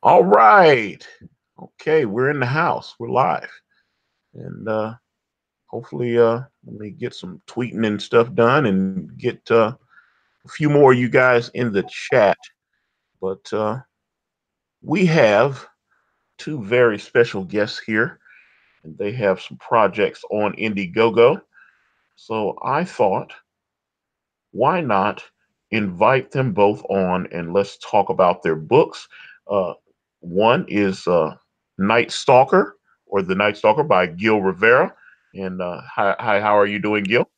All right. Okay, we're in the house. We're live. And hopefully let me get some tweeting and stuff done and get a few more of you guys in the chat. But we have two very special guests here, and they have some projects on Indiegogo. So I thought, why not invite them both on and let's talk about their books. Uh, One is Night Stalker or The Night Stalker by Gil Rivera. And hi, how are you doing, Gil?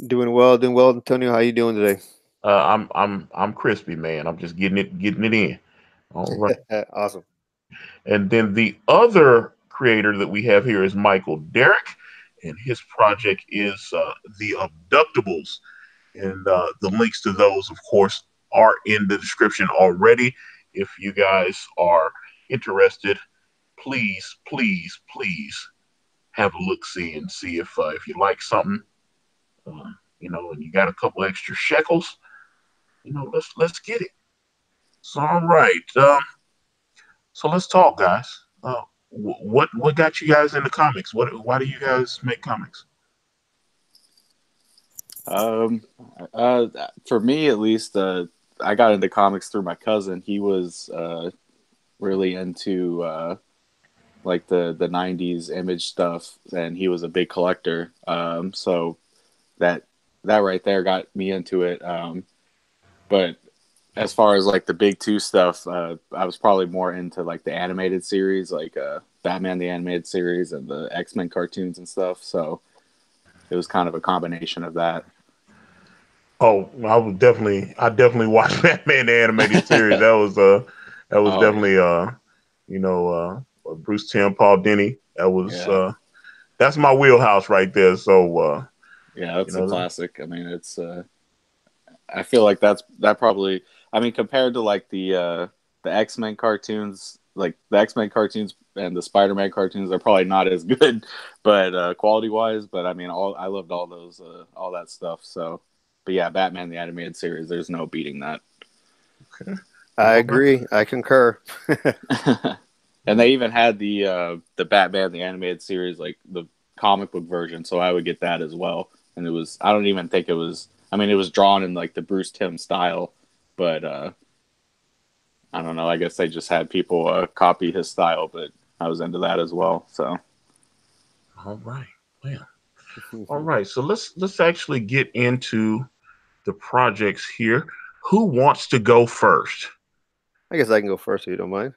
Doing well, Antonio. How you doing today? I'm crispy, man. I'm just getting it in. All right. Awesome. And then the other creator that we have here is Michael Derrick, and his project is the Abductables. And the links to those, of course, are in the description already. If you guys are interested, please have a look see and see if you like something, and you got a couple extra shekels, let's get it. So all right, so let's talk, guys. What got you guys into comics? Why do you guys make comics? Um, uh, for me at least, I got into comics through my cousin. He was really into like the '90s image stuff, and he was a big collector. So that that right there got me into it. But as far as like the big two stuff, I was probably more into like the animated series, like Batman the animated series and the X-Men cartoons and stuff. So it was kind of a combination of that. Oh, I definitely watched Batman the animated series. That was Oh yeah, definitely Bruce Tim, Paul Denny. yeah, That's my wheelhouse right there. So yeah. you That's a know, classic. I mean, it's. I feel like that probably. I mean, compared to like the X Men cartoons, like the X Men cartoons and the Spider Man cartoons, they're probably not as good, but quality wise. But I mean, all I loved all that stuff. So, but yeah, Batman the animated series, there's no beating that. okay. I All right. agree. I concur. And they even had the Batman the animated series, like the comic book version. So I would get that as well. And it was I don't even think it was. I mean, it was drawn in like the Bruce Timm style, but I don't know. I guess they just had people copy his style, but I was into that as well. So All right. Well, all right. So let's actually get into the projects here. Who wants to go first? I guess I can go first if you don't mind.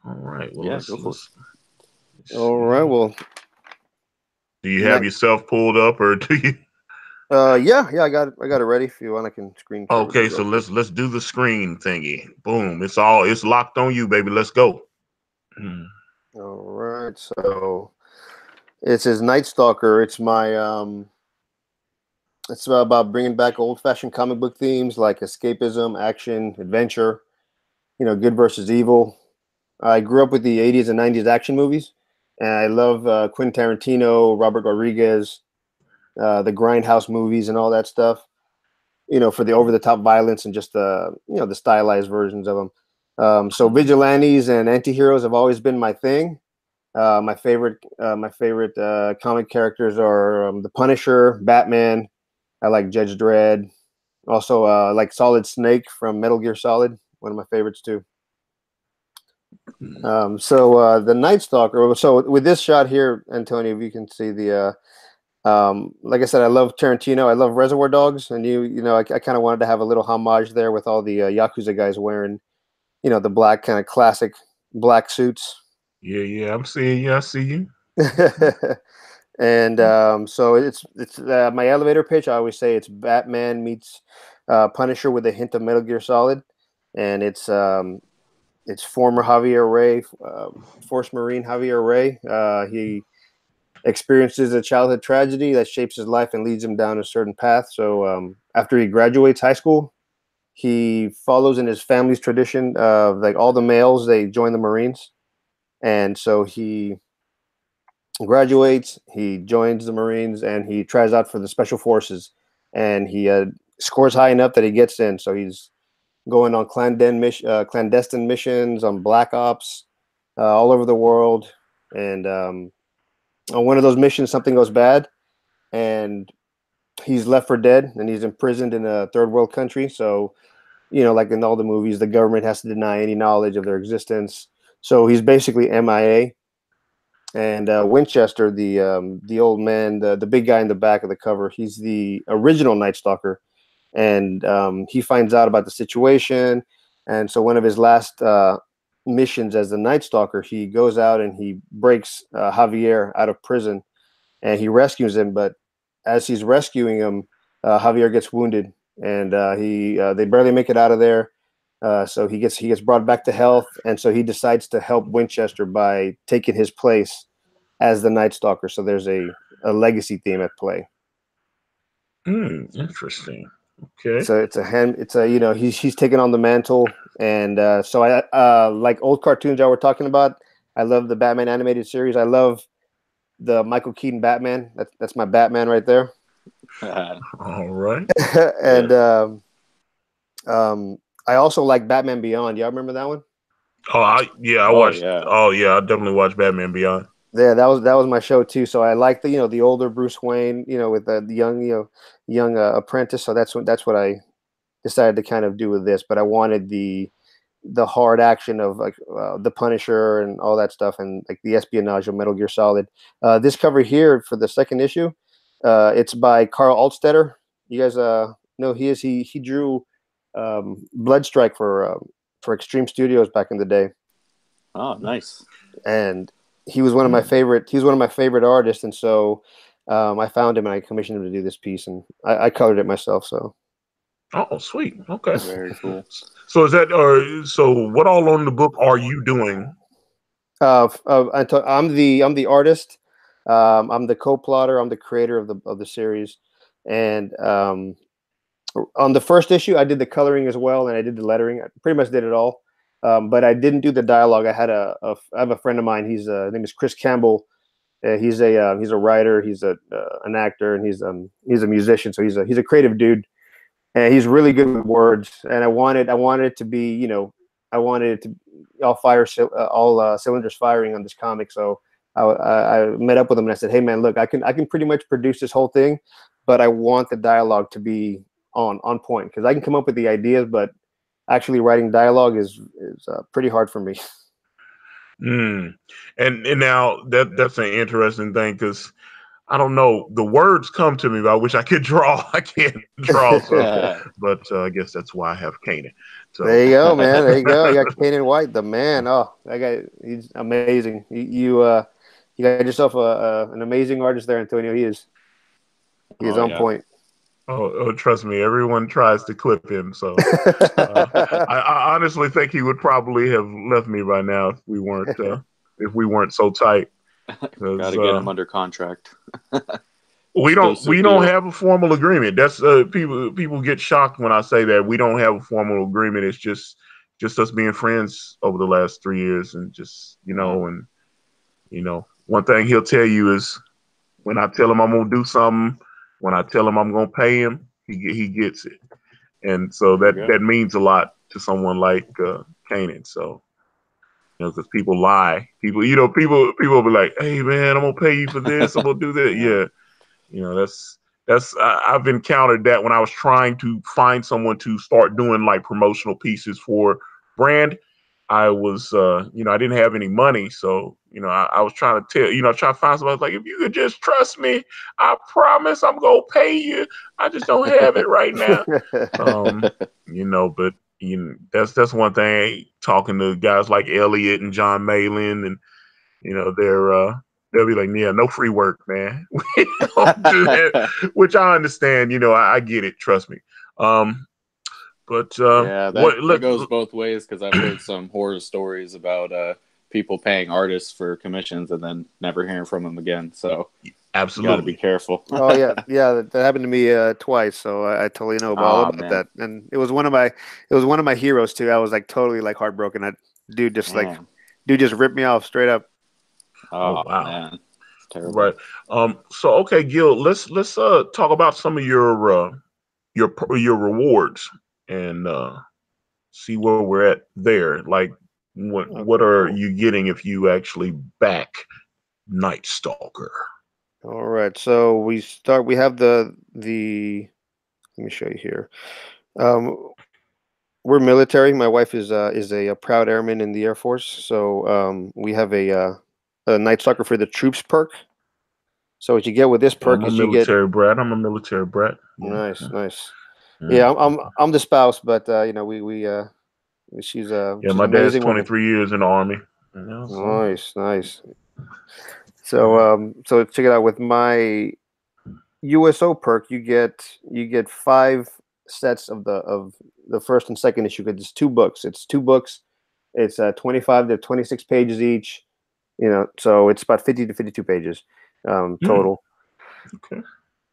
All right. Well, yeah, go for it. let's All right. see. Well, Do you have night. yourself pulled up, or do you? Yeah. I got it ready. If you want, I can screen share with you Okay, real so quick. let's do the screen thingy. Boom! It's locked on you, baby. Let's go. Hmm. All right. So it says Night Stalker. It's about bringing back old fashioned comic book themes like escapism, action, adventure. Good versus evil. I grew up with the '80s and '90s action movies, and I love Quentin Tarantino, Robert Rodriguez, the Grindhouse movies, and all that stuff. For the over the top violence and just the stylized versions of them. So vigilantes and antiheroes have always been my thing. My favorite comic characters are the Punisher, Batman. I like Judge Dredd. Also, like Solid Snake from Metal Gear Solid, one of my favorites too. So the Night Stalker. So with this shot here, Antonio, if you can see like I said, I love Tarantino. I love Reservoir Dogs, and I kind of wanted to have a little homage there with all the Yakuza guys wearing, the black kind of classic black suits. Yeah. I'm seeing you. I see you. And so it's my elevator pitch. I always say it's Batman meets Punisher with a hint of Metal Gear Solid, and it's former Javier Rey, Force Marine Javier Rey. He experiences a childhood tragedy that shapes his life and leads him down a certain path. So after he graduates high school, he follows in his family's tradition of like all the males they join the Marines, and so he graduates, he joins the Marines, and he tries out for the Special Forces, and he scores high enough that he gets in. So he's going on clandestine missions on Black Ops all over the world. And on one of those missions, something goes bad, and he's left for dead, and he's imprisoned in a third world country. So, like in all the movies, the government has to deny any knowledge of their existence. So he's basically MIA. And Winchester, the old man, the big guy in the back of the cover, he's the original NiteStalker, and he finds out about the situation. And so one of his last missions as the NiteStalker, he goes out and he breaks Javier out of prison, and he rescues him. But as he's rescuing him, Javier gets wounded, and they barely make it out of there. So he gets brought back to health, and so he decides to help Winchester by taking his place as the NiteStalker. So there's a legacy theme at play. Interesting. Okay. So he's taking on the mantle, and so I like old cartoons y'all were talking about. I love the Batman animated series. I love the Michael Keaton Batman. That's my Batman right there. All right. And I also like Batman Beyond. Y'all remember that one? I watched. Yeah. Oh yeah, I definitely watched Batman Beyond. Yeah, that was my show too. So I like the older Bruce Wayne, with the young apprentice. So that's what I decided to kind of do with this. But I wanted the hard action of like the Punisher and all that stuff, and like the espionage of Metal Gear Solid. This cover here for the second issue, it's by Carl Altstetter. You guys know who he is. He drew Bloodstrike for Extreme Studios back in the day. Oh, nice. And he was one of my favorite. He's one of my favorite artists, and so I found him and I commissioned him to do this piece, and I colored it myself. So. Oh, sweet. Okay. Very cool. So is that so what all on the book are you doing? I'm the artist. I'm the co-plotter. I'm the creator of the series, and on the first issue, I did the coloring as well, and I did the lettering. I pretty much did it all, but I didn't do the dialogue. I have a friend of mine. His name is Chris Campbell. He's a writer. He's an actor, and he's a musician. So he's a creative dude. And he's really good with words, and I wanted it to be, I wanted it to all cylinders firing on this comic. So I met up with him and I said, "Hey man, look, I can pretty much produce this whole thing, but I want the dialogue to be on point, because I can come up with the ideas, but actually writing dialogue is pretty hard for me." And now that's an interesting thing, because I don't know, the words come to me, but I wish I could draw. I can't draw, but I guess that's why I have Kanan. So there you go, man. There you go. You got Kanan White, the man. Oh, that guy, he's amazing. You got yourself an amazing artist there, Antonio. He is on point. Oh, trust me, everyone tries to clip him. So I honestly think he would probably have left me by now if we weren't so tight. Got to get him under contract. we don't have a formal agreement. That's people get shocked when I say that we don't have a formal agreement. It's just us being friends over the last 3 years, and just one thing he'll tell you is when I tell him I'm gonna do something, when I tell him I'm gonna pay him, he gets it, and so that means a lot to someone like Kanan. So. Because people lie. People will be like, "Hey man, I'm gonna pay you for this. I'm gonna do that." Yeah, that's I've encountered that when I was trying to find someone to start doing like promotional pieces for brand. I was, I didn't have any money, so I was trying to try to find somebody like, if you could just trust me, I promise I'm gonna pay you. I just don't have it right now. But that's one thing. Talking to guys like Elliot and John Malin, and they'll be like, "Yeah, no free work, man." We don't do that, which I understand. I get it. Trust me. But that goes both ways, because I've heard some horror stories about people paying artists for commissions and then never hearing from them again. So absolutely, got to be careful. Oh yeah, that happened to me twice. So I totally know all about that. And it was one of my heroes too. I was like totally like heartbroken. That dude just ripped me off straight up. Oh wow, man. It's terrible. Right. So okay, Gil, let's talk about some of your rewards and see where we're at there. Like, what Okay, are cool. you getting if you actually back NiteStalker? All right. So we have the let me show you here. Um, we're military. My wife is a proud airman in the Air Force. So we have a Night Stalker for the troops perk. So what you get with this Yeah, perk is you get I'm a military brat. Yeah. nice. Mm. Yeah, I'm the spouse, but Yeah, she's my an dad's amazing woman. 23 years in the army. Yeah, so Nice. So check it out. With my USO perk, you get 5 sets of the first and second issue. Because it's 2 books. It's 2 books. It's 25 to 26 pages each. So it's about 50 to 52 pages mm, total. okay.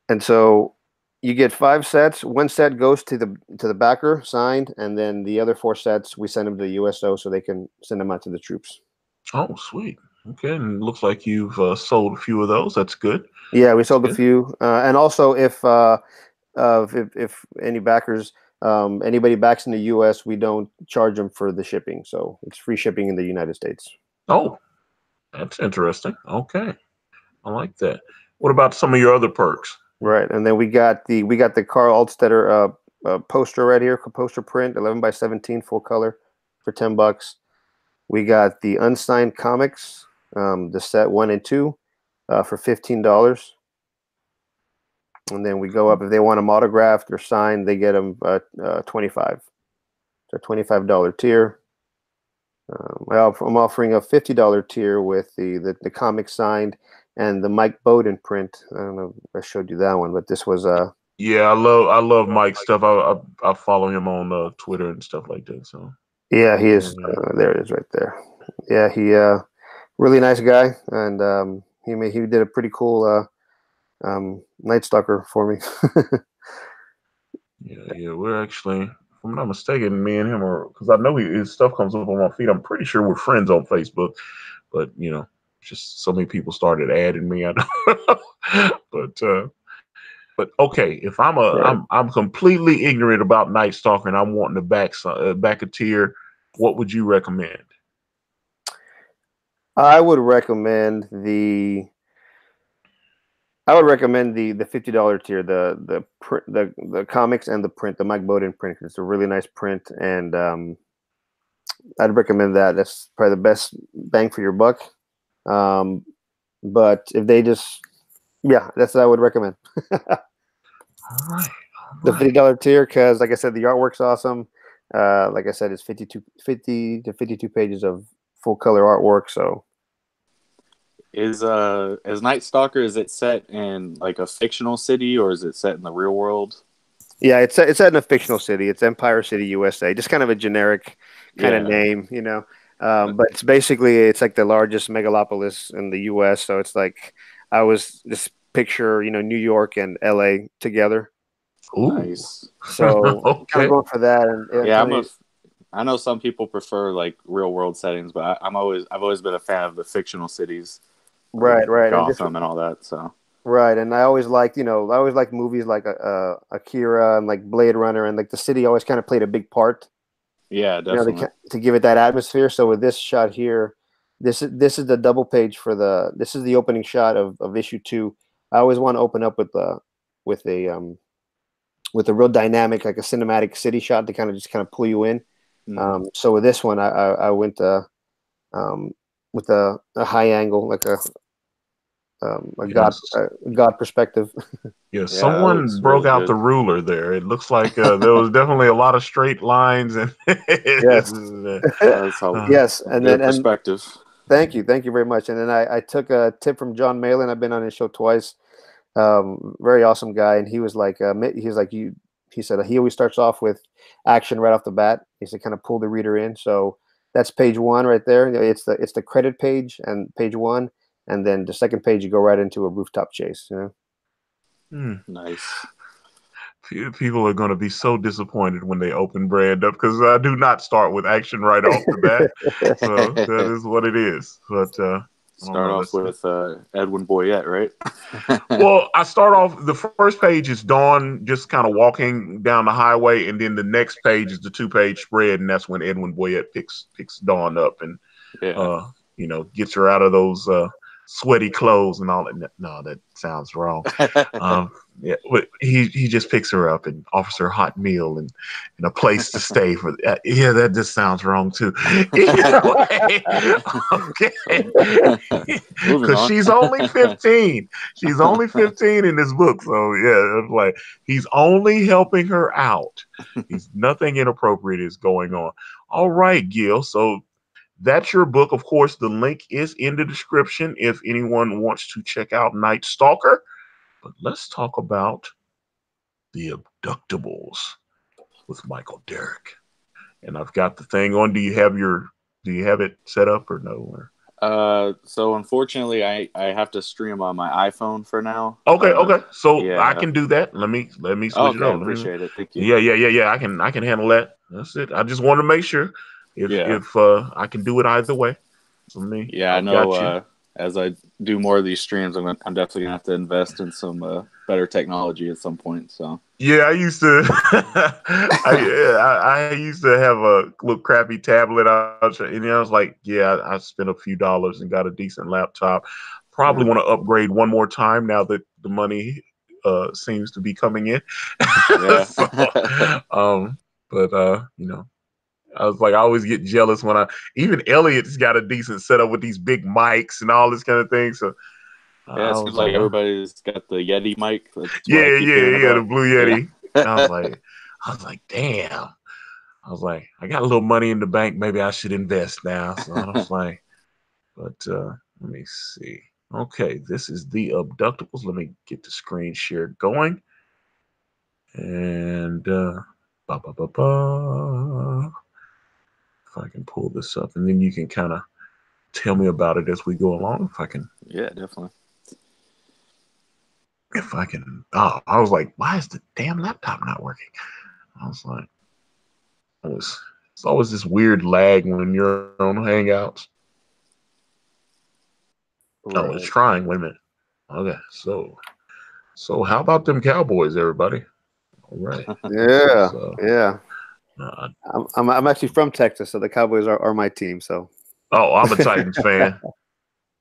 And so you get 5 sets. One set goes to the backer signed, and then the other 4 sets we send them to the USO so they can send them out to the troops. Oh, sweet. Okay, and it looks like you've sold a few of those. That's good. Yeah, we That's sold a good. few, and also if any backers, anybody backs in the U.S., we don't charge them for the shipping, so it's free shipping in the United States. Oh, that's interesting. Okay, I like that. What about some of your other perks? Right, and then we got the Carl Altstetter poster right here, poster print, 11 by 17, full color, for $10. We got the unsigned comics, the set 1 and 2, for $15. And then we go up if they want them autographed or signed, they get them 25. So $25 tier. I'm offering a $50 tier with the comic signed and the Mike Bowden print. I don't know if I showed you that one, but this was Yeah, I love Mike's stuff. I follow him on Twitter and stuff like that. So yeah, he yeah, is yeah. there it is right there. Yeah, he really nice guy, and he did a pretty cool Night Stalker for me. Yeah. We're actually, if I'm not mistaken, me and him are, because I know his stuff comes up on my feed. I'm pretty sure we're friends on Facebook, but just so many people started adding me. I know, but okay, if Right. I'm completely ignorant about Night Stalker and I'm wanting to back a tier, what would you recommend? I would recommend the $50 tier, the comics and the print, the Mike Bowden print. It's a really nice print, and I'd recommend that. That's probably the best bang for your buck. Um, but if they just, yeah, that's what I would recommend. All right, The all right. $50 tier, because like I said, the artwork's awesome. Like I said, it's 50 to 52 pages of full color artwork. So Is Night Stalker, is it set in like a fictional city or is it set in the real world? yeah, it's set in a fictional city. It's Empire City, USA. Just kind of a generic kind of Yeah. name. But it's like the largest megalopolis in the U.S. So it's like I was just picture New York and L.A. together. Ooh, Nice. So kind of okay. going for that, and Yeah, Tony. I know some people prefer like real world settings, but I've always been a fan of the fictional cities, like Right, and this Gotham and all that. So right, and I always liked movies like Akira and like Blade Runner, and like the city always kind of played a big part. yeah, definitely. To give it that atmosphere. So with this shot here, this is the double page this is the opening shot of issue 2. I always want to open up with a real dynamic, like a cinematic city shot to kind of pull you in. Hmm. So with this one, I went um, with a high angle, like Yes. a god perspective. Yeah, Yeah, that someone looks broke really out the good. ruler there. It looks like there was definitely a lot of straight lines and Yes, That's how yes, and then good and perspective. thank you very much. And then I took a tip from John Malin. I've been on his show twice. Very awesome guy, and he was like, he's like you. He said he always starts off with action right off the bat. He said kind of pull the reader in. So that's page 1 right there. It's the credit page and page 1, and then the second page you go right into a rooftop chase. Hmm. Nice. People are going to be so disappointed when they open Brand up because I do not start with action right off the bat. So that is what it is. But I don't Start know. off with Edwin Boyette, right? Well, I start off. The first page is Dawn just kind of walking down the highway, and then the next page is the 2-page spread, and that's when Edwin Boyette picks Dawn up and Yeah. gets her out of those sweaty clothes and all that. No, that sounds wrong. Yeah, but he just picks her up and offers her a hot meal and a place to stay for. Yeah, that just sounds wrong too. Okay, Moving because on. she's only 15. She's only 15 in this book, so yeah, it's like he's only helping her out. He's nothing inappropriate is going on. All right, Gil. So that's your book. Of course, the link is in the description if anyone wants to check out NiteStalker. But let's talk about the Abductables with Michael Derrick. And I've got the thing on. Do you have it set up or no? So unfortunately, I have to stream on my iPhone for now. Okay. So Yeah. I can do that. Let me switch it Okay, I over. appreciate it. Thank you. Yeah. I can handle that. That's it. I just want to make sure if I can do it either way. So Yeah, I know. As I do more of these streams, I'm definitely gonna have to invest in some better technology at some point. So yeah, I used to. I used to have a little crappy tablet. I was like, yeah, I spent a few dollars and got a decent laptop. Probably want to upgrade one more time now that the money seems to be coming in. yeah. But I was like, I always get jealous when even Elliot's got a decent setup with these big mics and all this kind of thing. So Yeah, it I seems was like like, everybody's got the Yeti mic. That's what I yeah, keep hearing the about. Blue Yeah. Yeti. And I was like, damn. I was like, I got a little money in the bank. Maybe I should invest now. So I was like, but let me see. Okay, this is the Abductables. Let me get the screen share going. And if I can pull this up, and then you can kind of tell me about it as we go along. If I can. Yeah, definitely. If I can. Oh, I was like, why is the damn laptop not working? I was like, it's always this weird lag when you're on Hangouts. Right. Oh, it's trying. Wait a minute. Okay, so how about them Cowboys, everybody? All right. Yeah. I'm actually from Texas, so the Cowboys are my team. So. Oh, I'm a Titans fan.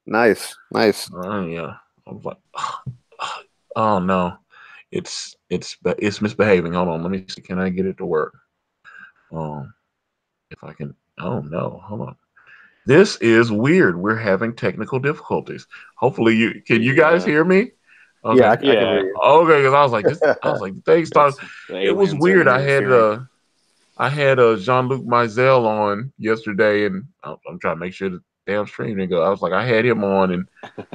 Nice. Yeah. I was like, oh no, it's misbehaving. Hold on, let me see. Can I get it to work? If I can. Oh no, hold on. This is weird. We're having technical difficulties. Hopefully, you guys hear me? Okay. Yeah, I can hear you. Okay, because I was like, things started. It was weird. I had Jean-Luc Mizell on yesterday, and I'm trying to make sure the damn stream didn't go. I was like, I had him on, and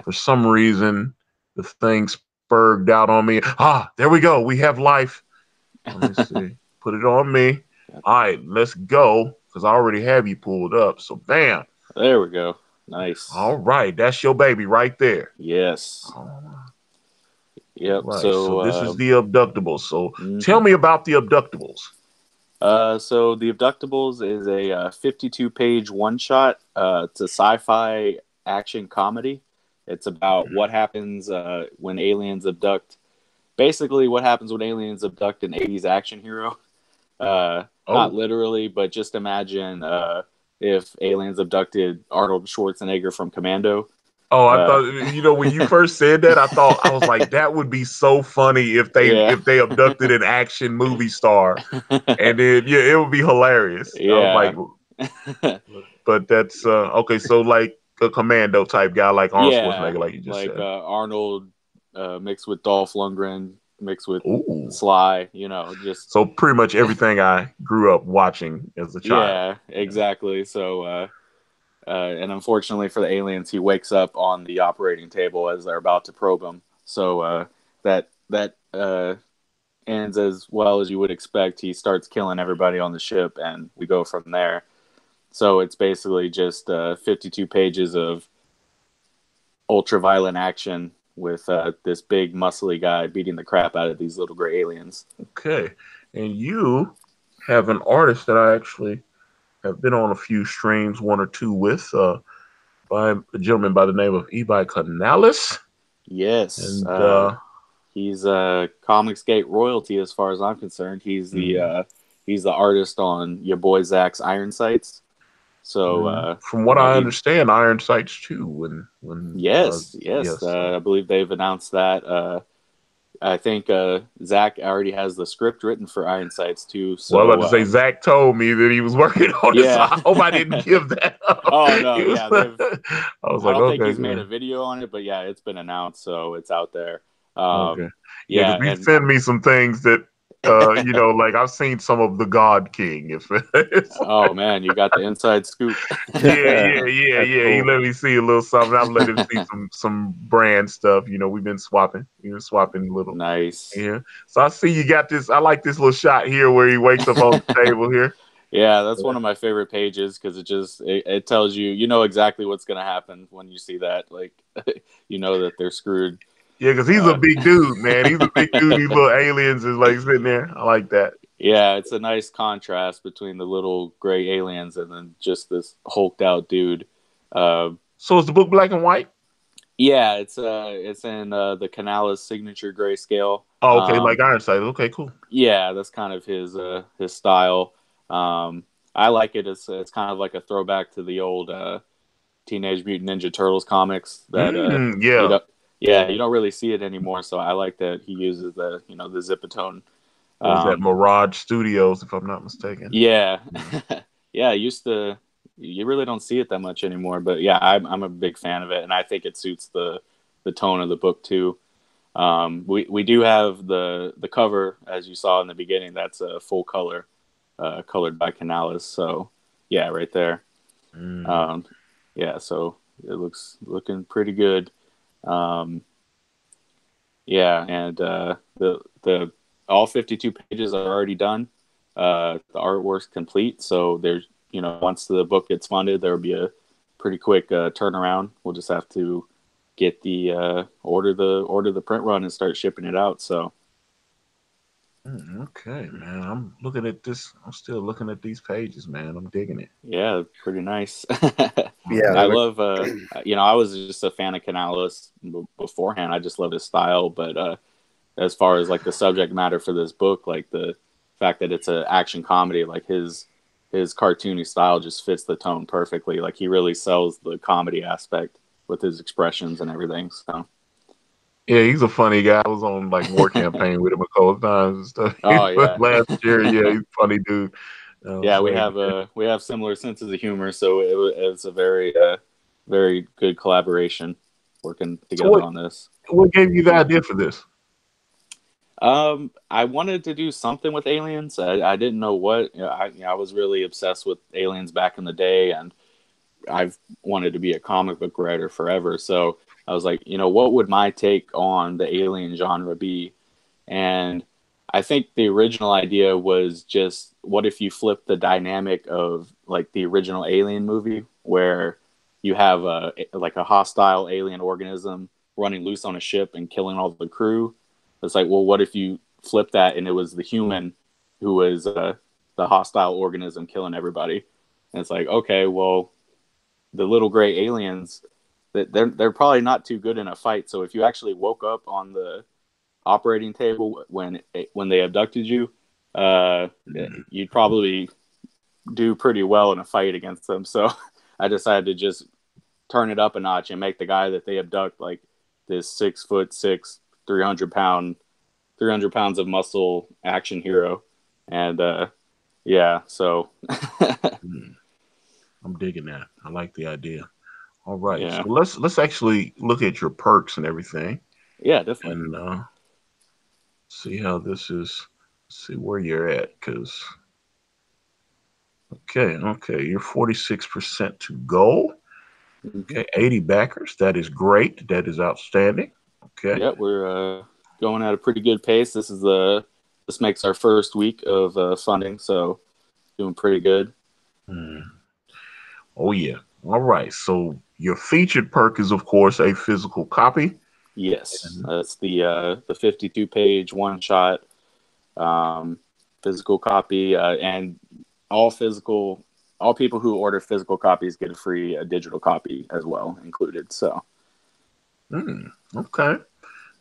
for some reason, the thing spurred out on me. There we go. We have life. Let me see. Put it on me. All right, let's go, because I already have you pulled up. So, bam. There we go. Nice. All right, that's your baby right there. Yes. Yep. Right. So, So this is the Abductables. So tell me about the Abductables. So the Abductables is a 52-page one-shot. It's a sci-fi action comedy. It's about what happens when aliens abduct. Basically, what happens when aliens abduct an 80s action hero. Not literally, but just imagine if aliens abducted Arnold Schwarzenegger from Commando. Oh, I thought, when you first said that, I was like, that would be so funny if they abducted an action movie star, and then it would be hilarious. Yeah. I was like, but that's okay. So like a Commando type guy, like Arnold Schwarzenegger, like you just said, Arnold mixed with Dolph Lundgren, mixed with Sly. Just so pretty much everything I grew up watching as a child. Yeah, exactly. So. And unfortunately for the aliens, he wakes up on the operating table as they're about to probe him. So that ends as well as you would expect. He starts killing everybody on the ship, and we go from there. So it's basically just 52 pages of ultra-violent action with this big, muscly guy beating the crap out of these little gray aliens. Okay. And you have an artist that I actually have been on a few streams, one or two with, by a gentleman by the name of Ebi Canales. Yes. And he's Comicsgate royalty as far as I'm concerned. He's the artist on your boy Zach's Iron Sights. So from what I understand, Iron Sights too. When yes. so. I believe they've announced that. I think Zach already has the script written for Iron Sights too. So, well, I was about to say Zach told me that he was working on it. So I hope I didn't give that up. Oh no, I was I like, don't okay, think he's good. made a video on it, but yeah, it's been announced, so it's out there. Okay, yeah, because he and sent me some things that like I've seen some of the God King. oh man, you got the inside scoop. Yeah. That's He cool. let me see a little something. I've let him see some brand stuff. We've been swapping. A little. Nice. Yeah. So I see you got this. I like this little shot here where he wakes up on the table here. Yeah, that's one of my favorite pages because it tells you exactly what's gonna happen when you see that. Like you know that they're screwed. Yeah, because he's a big dude, man. He's a big dude. These little aliens is like sitting there. I like that. Yeah, it's a nice contrast between the little gray aliens and then just this hulked out dude. So is the book black and white? Yeah, it's in the Canales signature grayscale. Oh, okay, like Ironside. Okay, cool. Yeah, that's kind of his style. I like it. It's kind of like a throwback to the old Teenage Mutant Ninja Turtles comics that you don't really see it anymore. So I like that he uses the Zipatone. What was that, Mirage Studios, if I'm not mistaken? Yeah, yeah. You really don't see it that much anymore, but yeah, I'm a big fan of it, and I think it suits the tone of the book too. We do have the cover, as you saw in the beginning. That's a full color, colored by Canales. So yeah, right there. Yeah, so it looking pretty good. Yeah, and the all 52 pages are already done. The artwork's complete, so there's once the book gets funded, there will be a pretty quick turnaround. We'll just have to get the order the print run and start shipping it out. So okay, man, I'm looking at this. I'm still looking at these pages, man. I'm digging it. yeah, pretty nice. Yeah, I love I was just a fan of Canales beforehand. I just love his style, but as far as like the subject matter for this book, like the fact that it's an action comedy, like his cartoony style just fits the tone perfectly. Like he really sells the comedy aspect with his expressions and everything. So yeah, he's a funny guy. I was on like War Campaign with him a couple of times and stuff. Oh yeah, last year, yeah, he's a funny dude. Yeah, we have similar senses of humor, so it's a very very good collaboration working together on this. What gave you the idea for this? I wanted to do something with aliens. I didn't know what. I was really obsessed with aliens back in the day, and I've wanted to be a comic book writer forever. So I was like, what would my take on the alien genre be? And I think the original idea was just, what if you flip the dynamic of like the original Alien movie, where you have a hostile alien organism running loose on a ship and killing all the crew. It's like, well, what if you flip that and it was the human who was the hostile organism killing everybody? And it's like, okay, well, the little gray aliens, they're probably not too good in a fight. So if you actually woke up on the operating table when they abducted you, you'd probably do pretty well in a fight against them. So I decided to just turn it up a notch and make the guy that they abduct like this 6'6", 300 pounds of muscle action hero. And yeah, so I'm digging that. I like the idea. All right, yeah. so let's actually look at your perks and everything. Yeah, definitely. And see how this is. See where you're at, because okay, you're 46% to go. Okay, 80 backers. That is great. That is outstanding. Okay. Yeah, we're going at a pretty good pace. This makes our first week of funding, so doing pretty good. Oh yeah. All right. So your featured perk is, of course, a physical copy. Yes, that's the 52-page one-shot physical copy, and all all people who order physical copies get a free digital copy as well included. So, Okay. So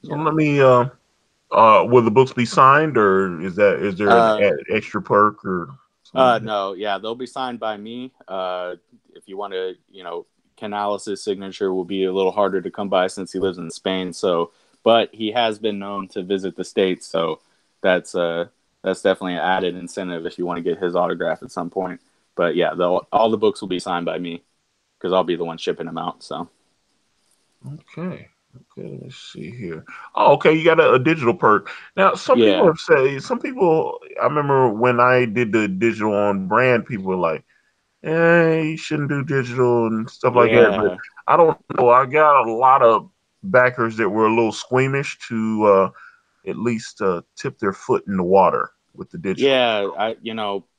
yeah. let me. Will the books be signed, or is there an extra perk or something? No, yeah, they'll be signed by me. If you want to, Canales' signature will be a little harder to come by since he lives in Spain. So, but he has been known to visit the States, so that's definitely an added incentive if you want to get his autograph at some point. But yeah, all the books will be signed by me because I'll be the one shipping them out. So. Okay. Okay, let me see here. Oh, okay, you got a digital perk. Now, Yeah. some people, I remember when I did the digital on brand, people were like, you shouldn't do digital and stuff like that. But Yeah. I don't know. I got a lot of backers that were a little squeamish to at least tip their foot in the water with the digital. Yeah,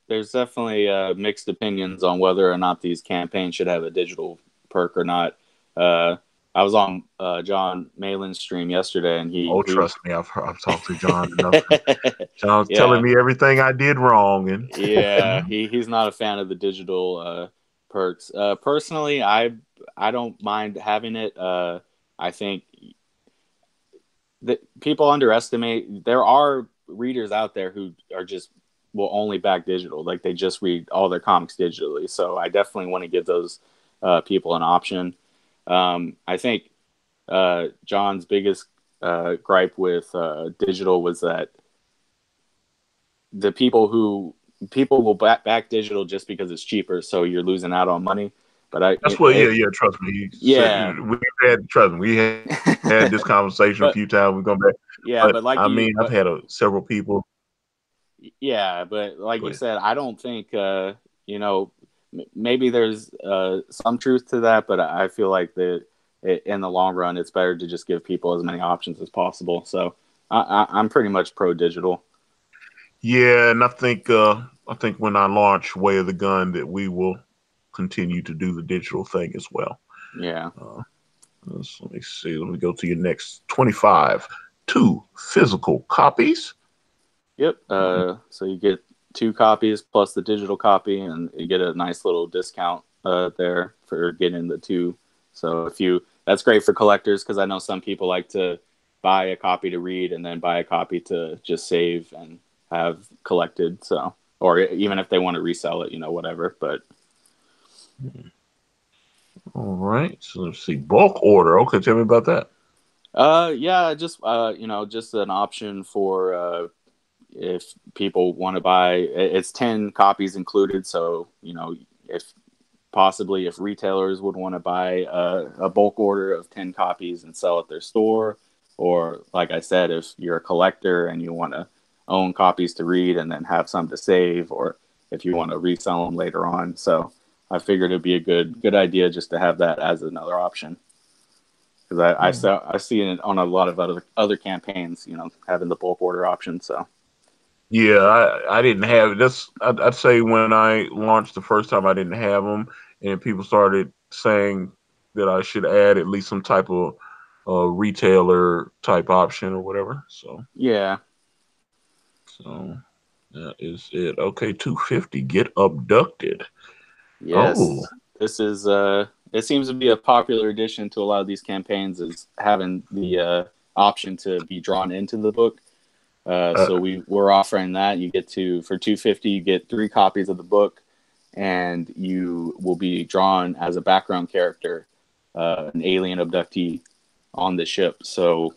there's definitely mixed opinions on whether or not these campaigns should have a digital perk or not. Uh, I was on John Malin's stream yesterday, and Oh, he trust me, I've talked to John enough. John's telling yeah, me everything I did wrong, and yeah, he's not a fan of the digital perks. Personally, I don't mind having it. I think that people underestimate. There are readers out there who are just will only back digital, like they just read all their comics digitally. So I definitely want to give those people an option. I think John's biggest gripe with digital was that the people will back digital just because it's cheaper, so you're losing out on money. But that's what. Yeah. Trust me. He said yeah, we had this conversation a but few times. We're going back, yeah, but but like I you, mean, I've had several people. yeah, but like Go you ahead. said, I don't think maybe there's some truth to that, but I feel like in the long run, it's better to just give people as many options as possible. So I'm pretty much pro digital. Yeah, and I think when I launch Way of the Gun that we will continue to do the digital thing as well. Yeah. Let me see. Let me go to your next 25. 2 physical copies. Yep. So you get 2 copies plus the digital copy, and you get a nice little discount there for getting the 2. So that's great for collectors because I know some people like to buy a copy to read and then buy a copy to just save and have collected. So, or even if they want to resell it, whatever. But All right. So let's see. Bulk order. Okay, tell me about that. yeah, just just an option for if people want to buy. It's 10 copies included, so if retailers would want to buy a bulk order of 10 copies and sell at their store, or like I said, if you're a collector and you want to own copies to read and then have some to save, or if you want to resell them later on. So I figured it'd be a good idea just to have that as another option, because I see it on a lot of other campaigns, having the bulk order option. So Yeah, I didn't have it. I'd say when I launched the first time, I didn't have them, and people started saying that I should add at least some type of retailer type option or whatever. yeah. So that is it. Okay, 250. Get abducted. Oh, Yes, this is it seems to be a popular addition to a lot of these campaigns, is having the option to be drawn into the book. uh, So we're offering that. You get for 250, you get 3 copies of the book, and you will be drawn as a background character, an alien abductee on the ship. So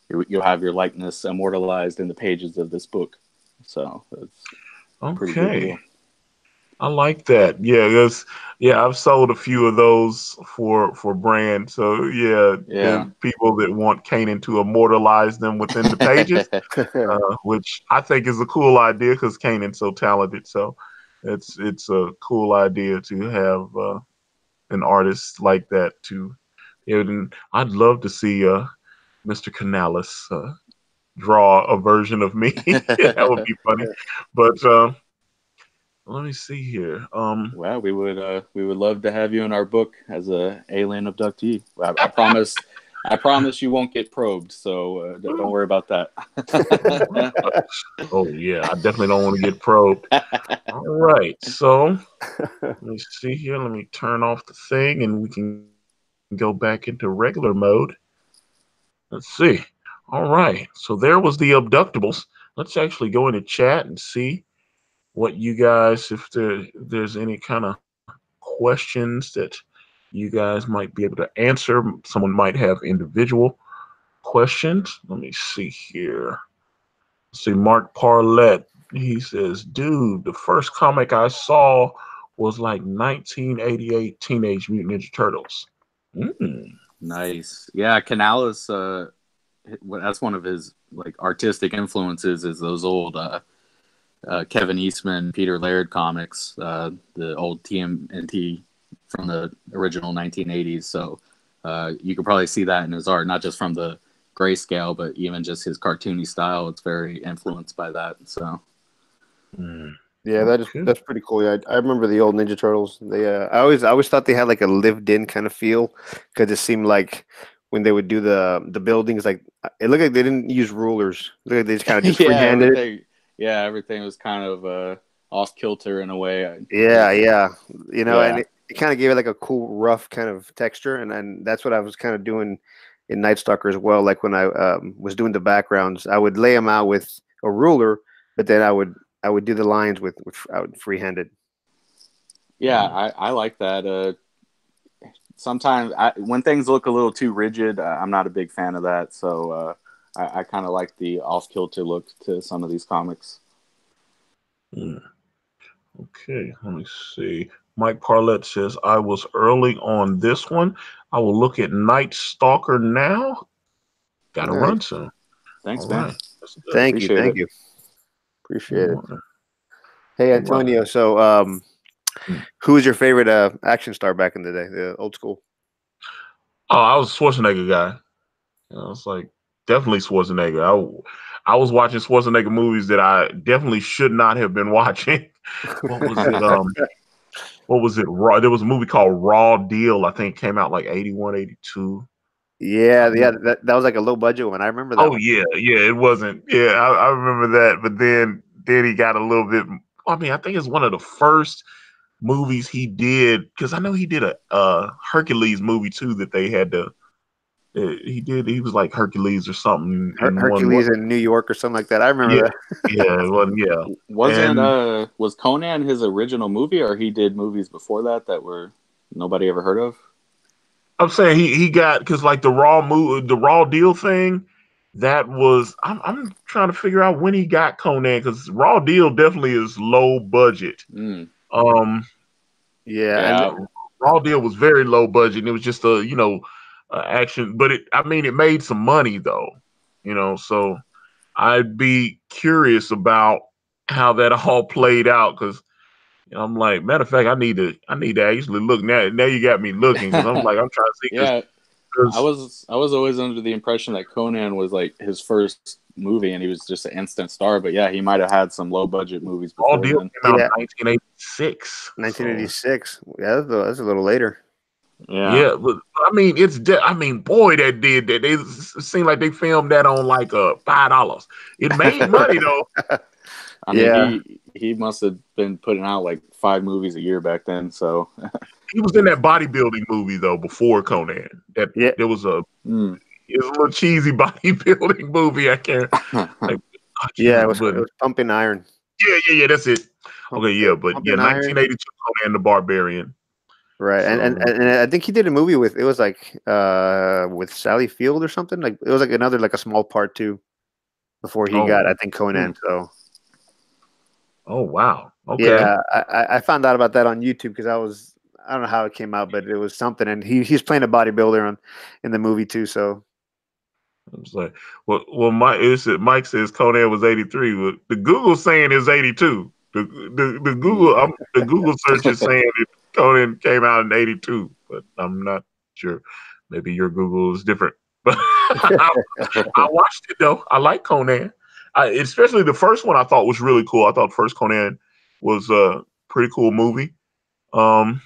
you'll have your likeness immortalized in the pages of this book. So it's a pretty good okay. deal. I like that. Yeah, I've sold a few of those for brand. So yeah, Yeah. there's people that want Kanan to immortalize them within the pages, which I think is a cool idea because Kanan's so talented. So it's a cool idea to have an artist like that to. And I'd love to see Mr. Canales draw a version of me. That would be funny. But let me see here. Well, we would love to have you in our book as a alien abductee. I promise I promise you won't get probed, so don't worry about that. Oh yeah, I definitely don't want to get probed. All right, so let me see here. Let me turn off the thing, and we can go back into regular mode. Let's see. All right, so there was the abductables. Let's actually go into chat and see what you guys, if there's any kind of questions that you guys might be able to answer. Someone might have individual questions. Let me see here. See, Mark Parlett, he says, dude, the first comic I saw was like 1988 Teenage Mutant Ninja Turtles. Nice. Yeah, Canales, that's one of his like artistic influences is those old Kevin Eastman, Peter Laird comics, the old TMNT from the original 1980s. So you could probably see that in his art, not just from the grayscale, but even just his cartoony style. It's very influenced by that. So, yeah, that's pretty cool. Yeah, I remember the old Ninja Turtles. They, I always thought they had like a lived-in kind of feel because it seemed like when they would do the buildings, like it looked like they didn't use rulers. It looked like they just kind of just freehanded it. Yeah, everything was kind of off kilter in a way. Yeah. You know, and it kind of gave it like a cool, rough kind of texture, and that's what I was kind of doing in NiteStalker as well. Like when I was doing the backgrounds, I would lay them out with a ruler, but then I would do the lines with I would freehand it. Yeah, I like that. Sometimes when things look a little too rigid, I'm not a big fan of that. So I kind of like the off kilter look to some of these comics. Okay, let me see. Mike Parlett says, I was early on this one. I will look at NiteStalker now. Got to run soon. Thanks, All man. right. Thank you. Appreciate it. Hey, Antonio. Right. So, who was your favorite action star back in the day, the old school? Oh, I was a Schwarzenegger guy. I was like, definitely Schwarzenegger. I was watching Schwarzenegger movies that I definitely should not have been watching. What was it? What was it? Raw. There was a movie called Raw Deal. I think came out like 81, 82. Yeah. That was like a low budget one. I remember that. Oh one. Yeah. It wasn't. Yeah, I remember that. But then he got a little bit. I mean, I think it's one of the first movies he did, because I know he did a Hercules movie too that they had to. He was like Hercules or something. Hercules in New York or something like that. I remember that. Was Conan his original movie, or he did movies before that were nobody ever heard of? I'm saying he got, because like the Raw Deal thing, that was I'm trying to figure out when he got Conan, because Raw Deal definitely is low budget. And Raw Deal was very low budget, and it was just action, but it made some money though, so I'd be curious about how that all played out, because I'm like, matter of fact, I need to actually look now. Now you got me looking, because I'm like, I'm trying to see. Yeah, I was always under the impression that Conan was like his first movie, and he was just an instant star. But yeah, he might have had some low budget movies before. All Deal came out in 1986. 1986. So. Yeah, that's a little later. Yeah, but I mean, boy, that did that. They seemed like they filmed that on like $5. It made money though. I mean, he must have been putting out like 5 movies a year back then. So he was in that bodybuilding movie though before Conan. There was a it was a little cheesy bodybuilding movie. I can't. It was Pumping Iron. Yeah, that's it. Okay, but Pumping 1982 Conan the Barbarian. Right, so, and I think he did a movie with with Sally Field or something. Like it was like another like a small part too before he got I think Conan. So. Oh wow! Okay. Yeah, I found out about that on YouTube because I don't know how it came out, but it was something, and he's playing a bodybuilder in the movie too. So. I was like, well, Mike says Conan was 83. Well, the Google saying is 82. The Google search is saying that Conan came out in 82, but I'm not sure. Maybe your Google is different. But I watched it though. I like Conan. Especially the first one I thought was really cool. I thought first Conan was a pretty cool movie. I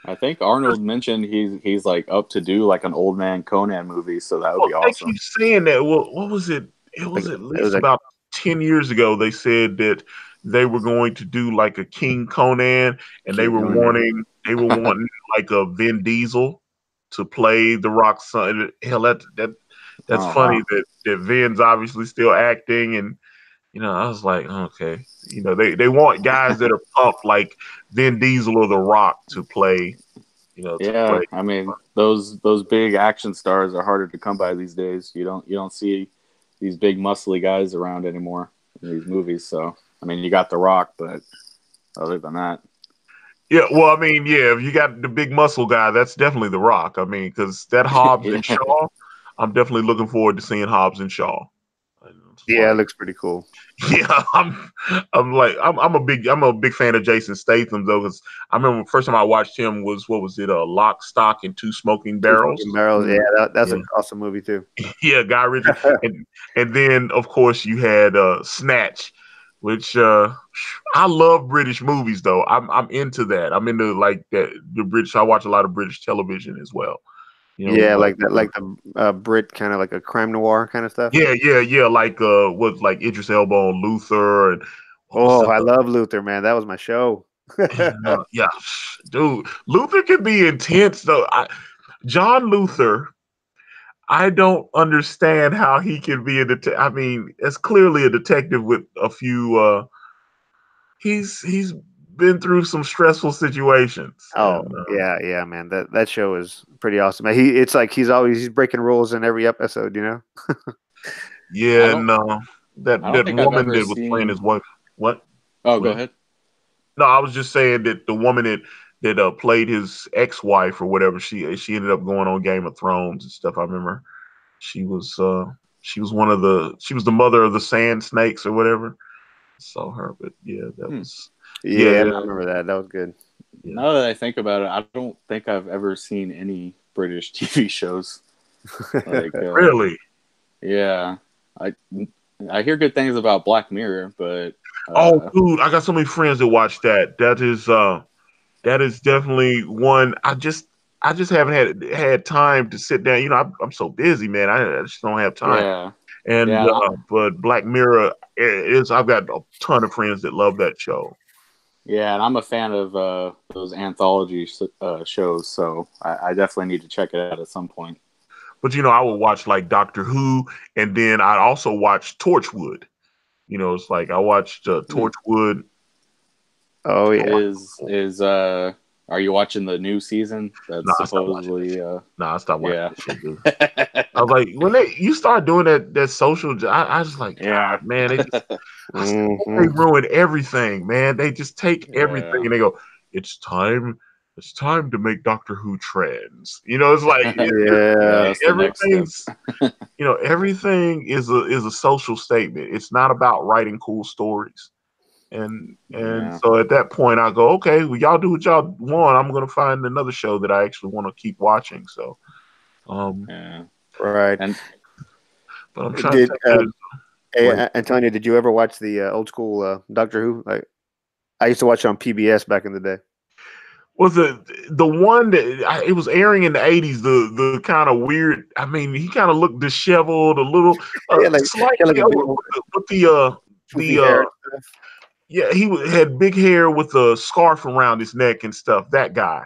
I think Arnold mentioned he's like up to do like an old man Conan movie, so that would Well, be they awesome. keep saying that. Well, what was it? It Like, was at it was least like, about 10 years ago. They said that they were going to do like a King Conan, and King Conan. they were wanting like a Vin Diesel to play the Rock's son. Hell, that's Oh funny wow. that Vin's obviously still acting, and I was like, okay, they want guys that are pumped like Vin Diesel or The Rock to play, to play. Yeah, I mean those big action stars are harder to come by these days. You don't see these big muscly guys around anymore in these movies. So I mean, you got The Rock, but other than that, Yeah, well, I mean, yeah, if you got the big muscle guy, that's definitely The Rock. I mean, because that Hobbs and yeah, Shaw, I'm definitely looking forward to seeing Hobbs and Shaw. It's yeah, it like, looks pretty cool. yeah, I'm a big fan of Jason Statham though, because I remember the first time I watched him was what was it, Lock, Stock, and Two Smoking Two Barrels. Smoking Barrels. Yeah, Mm. that's Yeah, an awesome movie too. yeah, Guy Ritchie, and then of course you had Snatch, which I love British movies though. I'm into that. I'm into like that the British. I watch a lot of British television as well. Yeah, Like like that, like the Brit kind of like a crime noir kind of stuff. yeah, like what like Idris Elba on Luther and what was Oh, the I love Luther, man. That was my show. yeah, dude, Luther can be intense though. John Luther, I don't understand how he can be a detective. I mean, it's clearly a detective with a few. He's been through some stressful situations, Oh, and yeah, man. That show is pretty awesome. It's like he's breaking rules in every episode, you know? I yeah, don't no, I don't that think I've woman ever that was playing his seen. wife. What? Oh, Go go ahead. ahead. No, I was just saying that the woman that played his ex-wife or whatever, she ended up going on Game of Thrones and stuff. I remember she was she was the mother of the sand snakes or whatever. Saw her, but yeah, that Hmm. was yeah, Yeah, I Yeah. remember that. That was good. yeah. Now that I think about it, I don't think I've ever seen any British TV shows. Like, Really? yeah, I I hear good things about Black Mirror, but Oh, dude, I got so many friends that watch that. That is definitely one. I just haven't had time to sit down. I'm so busy, man. I just don't have time. yeah, And yeah, but Black Mirror is. I've got a ton of friends that love that show. yeah, and I'm a fan of those anthology shows, so I definitely need to check it out at some point. But I would watch like Doctor Who, and then I also watch Torchwood. It's like I watched Hmm. Torchwood. Oh yeah. Is are you watching the new season? No, That's I stopped watching that supposedly shit. No, I stopped watching yeah. that shit, dude. I was like, when you start doing that social, I just like, God, Yeah. man, they Hmm. ruin everything, man. They just take everything Yeah. and they go, it's time to make Doctor Who trends. It's like Yeah, Yeah. that's the next step. everything's, everything is a social statement. It's not about writing cool stories. And Yeah. so at that point, I go, okay, well, y'all do what y'all want. I'm gonna find another show that I actually want to keep watching. So, um, Yeah. Right. And but I'm trying to Did think. What is, Hey, what, Antonio, did you ever watch the old school Doctor Who? Like, I used to watch it on PBS back in the day. was the one that it was airing in the '80s? The kind of weird. I mean, he kind of looked disheveled, a little, Yeah, like had like slightly a big old with the poofy hair and stuff. yeah, had big hair with a scarf around his neck and stuff. That guy.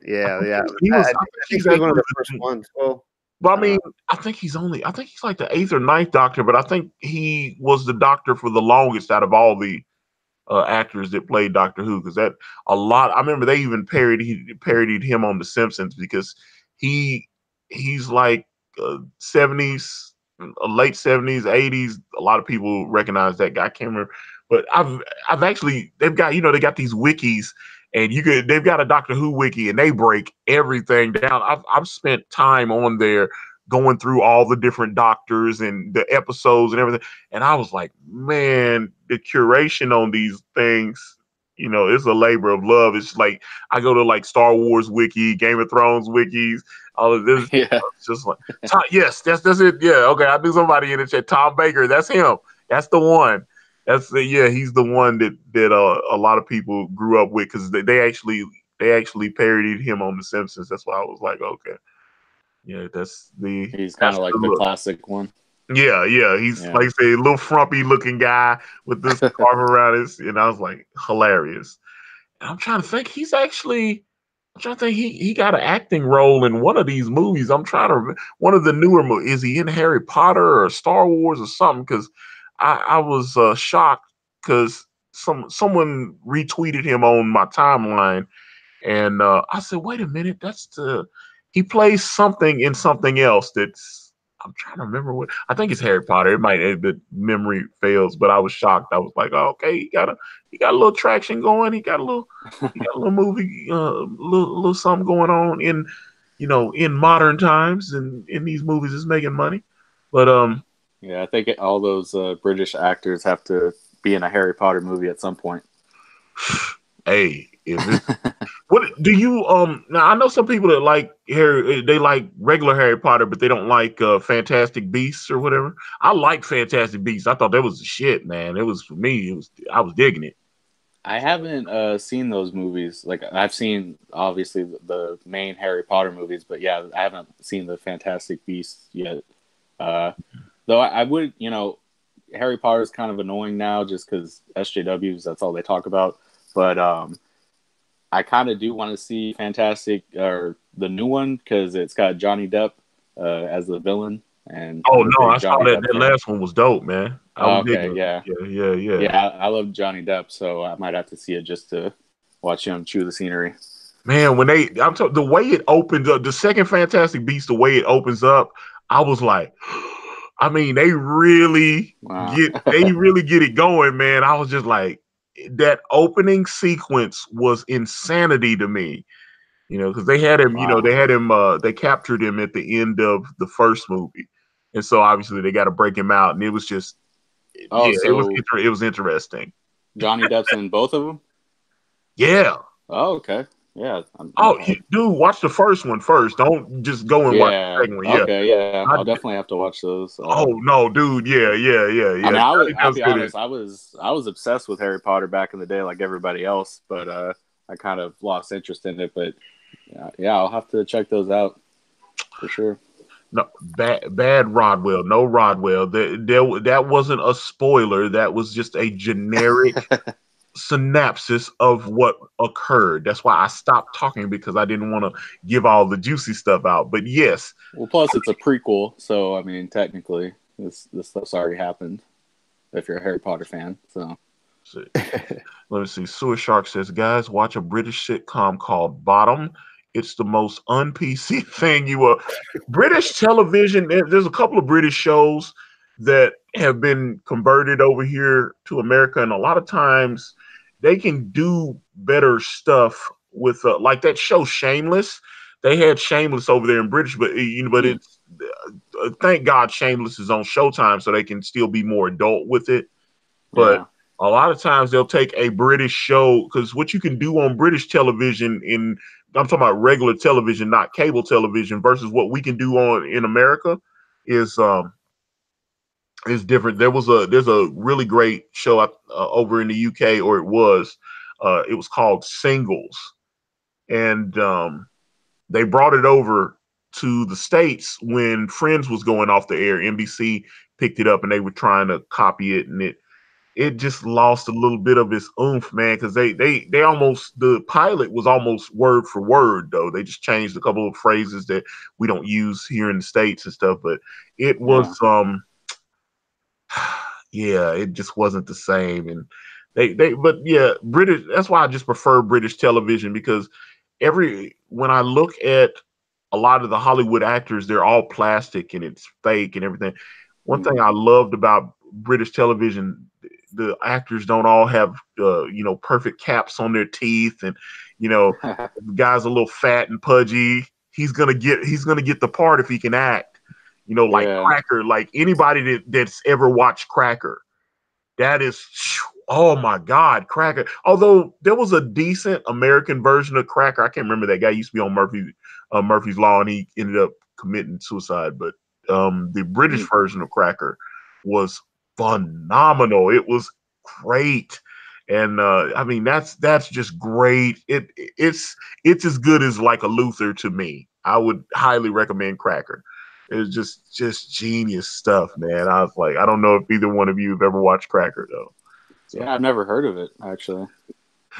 Yeah, yeah. He was. I think I think he's he was one of actually the first the. ones. Well, But I uh, mean, I think he's like the eighth or ninth Doctor. But I think he was the Doctor for the longest out of all the actors that played Doctor Who. Because that a lot. I remember they even parodied him on The Simpsons because he he's like '70s, late '70s, '80s. A lot of people recognize that guy. I can't remember, but I've actually they've got they got these wikis. And they've got a Doctor Who wiki and they break everything down. I've spent time on there going through all the different doctors and the episodes and everything. And I was like, man, the curation on these things, it's a labor of love. It's like I go to like Star Wars wiki, Game of Thrones wikis, all of this. yeah. It's just like, yes, that's it. Yeah, okay. I knew somebody in the chat. Tom Baker, that's him. That's the one. He's the one that a lot of people grew up with because they actually they actually parodied him on The Simpsons. That's why I was like, okay, yeah, that's the He's kind of like the look. classic one. Yeah, yeah, he's Yeah. like I say, a little frumpy looking guy with this scarf around his, and I was like, hilarious. And I'm trying to think, I'm trying to think, he got an acting role in one of these movies. I'm trying to remember one of the newer movies. Is he in Harry Potter or Star Wars or something? Because I was shocked because someone retweeted him on my timeline, and I said, wait a minute, he plays something in something else that's I'm trying to remember what I think it's Harry Potter. It might the memory fails, but I was shocked. I was like, oh, okay, he got a little traction going. He got a little movie, little something going on in modern times, and in these movies is making money. But Yeah, I think all those British actors have to be in a Harry Potter movie at some point. hey, if it's what do you now I know some people that like they like regular Harry Potter, but they don't like Fantastic Beasts or whatever. I like Fantastic Beasts. I thought that was the shit, man. It was for me, I was digging it. I haven't seen those movies. Like I've seen obviously the main Harry Potter movies, but yeah, I haven't seen the Fantastic Beasts yet. Though I would, Harry Potter is kind of annoying now just because SJWs, that's all they talk about. But I kind of do want to see Fantastic or the new one because it's got Johnny Depp as the villain, and Oh I'm a no, I big saw Johnny that. Depp That fan. last one was dope, man. I was Okay, digging yeah, it. Yeah. yeah. I love Johnny Depp, so I might have to see it just to watch him chew the scenery. Man, the way it opens up, the second Fantastic Beast, the way it opens up, I was like, I mean, Wow. they really get it going, man. I was just like, that opening sequence was insanity to me, because they had him, Wow. they captured him at the end of the first movie, and so obviously they got to break him out, and it was just, Oh, yeah, so it was interesting. Johnny Depp's in both of them? Yeah. Oh, okay. Yeah. Oh, dude, watch the first one first. Don't just go and watch the Yeah. second one. Yeah. Okay. Yeah. I, I'll definitely have to watch those. oh no, dude. I Yeah. mean, Johnny I'll Depp's be good. honest. I was obsessed with Harry Potter back in the day, like everybody else. But I kind of lost interest in it. But yeah, I'll have to check those out for sure. No, bad Rodwell. No Rodwell. That wasn't a spoiler. That was just a generic synopsis of what occurred. That's why I stopped talking because I didn't want to give all the juicy stuff out. But yes, Well, plus it's a prequel, so I mean, technically, this stuff's already happened. If you're a Harry Potter fan, so. let me see. Sewer Shark says, guys, watch a British sitcom called Bottom. It's the most un-PC thing you will. British television, there's a couple of British shows that have been converted over here to America, and a lot of times they can do better stuff with like that show Shameless. They had Shameless over there in British, but it's thank God Shameless is on Showtime, so they can still be more adult with it. But Yeah. a lot of times they'll take a British show because what you can do on British television I'm talking about regular television, not cable television, versus what we can do in America is different. There's a really great show over in the UK, or it was called Singles, and they brought it over to the States when Friends was going off the air. NBC picked it up and they were trying to copy it, and it just lost a little bit of its oomph, man, because they almost, the pilot was almost word for word, though. They just changed a couple of phrases that we don't use here in the States and stuff, but it was yeah, it just wasn't the same. And but yeah, British, that's why I just prefer British television, because when I look at a lot of the Hollywood actors, they're all plastic and it's fake and everything. One thing I loved about British television, the actors don't all have perfect caps on their teeth, and the guy's a little fat and pudgy. He's gonna get the part if he can act. Like Yeah. Cracker, like anybody that's ever watched Cracker, that is, oh my God, Cracker. Although there was a decent American version of Cracker, I can't remember that guy. He used to be on Murphy's Law, and he ended up committing suicide. But the British version of Cracker was phenomenal. It was great, And I mean that's just great. It's as good as like a Luther to me. I would highly recommend Cracker. It's just genius stuff, man. I was like, I don't know if either one of you have ever watched Cracker though. So. Yeah, I've never heard of it actually.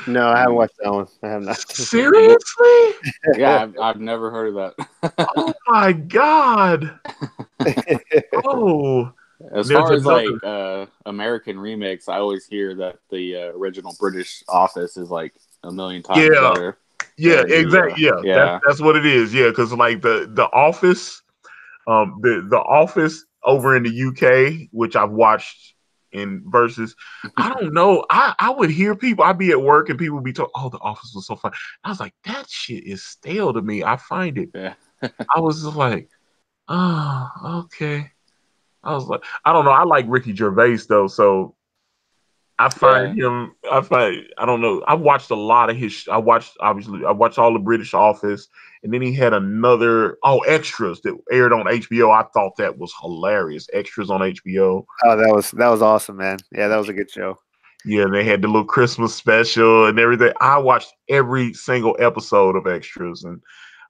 No, I haven't watched that one. I have not. Seriously? Yeah, I've never heard of that. Oh my god! Oh, As there's far as another. like American remakes, I always hear that the original British Office is like a million times Yeah, better. yeah, than exactly. Yeah, yeah, that's what it is. Yeah, because like the Office, the Office over in the UK, which I've watched in versus, I don't know. I would hear people. I'd be at work and people would be talking, "Oh, the Office was so fun." I was like, that shit is stale to me. I find it. yeah, I was just like, oh, okay. I was like, I don't know. I like Ricky Gervais though, so I yeah. find him. I find. I don't know. I watched a lot of his. I watched obviously. I watched all the British Office, and then he had another. Oh, Extras that aired on HBO. I thought that was hilarious. Extras on HBO. Oh, that was awesome, man. Yeah, that was a good show. Yeah, they had the little Christmas special and everything. I watched every single episode of Extras, and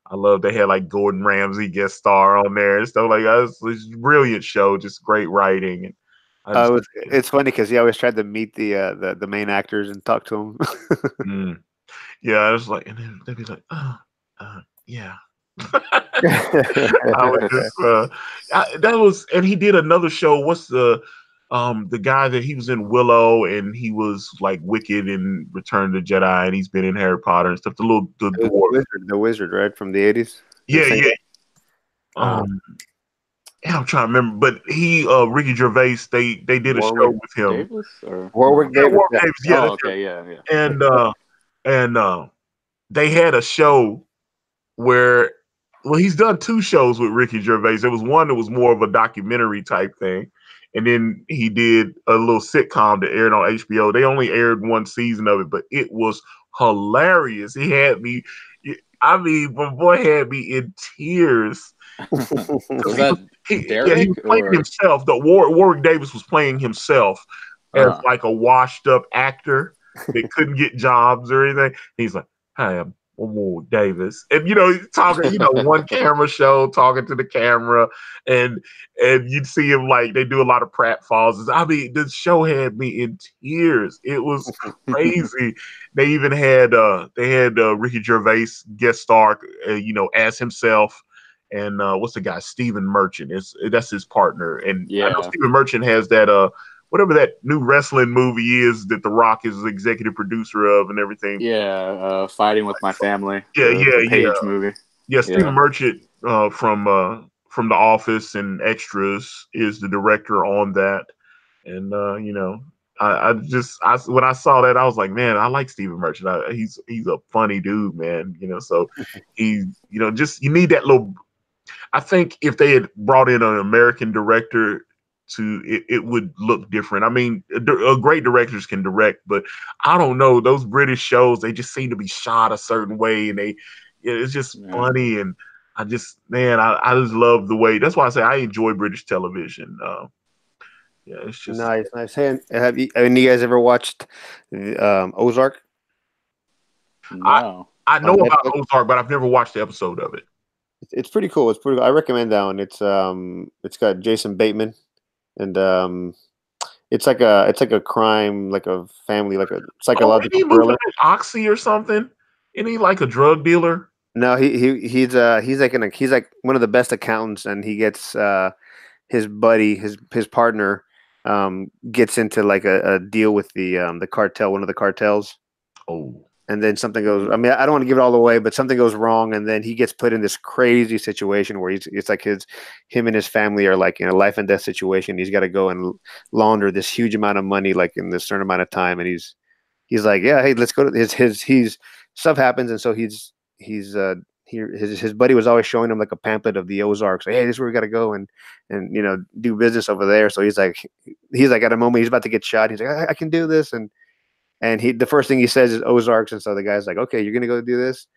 I love they had like Gordon Ramsay guest star on there and stuff like that. It's a brilliant show, just great writing, and I just. It's funny because he always tried to meet the main actors and talk to them. Mm. Yeah, I was like, and then they'd be like, oh, yeah. I would just, that was, and he did another show. What's the guy that he was in Willow and he was like Wicked in Return of the Jedi and he's been in Harry Potter and stuff. The dwarf. The wizard, right from the 80s. Yeah, yeah. Yeah, I'm trying to remember, but Ricky Gervais, they did a show with him. Davis or Warwick Yeah, Davis. Warwick Yeah. Davis. Yeah, oh, okay, yeah. And they had a show where, well, he's done two shows with Ricky Gervais. There was one that was more of a documentary type thing, and then he did a little sitcom that aired on HBO. They only aired one season of it, but it was hilarious. He had me, I mean, my boy had me in tears. Was that Derrick? He was playing himself. Warwick Davis was playing himself as like a washed up actor that couldn't get jobs or anything. He's like, "Hi, I'm Warwick Davis," and talking, one camera show, talking to the camera, and you'd see him like they do a lot of pratfalls. I mean, the show had me in tears. It was crazy. They even had Ricky Gervais guest star, as himself. And what's the guy? Stephen Merchant. That's his partner. And I know Stephen Merchant has that whatever that new wrestling movie is that The Rock is the executive producer of and everything. Yeah, Fighting with My Family. Yeah, the Page movie. Yeah, Stephen Merchant from The Office and Extras is the director on that. And when I saw that, I was like, man, I like Stephen Merchant. He's a funny dude, man. So he, just you need that little. I think if they had brought in an American director it would look different. I mean, great directors can direct, but I don't know. Those British shows, they just seem to be shot a certain way, and it's just funny. And I just love the way. That's why I say I enjoy British television. Yeah, it's just nice. Hey, have you guys ever watched Ozark? No. I know about Ozark, but I've never watched the episode of it. It's pretty cool. It's pretty cool. I recommend that one. It's got Jason Bateman, and it's like a crime, like a family, like a psychological thriller. Oxy or something? Isn't he like a drug dealer? No, he's like one of the best accountants, and he gets his buddy, his partner, gets into like a deal with the cartel, one of the cartels. Oh. And then something goes. I mean, I don't want to give it all away, but something goes wrong, and then he gets put in this crazy situation where it's like him and his family are like in a life and death situation. He's got to go and launder this huge amount of money, like in this certain amount of time, and he's like, yeah, hey, let's go to his stuff happens, and so his buddy was always showing him like a pamphlet of the Ozarks. Like, hey, this is where we got to go and do business over there. So he's like at a moment he's about to get shot. He's like, I can do this, and the first thing he says is Ozarks, and so the guy's like, okay, you're gonna go do this.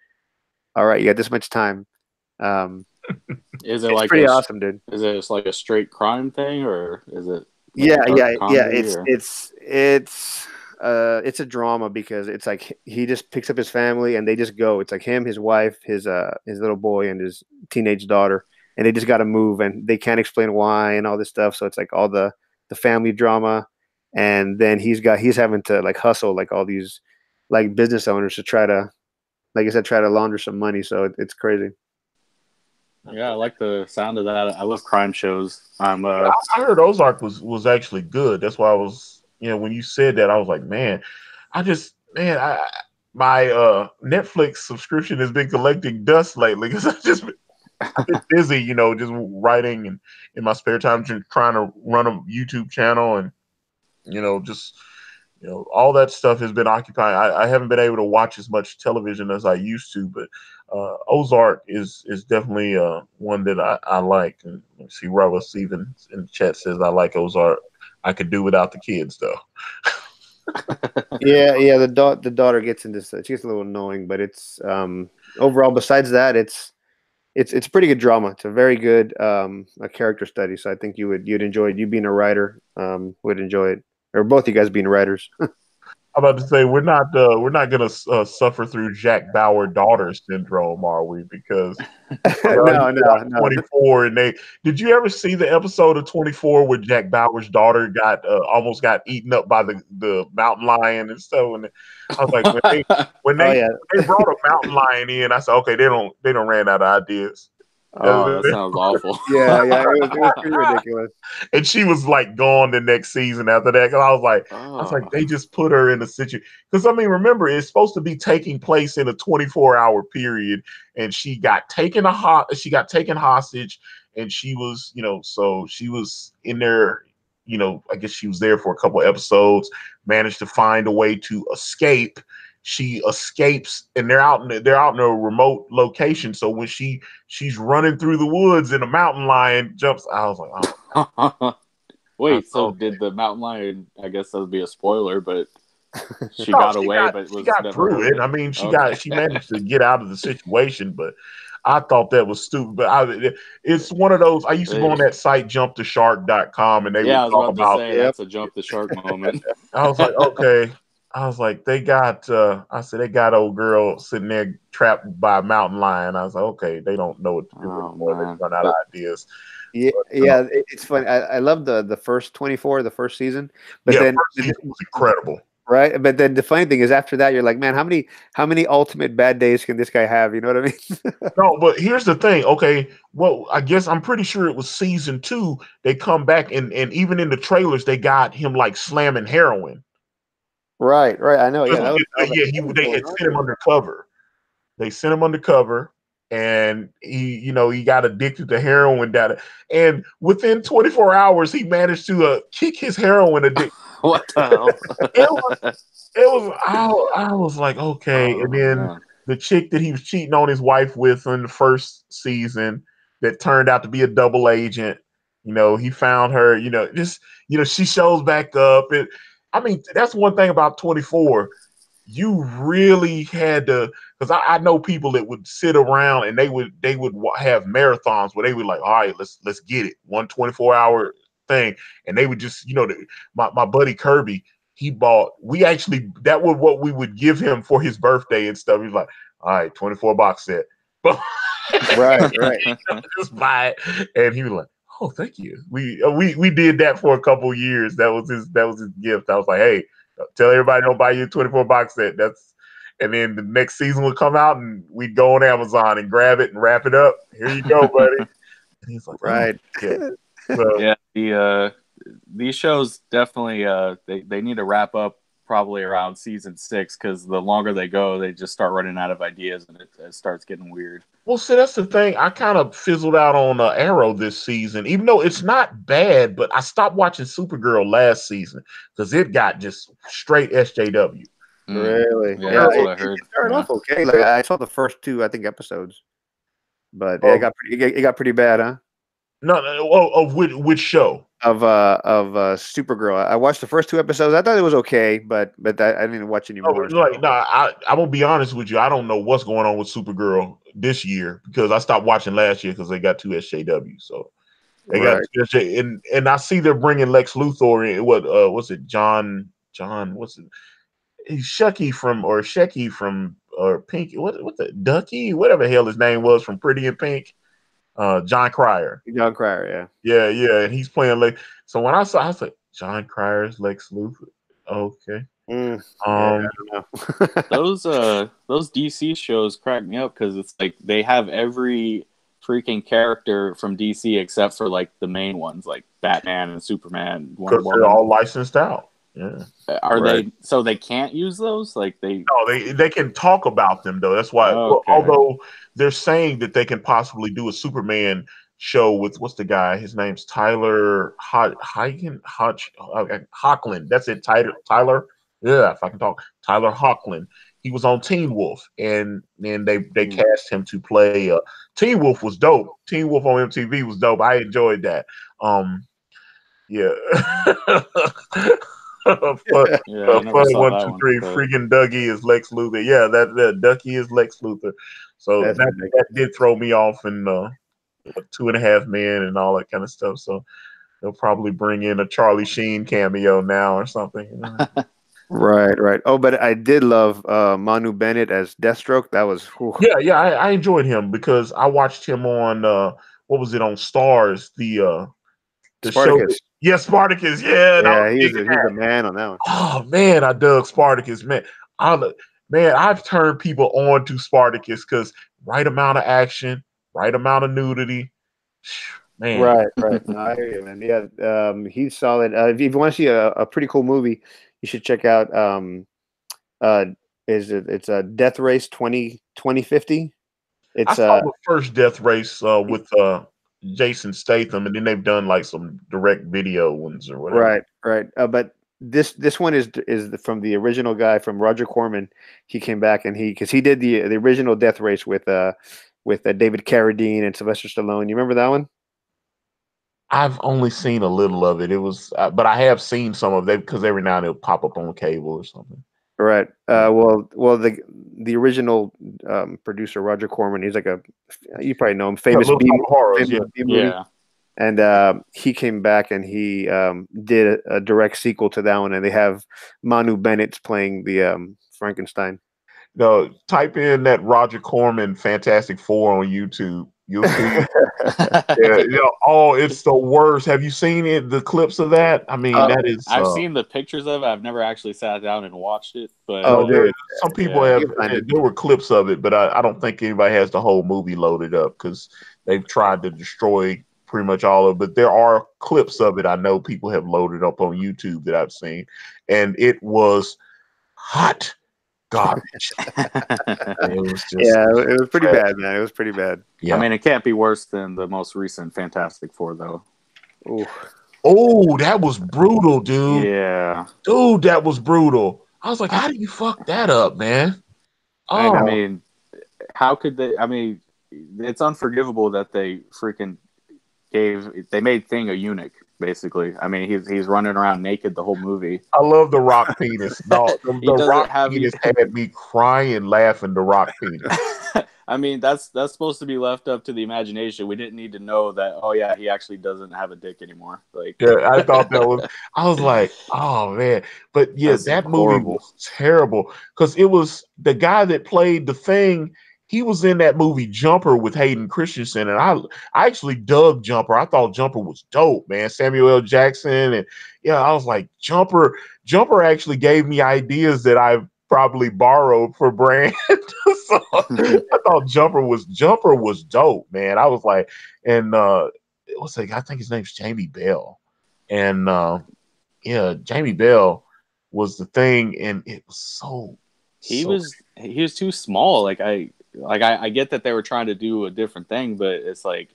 All right, you got this much time. Is it like pretty awesome, dude? Is it just like a straight crime thing, or is it? Yeah. It's it's a drama because it's like he just picks up his family and they just go. It's like him, his wife, his little boy, and his teenage daughter, and they just got to move, and they can't explain why and all this stuff. So it's like all the family drama, and then he's having to like hustle like all these like business owners to try to, like I said, try to launder some money. So it's crazy. Yeah, I like the sound of that. I love crime shows. I heard Ozark was actually good. That's why I was, when you said that, I was like, man, my Netflix subscription has been collecting dust lately because I've been busy, just writing and in my spare time, just trying to run a YouTube channel and, just all that stuff has been occupying. I haven't been able to watch as much television as I used to, but Ozark is definitely one that I like. And let's see, Robert Steven in the chat says I like Ozark. I could do without the kids though. yeah. The daughter gets into she gets a little annoying, but it's overall. Besides that, it's a pretty good drama. It's a very good a character study. So I think you'd enjoy it. You being a writer would enjoy it. Or both you guys being writers. I'm about to say we're not gonna suffer through Jack Bauer daughter syndrome, are we? Because no. 24, and did you ever see the episode of 24 where Jack Bauer's daughter got almost got eaten up by the mountain lion and stuff? And I was like, when they brought a mountain lion in, I said, okay, they don't ran out of ideas. Oh, that sounds awful. Yeah, it was pretty ridiculous. And she was like gone the next season after that. Cause I was like, they just put her in a situation. Because I mean, remember, it's supposed to be taking place in a 24-hour period, and she got taken hostage, and she was, so she was in there. I guess she was there for a couple episodes. Managed to find a way to escape. She escapes, and they're out in a remote location. So when she's running through the woods and a mountain lion jumps, I was like, oh. Wait, so did the mountain lion? I guess that would be a spoiler, but she got away. But she got through it. I mean, she managed to get out of the situation, but I thought that was stupid. But it's one of those. I used to go on that site jumptheshark.com, and they would talk about that's a jump the shark moment. I was like, okay. I was like, they got old girl sitting there trapped by a mountain lion. I was like, okay, they don't know what to do anymore. They run out of ideas. Yeah, it's funny. I love the first 24, the first season, but then first season was incredible, right? But then the funny thing is, after that, you're like, man, how many ultimate bad days can this guy have? You know what I mean? No, but here's the thing. Okay, well, I guess I'm pretty sure it was season 2. They come back and even in the trailers, they got him like slamming heroin. Right. I know. Yeah, they had sent him undercover. They sent him undercover, and he got addicted to heroin. And within 24 hours, he managed to kick his heroin addiction. What the hell? I was like, okay. And then the chick that he was cheating on his wife with in the first season, that turned out to be a double agent. He found her. She shows back up. I mean, that's one thing about 24. You really had to, because I know people that would sit around and they would have marathons where they would like, all right, let's get it, 1 24-hour thing, and they would just, my buddy Kirby, that was what we would give him for his birthday and stuff. He's like, all right, 24 box set, right. Just buy it, and he was like, oh, thank you. We did that for a couple years. That was his gift. I was like, hey, tell everybody don't buy you a 24 box set. And then the next season would come out and we'd go on Amazon and grab it and wrap it up. Here you go, buddy. And he's like, right. Oh, yeah. So, these shows definitely they need to wrap up probably around season 6, because the longer they go, they just start running out of ideas and it starts getting weird. Well, see, that's the thing. I kind of fizzled out on Arrow this season, even though it's not bad, but I stopped watching Supergirl last season because it got just straight SJW. Really? Yeah, that's what I heard. It started off okay. Like I saw the first 2, I think, episodes, but it got pretty bad, huh? No, of which show? Of Supergirl. I watched the first 2 episodes. I thought it was okay, but I didn't watch anymore. I'm gonna be honest with you. I don't know what's going on with Supergirl this year because I stopped watching last year because they got 2 SJW. So they got 2 SJ, and I see they're bringing Lex Luthor in. What's it? John John. What's it? He's Shucky from or Shecky from or Pink. What the Ducky? Whatever the hell his name was from Pretty in Pink. John Cryer. John Cryer, yeah. Yeah, and he's playing like. So when I saw, I was like, John Cryer's Lex Luthor. Okay. Yeah, I don't know. Those DC shows crack me up because it's like they have every freaking character from DC except for like the main ones like Batman and Superman, Wonder Because they're Woman. all licensed out. Yeah. Are they? So they can't use those? Like they? No, they can talk about them though. That's why. Well, Okay. although they're saying that they can possibly do a Superman show with what's the guy? His name's Tyler Hoechlin. That's it. Tyler. Yeah, if I can talk. Tyler Hoechlin. He was on Teen Wolf, and then they cast him to play. Teen Wolf was dope. Teen Wolf on MTV was dope. I enjoyed that. Yeah. Fun, Yeah, I never saw one, that two, one. three. But Freaking Dougie is Lex Luthor. Yeah, that Ducky is Lex Luthor. So That's that did throw me off, and 2.5 Men and all that kind of stuff. So they'll probably bring in a Charlie Sheen cameo now or something. You know? Right. Oh, but I did love Manu Bennett as Deathstroke. That was Yeah. I enjoyed him because I watched him on what was it on Stars the Spartacus. show. Yeah, Spartacus. Yeah, Yeah, he's a man on that one. Oh man, I dug Spartacus. Man, I've turned people on to Spartacus because right amount of action, right amount of nudity. Man, Right. No, I hear you, man. Yeah, he's solid. If you want to see a pretty cool movie, you should check out it's a Death Race 2050. I It's saw the first Death Race with Jason Statham, and then they've done like some direct video ones or whatever. right. But this one is from the original guy from Roger Corman. He came back and because he did the original Death Race with David Carradine and Sylvester Stallone. You remember that one? I've only seen a little of it. It was, but I have seen some of it because every now and then it'll pop up on cable or something. Right. Well, the original producer Roger Corman. He's like you probably know him, famous Little B Shop of Horrors, famous yeah. B movie. yeah, And he came back and he did a direct sequel to that one, and they have Manu Bennett's playing the Frankenstein. No, type in that Roger Corman Fantastic Four on YouTube. You'll see. Oh, it's the worst. Have you seen it? The clips of that? I mean, that is. I've seen the pictures of it. I've never actually sat down and watched it. But some people have. There were clips of it, but I don't think anybody has the whole movie loaded up because they've tried to destroy pretty much all of it. But there are clips of it. I know people have loaded up on YouTube that I've seen, and it was hot garbage. It was just it was pretty bad, man. It was pretty bad. Yeah. I mean, it can't be worse than the most recent Fantastic Four, though. Ooh. Oh, that was brutal, dude. Yeah. Dude, that was brutal. I was like, how do you fuck that up, man? Oh, I mean, how could they? I mean, it's unforgivable that they freaking they made Thing a eunuch, basically. I mean, he's running around naked the whole movie. I love the Rock penis. No, the Rock penis had me crying, laughing. The Rock penis. I mean, that's supposed to be left up to the imagination. We didn't need to know that. Oh yeah, he actually doesn't have a dick anymore. Like, yeah, I thought that was. I was like, oh man, but yeah, that movie was terrible because it was the guy that played the Thing. He was in that movie Jumper with Hayden Christensen, and I actually dug Jumper. I thought Jumper was dope, man. Samuel L. Jackson, and I was like, Jumper actually gave me ideas that I probably borrowed for brand. So I thought Jumper was dope, man. I was like, and it was like I think his name's Jamie Bell, and Jamie Bell was the Thing, and it was so. He was too small. Like I get that they were trying to do a different thing, but it's like,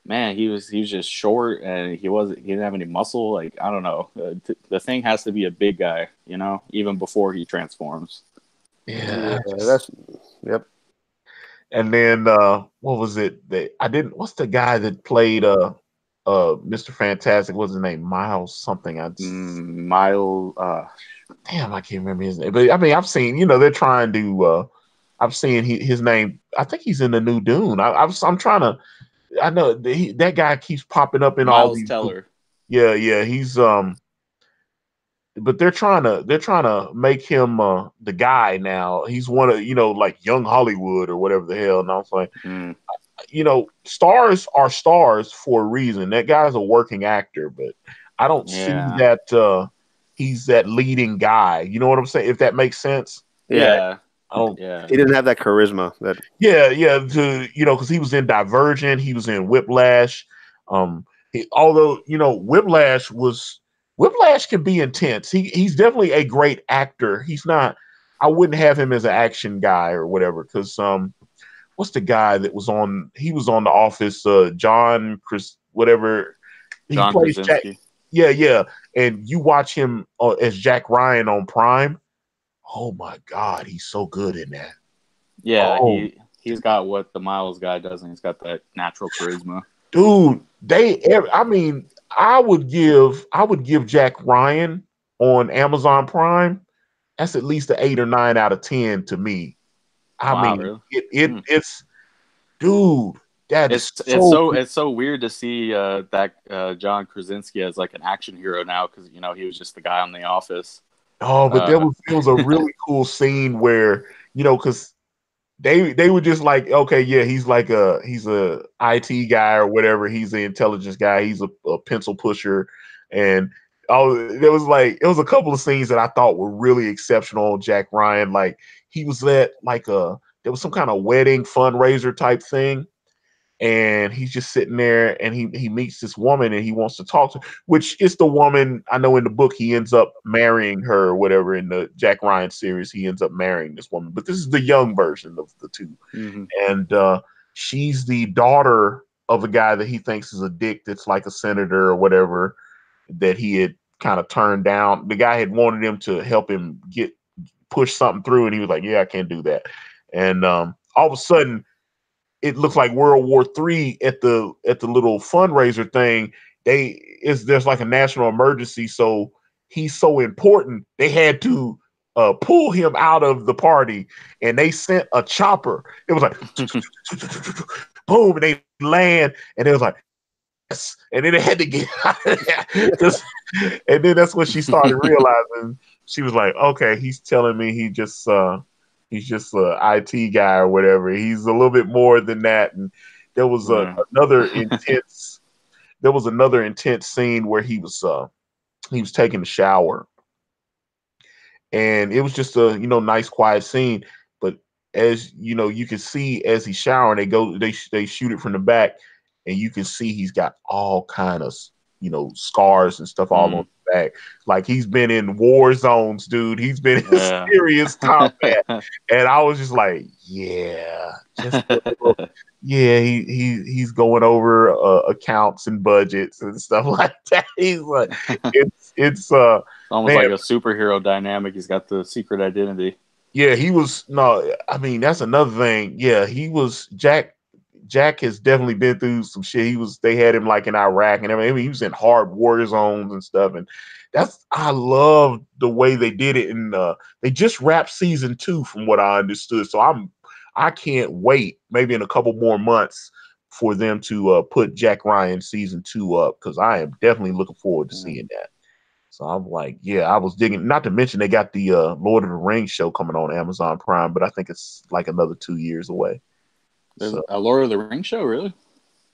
man, he was just short and he didn't have any muscle. Like, I don't know. The Thing has to be a big guy, even before he transforms. Yeah, yep. And then what was it? What's the guy that played Mr. Fantastic? What's his name? Miles something. Damn, I can't remember his name. But I mean, I've seen, they're trying to. I've seen his name. I think he's in the new Dune. I'm trying to. I know that guy keeps popping up in all these. Teller. Yeah, he's but they're trying to make him the guy now. He's one of like young Hollywood or whatever the hell. And I was like, Mm, stars are stars for a reason. That guy's a working actor, but I don't see yeah, that he's that leading guy. You know what I'm saying? If that makes sense. Yeah, yeah, I don't. yeah. he didn't have that charisma. That Yeah, yeah. Because he was in Divergent, he was in Whiplash. Although Whiplash can be intense. He's definitely a great actor. He's not. I wouldn't have him as an action guy or whatever. Because what's the guy that was on? He was on The Office. John Chris, whatever. He John plays Jack. Krasinski. Yeah, yeah. And you watch him as Jack Ryan on Prime. Oh my God, he's so good in that. Yeah, Oh, he's got what the Miles guy doesn't. He's got that natural charisma. dude, I mean, I would give Jack Ryan on Amazon Prime. That's at least an 8 or 9 out of 10 to me. I Wow, mean, really? Hmm. it's dude, that is It's so so good. it's so weird to see that John Krasinski as like an action hero now because he was just the guy on The Office. Oh, but there Uh, was it was a really cool scene where, because they were just like, okay, yeah, he's a IT guy or whatever. He's an intelligence guy. He's a pencil pusher, and there was a couple of scenes that I thought were really exceptional on Jack Ryan. Like he was at like there was some kind of wedding fundraiser type thing, and he's just sitting there and he meets this woman and he wants to talk to her, which is the woman I know in the book he ends up marrying her or whatever. In the Jack Ryan series he ends up marrying this woman, but this is the young version of the two. mhm. And she's the daughter of a guy that he thinks is a dick, that's like a senator or whatever, that he had kind of turned down. The guy had wanted him to help him get push something through, and he was like, yeah, I can't do that. And all of a sudden it looks like World War III at the little fundraiser thing. There's like a national emergency, so he's so important. They had to pull him out of the party, and they sent a chopper. It was like boom, and they land, and it was like yes, and then they had to get out of there. And then that's when she started realizing. She was like, okay, he's telling me he's just a IT guy or whatever. He's a little bit more than that. And there was Yeah. another intense scene where he was taking a shower, and it was just a nice quiet scene. But as you can see as he's showering, they shoot it from the back, and you can see he's got all kind of scars and stuff all on Mm, his back. Like he's been in war zones, dude. He's been in yeah. serious combat. And I was just like, yeah, just a little, yeah. He's going over accounts and budgets and stuff like that. He's like, it's Almost man, like a superhero dynamic. He's got the secret identity. yeah. He was no. I mean, that's another thing. Yeah, he was Jack. Jack has definitely been through some shit. They had him like in Iraq and everything. I mean, he was in hard war zones and stuff. And I love the way they did it. And they just wrapped season 2 from what I understood. So I can't wait maybe in a couple more months for them to put Jack Ryan season 2 up, because I am definitely looking forward to Mm. seeing that. So I'm like, yeah, I was digging. Not to mention they got the Lord of the Rings show coming on Amazon Prime, but I think it's like another 2 years away. There's So a Lord of the Rings show, really?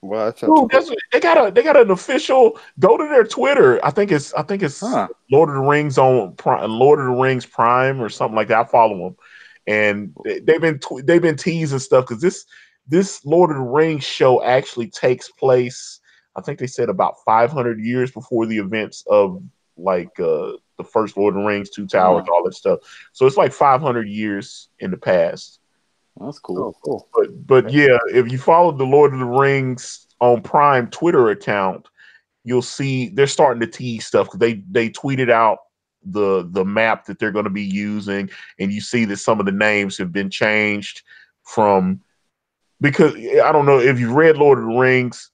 well, that sounds dude, cool. they got an official. Go to their Twitter. I think it's Huh. Lord of the Rings on Prime, Lord of the Rings Prime or something like that. I follow them, and they've been teasing stuff, because this Lord of the Rings show actually takes place. I think they said about 500 years before the events of like the first Lord of the Rings, Two Towers, Huh. all that stuff. So it's like 500 years in the past. That's cool. Oh, cool. But yeah, if you follow the Lord of the Rings on Prime Twitter account, you'll see they're starting to tease stuff, because they tweeted out the map that they're going to be using, and you see that some of the names have been changed from, because I don't know if you've read Lord of the Rings,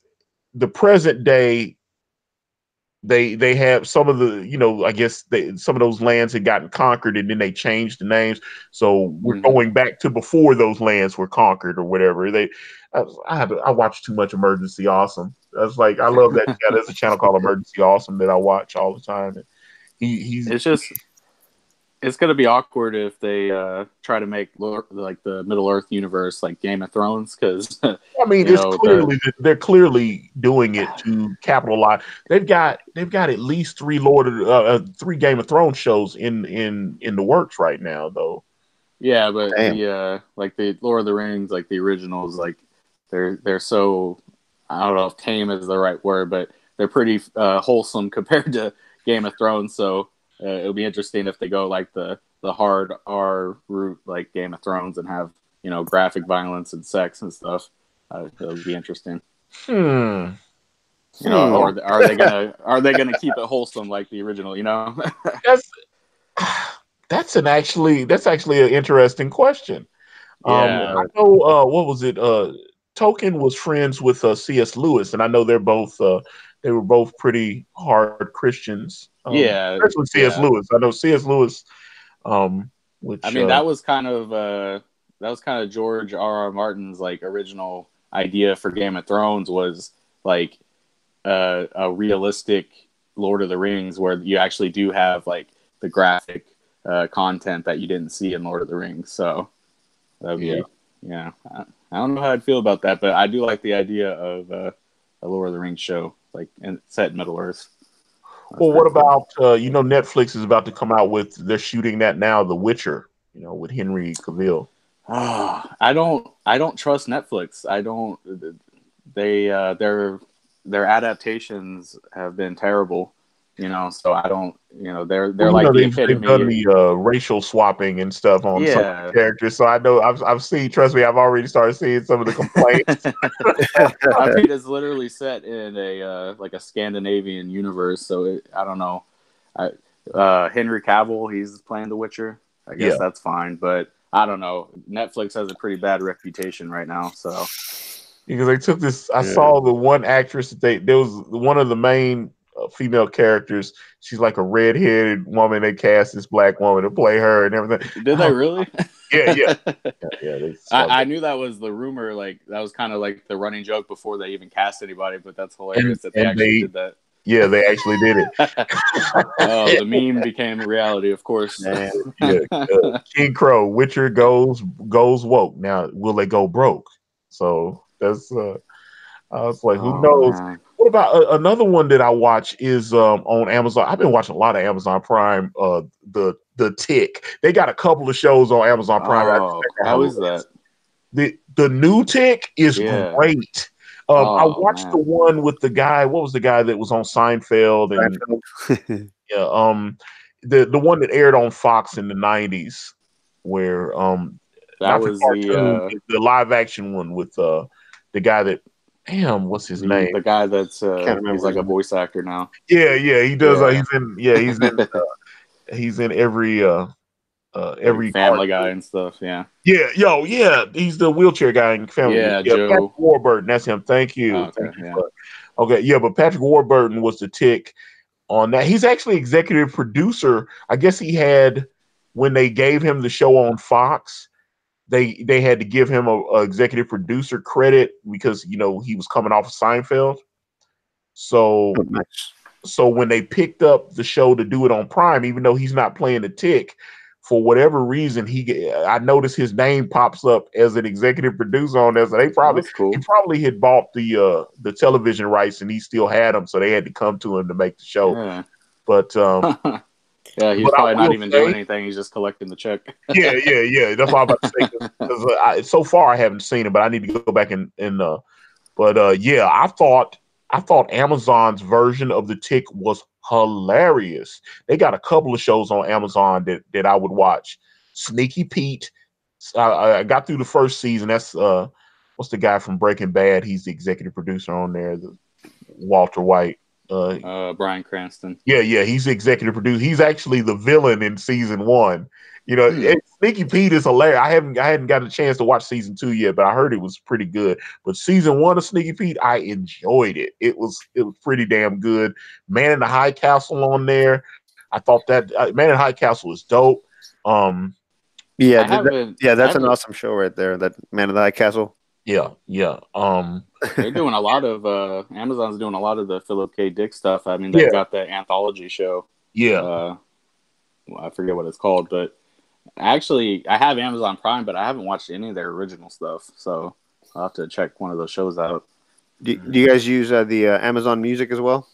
the present day they have some of the I guess some of those lands had gotten conquered, and then they changed the names, so we're Hmm. going back to before those lands were conquered or whatever. I watched too much Emergency Awesome. I was like, I love that. Yeah, there's a channel called Emergency Awesome that I watch all the time. he's it's gonna be awkward if they try to make like the Middle Earth universe like Game of Thrones, because I mean, they're clearly doing it to capitalize. They've got at least three three Game of Thrones shows in the works right now, though. Yeah, but Damn. the like the Lord of the Rings, like the originals, like they're so, I don't know if tame is the right word, but they're pretty wholesome compared to Game of Thrones. So it'll be interesting if they go like the hard R route like Game of Thrones and have, you know, graphic violence and sex and stuff. It'll be interesting. Hmm. You know, or are they gonna keep it wholesome like the original? You know, that's actually an interesting question. Yeah. I know. What was it? Tolkien was friends with C.S. Lewis, and I know they were both pretty hard Christians. Yeah, Especially C.S. yeah. Lewis. I know C.S. Lewis. Which I mean, that was kind of George R. R. Martin's like original idea for Game of Thrones, was like a realistic Lord of the Rings where you actually do have like the graphic content that you didn't see in Lord of the Rings. So that'd be I don't know how I'd feel about that, but I do like the idea of a Lord of the Rings show like set in Middle Earth. Well, what about Netflix is about to come out with, they're shooting that now, The Witcher, with Henry Cavill. I don't trust Netflix. I don't. Their adaptations have been terrible. So I don't. They're like the they've epitome. done the racial swapping and stuff on some of the characters. So I know I've seen. Trust me, I've already started seeing some of the complaints. I mean, it's literally set in a like a Scandinavian universe. So I don't know. Henry Cavill, he's playing The Witcher. I guess that's fine, but I don't know. Netflix has a pretty bad reputation right now. So because they took this, I saw the one actress that there was one of the main female characters. She's like a redheaded woman. They cast this black woman to play her and everything. Did they really? Yeah. I knew that was the rumor. Like that was kind of like the running joke before they even cast anybody. But that's hilarious that they actually did that. Yeah, they actually did it. Oh, the meme became reality, of course. King Crow, Witcher goes woke. Now, will they go broke? So that's. I was like, who knows? Man. What about another one that I watch is on Amazon? I've been watching a lot of Amazon Prime. The Tick. They got a couple of shows on Amazon Prime. Oh, how is that? The new Tick is great. I watched the one with the guy. What was the guy that was on Seinfeld? And the one that aired on Fox in the 90s, where that was the live action one with the guy that. Damn, what's his name? The guy that's he's like a voice actor now. Yeah, he does. He's in every Family cartoon. Guy and stuff. Yeah. He's the wheelchair guy in Family. Yeah, Joe. Patrick Warburton. That's him. Thank you. But Patrick Warburton was the Tick on that. He's actually executive producer. I guess he had, when they gave him the show on Fox, they had to give him a executive producer credit because he was coming off of Seinfeld. So so when they picked up the show to do it on Prime, even though he's not playing the Tick, for whatever reason, I noticed his name pops up as an executive producer on there. So he probably had bought the television rights and he still had them, so they had to come to him to make the show. Yeah. But yeah, he's probably not even doing anything. He's just collecting the check. Yeah. That's what I'm about to say. Because so far I haven't seen it, but I need to go back and I thought Amazon's version of the Tick was hilarious. They got a couple of shows on Amazon that I would watch. Sneaky Pete. I got through the first season. That's what's the guy from Breaking Bad? He's the executive producer on there. Walter White. Bryan Cranston. Yeah, he's the executive producer. He's actually the villain in season 1. Sneaky Pete is hilarious. I hadn't got a chance to watch season 2 yet, but I heard it was pretty good. But season 1 of Sneaky Pete, I enjoyed it. It was pretty damn good. Man in the High Castle on there. I thought that Man in the High Castle is dope. That's an awesome show right there. That Man in the High Castle. Yeah. They're doing a lot of Amazon's doing a lot of the Philip K. Dick stuff. I mean, they've got the anthology show Yeah. I forget what it's called, but actually, I have Amazon Prime, but I haven't watched any of their original stuff, so I'll have to check one of those shows out. Do you guys use the Amazon Music as well?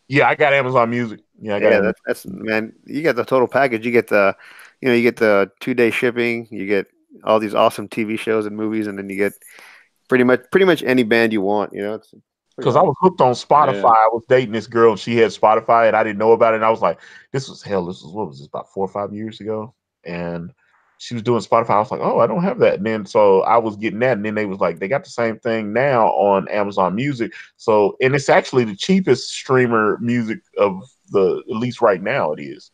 Yeah, I got Amazon Music. Yeah, I got Amazon. That's man. You get the total package. You get the, you get the 2-day shipping. You get all these awesome TV shows and movies, and then you get pretty much any band you want. It's Because I was hooked on Spotify. Yeah. I was dating this girl, and she had Spotify, and I didn't know about it. And I was like, this was what was this, about 4 or 5 years ago? And she was doing Spotify. I was like, oh, I don't have that. And then so I was getting that, and then they was like, they got the same thing now on Amazon Music. So, and it's actually the cheapest streamer music of at least right now it is.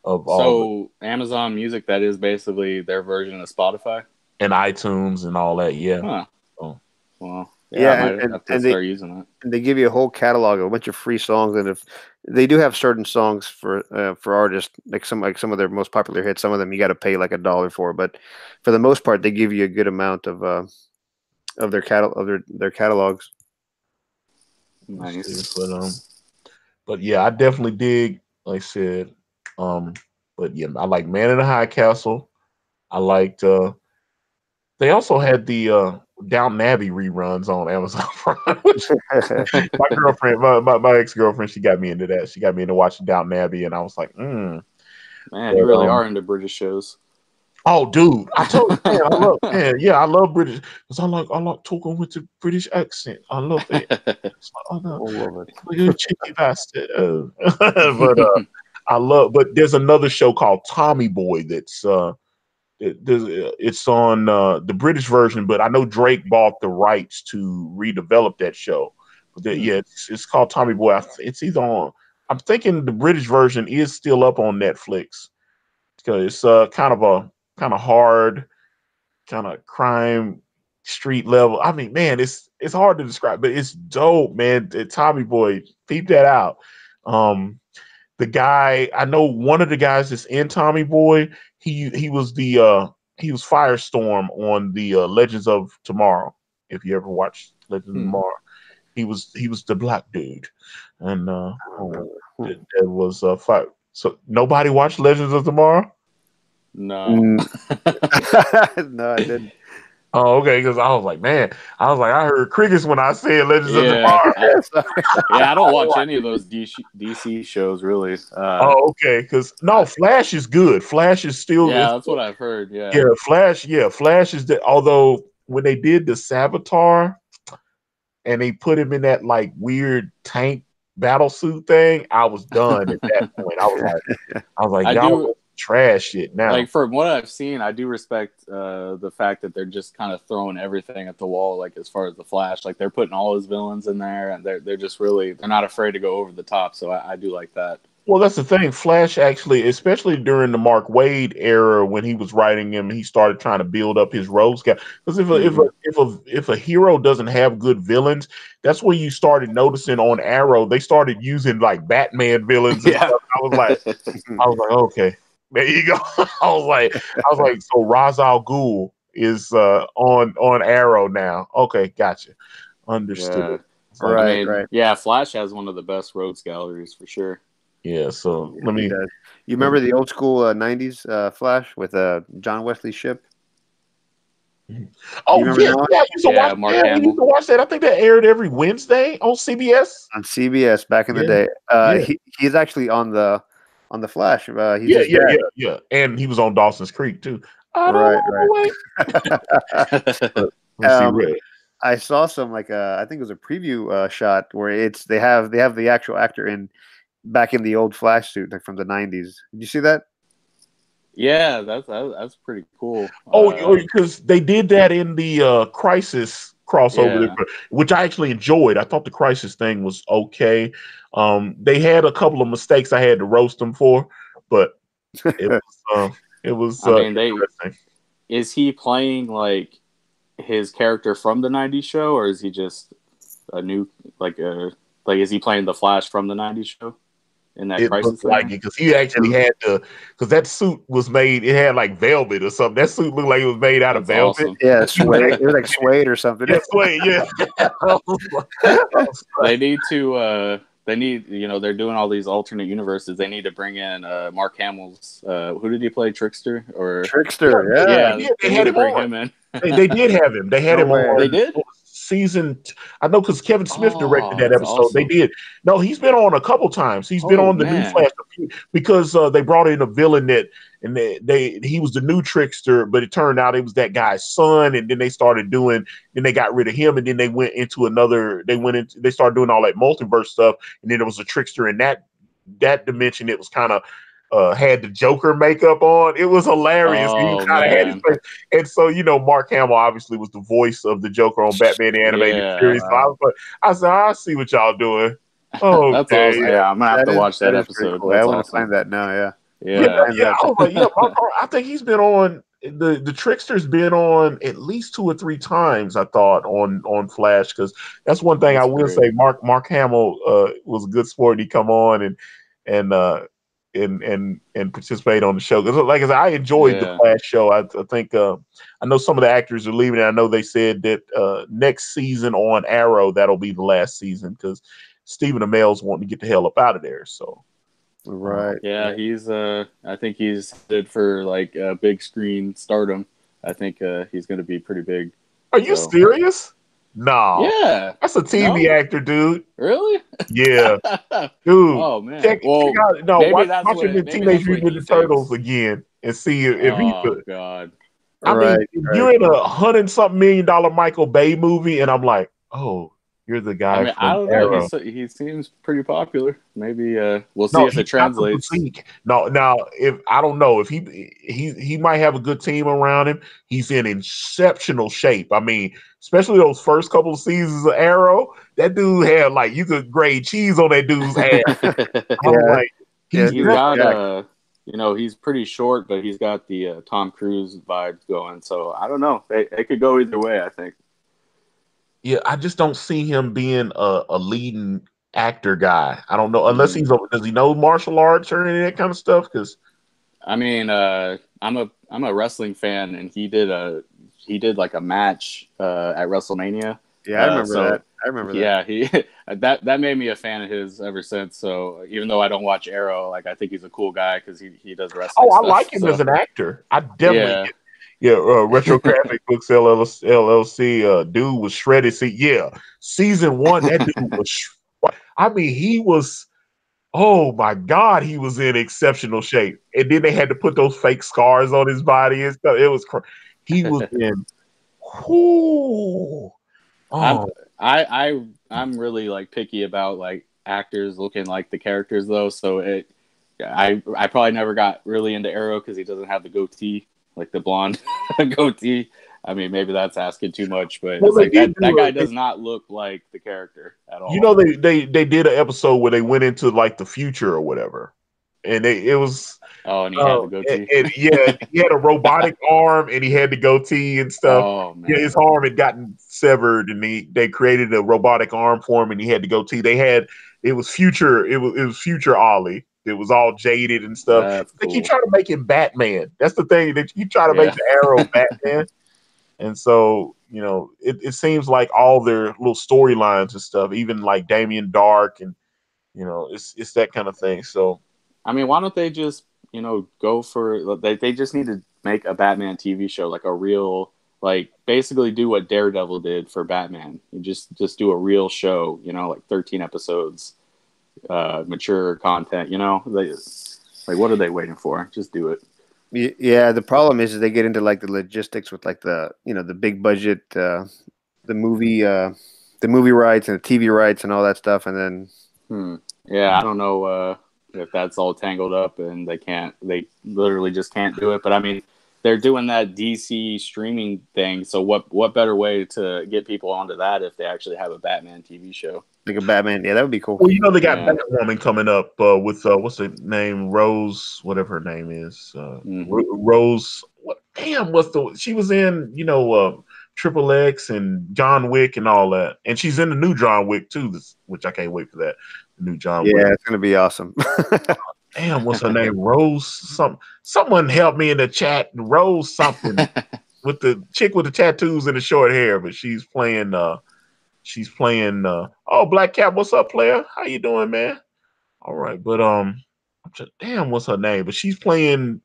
So Amazon Music, that is basically their version of Spotify? And iTunes and all that, yeah. Huh. Oh. Well, yeah, I might have to start using that. And they give you a whole catalog of a bunch of free songs, and if they do have certain songs for artists, like some of their most popular hits, some of them you got to pay like $1 for, but for the most part, they give you a good amount of their their catalogs. Nice. But yeah, I definitely dig. Like I said, but yeah, I like Man in the High Castle. I liked. They also had the Downton Abbey reruns on Amazon Prime. Which my girlfriend, my ex-girlfriend, she got me into that. She got me into watching Downton Abbey, and I was like, Man, you really are into British shows. Oh, dude, I told you, I love British because I like talking with the British accent. I love it. I love it. You cheeky bastard. But but there's another show called Tommy Boy that's it's on the British version, but I know Drake bought the rights to redevelop that show. But it's called Tommy Boy. It's either on. I'm thinking the British version is still up on Netflix because it's kind of hard, kind of crime street level. I mean, man, it's hard to describe, but it's dope, man. Tommy Boy, peep that out. The guy, I know one of the guys that's in Tommy Boy. He was Firestorm on the Legends of Tomorrow. If you ever watched Legends of Tomorrow, he was the black dude, and it was fire. So nobody watched Legends of Tomorrow. No, no, I didn't. Oh, okay. Because I was like, I heard crickets when I said Legends of Tomorrow. I don't watch any of those DC shows really. Okay. Because Flash is good. Flash is still. Yeah, that's what I've heard. Yeah. Yeah, Flash. Yeah, Flash is the. Although when they did the Savitar, and they put him in that like weird tank battle suit thing, I was done at that point. I was like, y'all trash shit now. Like from what I've seen, I do respect the fact that they're just kind of throwing everything at the wall. Like as far as the Flash, like they're putting all his villains in there, and they're just they're not afraid to go over the top. So I do like that. Well, that's the thing. Flash actually, especially during the Mark Waid era when he was writing him, he started trying to build up his rogues guy. Because if a hero doesn't have good villains, that's where you started noticing on Arrow they started using like Batman villains. And stuff. I was like, okay, there you go. I was like, so Ra's al Ghul is on Arrow now. Okay, gotcha, understood. Yeah. Right. Yeah, Flash has one of the best rogues galleries for sure. Yeah, so you remember the old school 90s Flash with John Wesley Shipp? Oh, I used to watch that. I think that aired every Wednesday on CBS. On CBS back in the day. He's actually on the Flash. Yeah. And he was on Dawson's Creek too. Right. I saw some I think it was a preview shot where they have the actual actor back in the old Flash suit, like from the 90s. Did you see that? Yeah, that's pretty cool. Because they did that in the Crisis crossover, which I actually enjoyed. I thought the Crisis thing was okay. They had a couple of mistakes I had to roast them for, but it was. Is he playing like his character from the 90s show, or is he just a new is he playing the Flash from the 90s show? In that Crisis, because he actually had because that suit was made. It had like velvet or something. That suit looked like it was made out of velvet. Awesome. Yeah, suede. It was like suede or something. Yeah, suede. Yeah. They need to they need, they're doing all these alternate universes. They need to bring in Mark Hamill's. Who did he play? Trickster or Trickster, Yeah, yeah? they They need had to him bring on. him in. They did have him. They had No him way. on They did. season. I know because Kevin Smith directed Oh, that that's episode. They awesome. did. No, he's been on a couple times. He's been Oh on the new man. Flash because they brought in a villain and he was the new Trickster, but it turned out it was that guy's son. And then then they got rid of him, and then they went into another. They started doing all that multiverse stuff, and then there was a Trickster in that dimension. It was kind of. Had the Joker makeup on. It was hilarious. He Oh kind of had his man. face. And so, Mark Hamill obviously was the voice of the Joker on Batman the Animated Yeah. Series. So I said, I see what y'all doing. Okay. That's awesome. Yeah, I'm gonna have to watch that is pretty episode. cool. I That's want to awesome. find that now. Yeah. Yeah. Yeah. I was like, I think he's been on the Trickster's been on at least 2 or 3 times, I thought, on Flash, because that's one thing I That's will great. say. Mark Hamill was a good sport. He come on and participate on the show. Because like I said, I enjoyed the Flash show. I think I know some of the actors are leaving. I know they said that next season on Arrow, that'll be the last season because Stephen Amell's wanting to get the hell up out of there. So Right. Yeah, he's I think he's headed for like big screen stardom. I think he's going to be pretty big. Are you serious? No. Yeah. That's a TV actor, dude. Really? Yeah. Dude. Oh man. Check out, watch him in Teenage Mutant Ninja Turtles again and see if he could. God. I mean, you're in $100-something million Michael Bay movie, and I'm like, oh, you're the guy I from don't Arrow. know. He seems pretty popular. Maybe we'll see if it translates. No, now if I don't know if he might have a good team around him. He's in exceptional shape. I mean, especially those first couple of seasons of Arrow, that dude had like you could grade cheese on that dude's ass. I'm like, he's got he's pretty short, but he's got the Tom Cruise vibes going. So I don't know. It could go either way, I think. Yeah, I just don't see him being a leading actor guy. I don't know unless does he know martial arts or any of that kind of stuff? Because I mean, I'm a wrestling fan, and he did like a match at WrestleMania. Yeah, I remember that. I remember that. Yeah, he that made me a fan of his ever since. So even though I don't watch Arrow, like I think he's a cool guy because he does wrestling. I like him as an actor. I definitely. Retrographic Books LLC, dude was shredded. Season 1, that dude was. I mean, he was. Oh my God, he was in exceptional shape. And then they had to put those fake scars on his body and stuff. It was. He was in. Whoo. Oh. I'm really like picky about like actors looking like the characters though. So I probably never got really into Arrow because he doesn't have the goatee. Like the blonde goatee. I mean, maybe that's asking too much, but it's like that guy does not look like the character at all. They did an episode where they went into like the future or whatever, and it was. Oh, and he had the goatee. He had a robotic arm, and he had the goatee and stuff. Oh man, his arm had gotten severed, and they created a robotic arm for him, and he had the goatee. It was future. It was future Ollie. It was all jaded and stuff. That's they cool. keep trying to make him Batman. That's the thing. They keep trying to make the Arrow Batman. And so, it seems like all their little storylines and stuff, even like Damien Dark and, it's that kind of thing. So, I mean, why don't they just, go for, they just need to make a Batman TV show, like a real, like basically do what Daredevil did for Batman. You just do a real show, like 13 episodes. Mature content, like what are they waiting for? Just do it. Yeah, the problem is they get into like the logistics with like the the big budget the movie rights and the TV rights and all that stuff, and then I don't know if that's all tangled up and they literally just can't do it. But I mean, they're doing that DC streaming thing, so what better way to get people onto that if they actually have a Batman TV show? Like a Batman, yeah, that would be cool. Well, they got Batwoman coming up with what's her name, Rose, whatever her name is, Rose. She was in Triple X and John Wick and all that, and she's in the new John Wick too, which I can't wait for that. The new John Wick. Yeah, it's gonna be awesome. Damn, what's her name? Rose something. Someone help me in the chat. Rose something with the chick with the tattoos and the short hair, but she's playing. she's playing. Oh, Black Cat, what's up, player? How you doing, man? All right, but damn, what's her name? But she's playing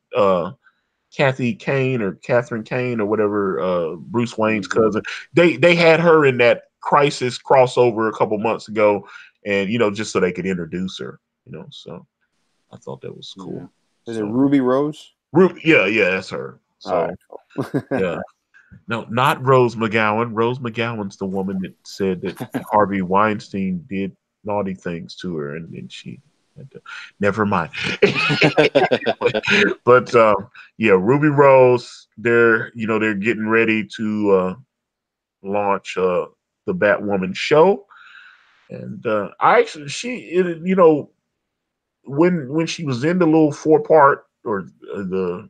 Kathy Kane or Catherine Kane or whatever, Bruce Wayne's cousin. They had her in that Crisis crossover a couple months ago, and just so they could introduce her. So I thought that was cool. Yeah. Is it Ruby Rose? Yeah, that's her. So all right, cool. yeah. No, not Rose McGowan. Rose McGowan's the woman that said that Harvey Weinstein did naughty things to her, and then she had to, never mind. but yeah, Ruby Rose. They're getting ready to launch the Batwoman show, and I actually when she was in the little 4-part or the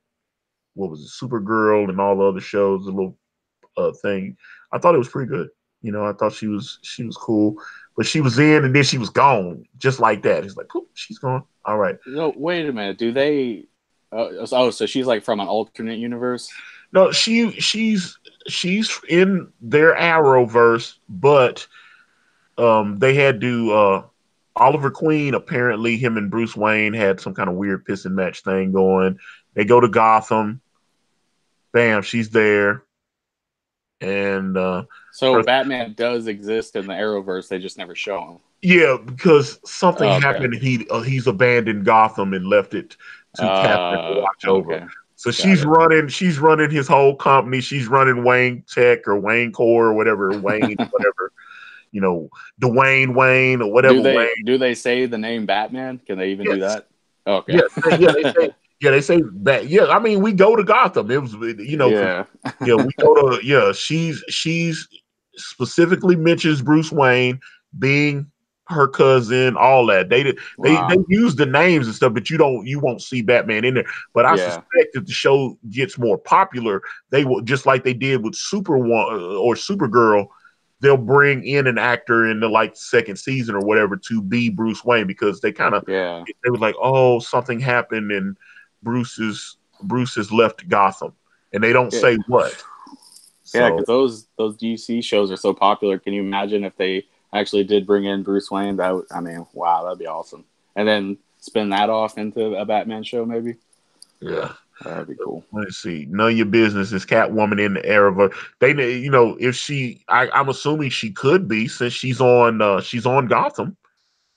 what was it, Supergirl and all the other shows, the little thing. I thought it was pretty good. I thought she was cool, but she was in and then she was gone just like that. It's like, poof, she's gone. All right. No, wait a minute. Do they? So she's like from an alternate universe. No, she's in their Arrowverse, but they had to. Oliver Queen, apparently, him and Bruce Wayne had some kind of weird piss and match thing going. They go to Gotham. Bam, she's there. And so Batman does exist in the Arrowverse. They just never show him. Yeah, because something happened. He's abandoned Gotham and left it to Catherine to watch over. So she's running his whole company. She's running Wayne Tech or Wayne Core or whatever, Wayne, whatever, Dwayne Wayne or whatever. Do they say the name Batman? Can they even do that? Okay. They say that. Yeah, I mean, we go to Gotham. It was, we go to. She's specifically mentions Bruce Wayne being her cousin, all that. They use the names and stuff, but you won't see Batman in there. But I suspect if the show gets more popular, they will, just like they did with Superwoman or Supergirl, they'll bring in an actor in the second season or whatever to be Bruce Wayne, because they kind of they was like, oh, something happened and Bruce has left Gotham, and they don't say what. Yeah, because those DC shows are so popular. Can you imagine if they actually did bring in Bruce Wayne? Wow, that'd be awesome. And then spin that off into a Batman show, maybe. Yeah, that'd be cool. Let's see. None of your business is Catwoman in the Arrowverse. They, if I'm assuming she could be, since she's on Gotham.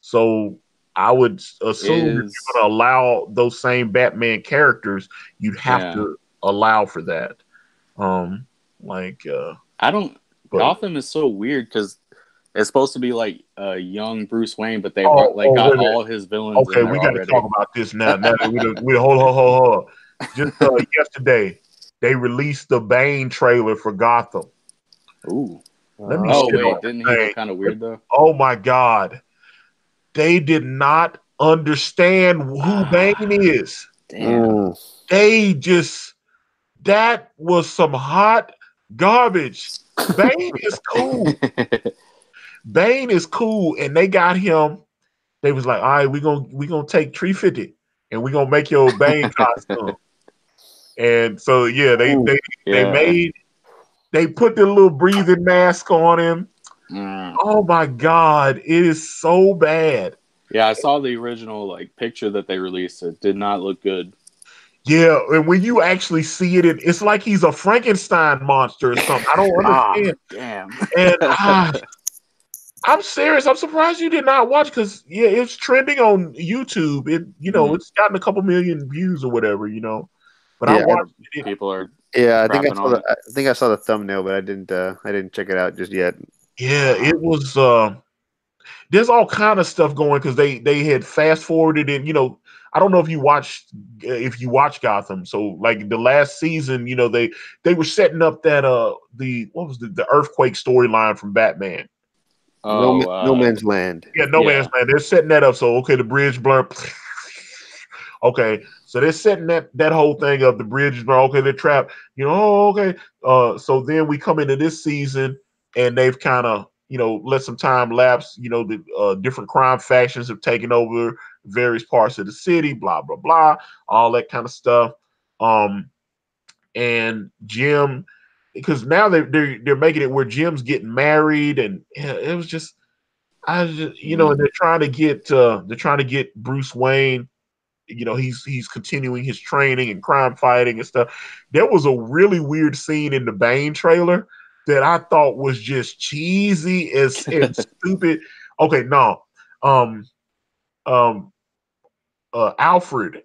So I would assume if you're going to allow those same Batman characters, you'd have to allow for that. Gotham is so weird because it's supposed to be like a young Bruce Wayne, but they got all his villains. Okay, we got to talk about this now. Hold on. Just yesterday, they released the Bane trailer for Gotham. Ooh. Didn't he look kind of weird though? Oh my God. They did not understand who Bane is. Damn. That was some hot garbage. Bane is cool. Bane is cool, and they got him. They was like, all right, we're gonna take 350 and we're gonna make your Bane costume. And so they put the little breathing mask on him. Oh my God, it is so bad. Yeah, I saw the original picture that they released. It did not look good. Yeah, and when you actually see it, it's like he's a Frankenstein monster or something. I don't understand. Damn. And I'm serious. I'm surprised you did not watch, because it's trending on YouTube. It it's gotten a couple million views or whatever. But I watched it. People are. Yeah, I think I saw the thumbnail, but I didn't check it out just yet. Yeah, it was. There's all kind of stuff going, because they had fast forwarded it. I don't know if you watch Gotham. So the last season, they were setting up that the earthquake storyline from Batman. No Man's Land. Yeah, No Man's Land. They're setting that up. So the bridge blur. Okay, so they're setting that whole thing up. The bridge blur. Okay, they're trapped. Okay. So then we come into this season, and they've kind of let some time lapse. The different crime factions have taken over various parts of the city. Blah blah blah. All that kind of stuff. And Jim because now they're making it where Jim's getting married, and it was just and they're trying to get Bruce Wayne. He's continuing his training and crime fighting and stuff. There was a really weird scene in the Bane trailer that I thought was just cheesy and stupid. Okay, no, um, um, Alfred,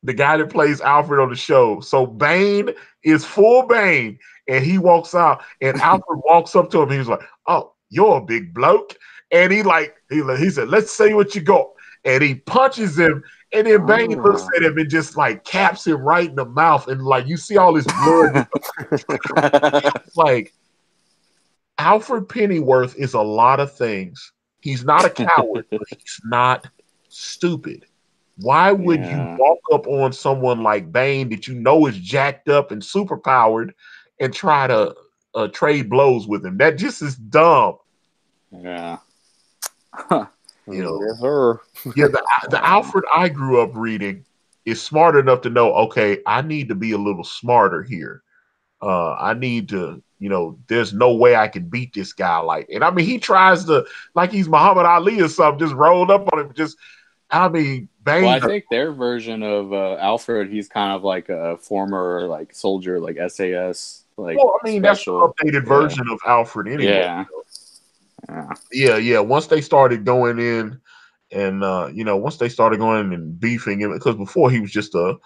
the guy that plays Alfred on the show. So Bane is full Bane, and he walks out, and Alfred walks up to him. And he's like, "Oh, you're a big bloke," and he said, "Let's see what you got." And he punches him, and then Bane looks at him and just like caps him right in the mouth, and like you see all this blood. Like Alfred Pennyworth is a lot of things. He's not a coward, but he's not stupid. Why would you walk up on someone like Bane that you know is jacked up and super powered and try to trade blows with him? That just is dumb. Yeah. Yes, sir. Yeah, the Alfred I grew up reading is smart enough to know, okay, I need to be a little smarter here. I need to, there's no way I can beat this guy and I mean, he tries to, like he's Muhammad Ali or something, just rolled up on him, Bane. Well, I think their version of Alfred, he's kind of like a former like soldier, like SAS. Well, I mean, special. That's the updated version of Alfred anyway. Yeah. Once they started going in and once they started going and beefing him, because before he was just a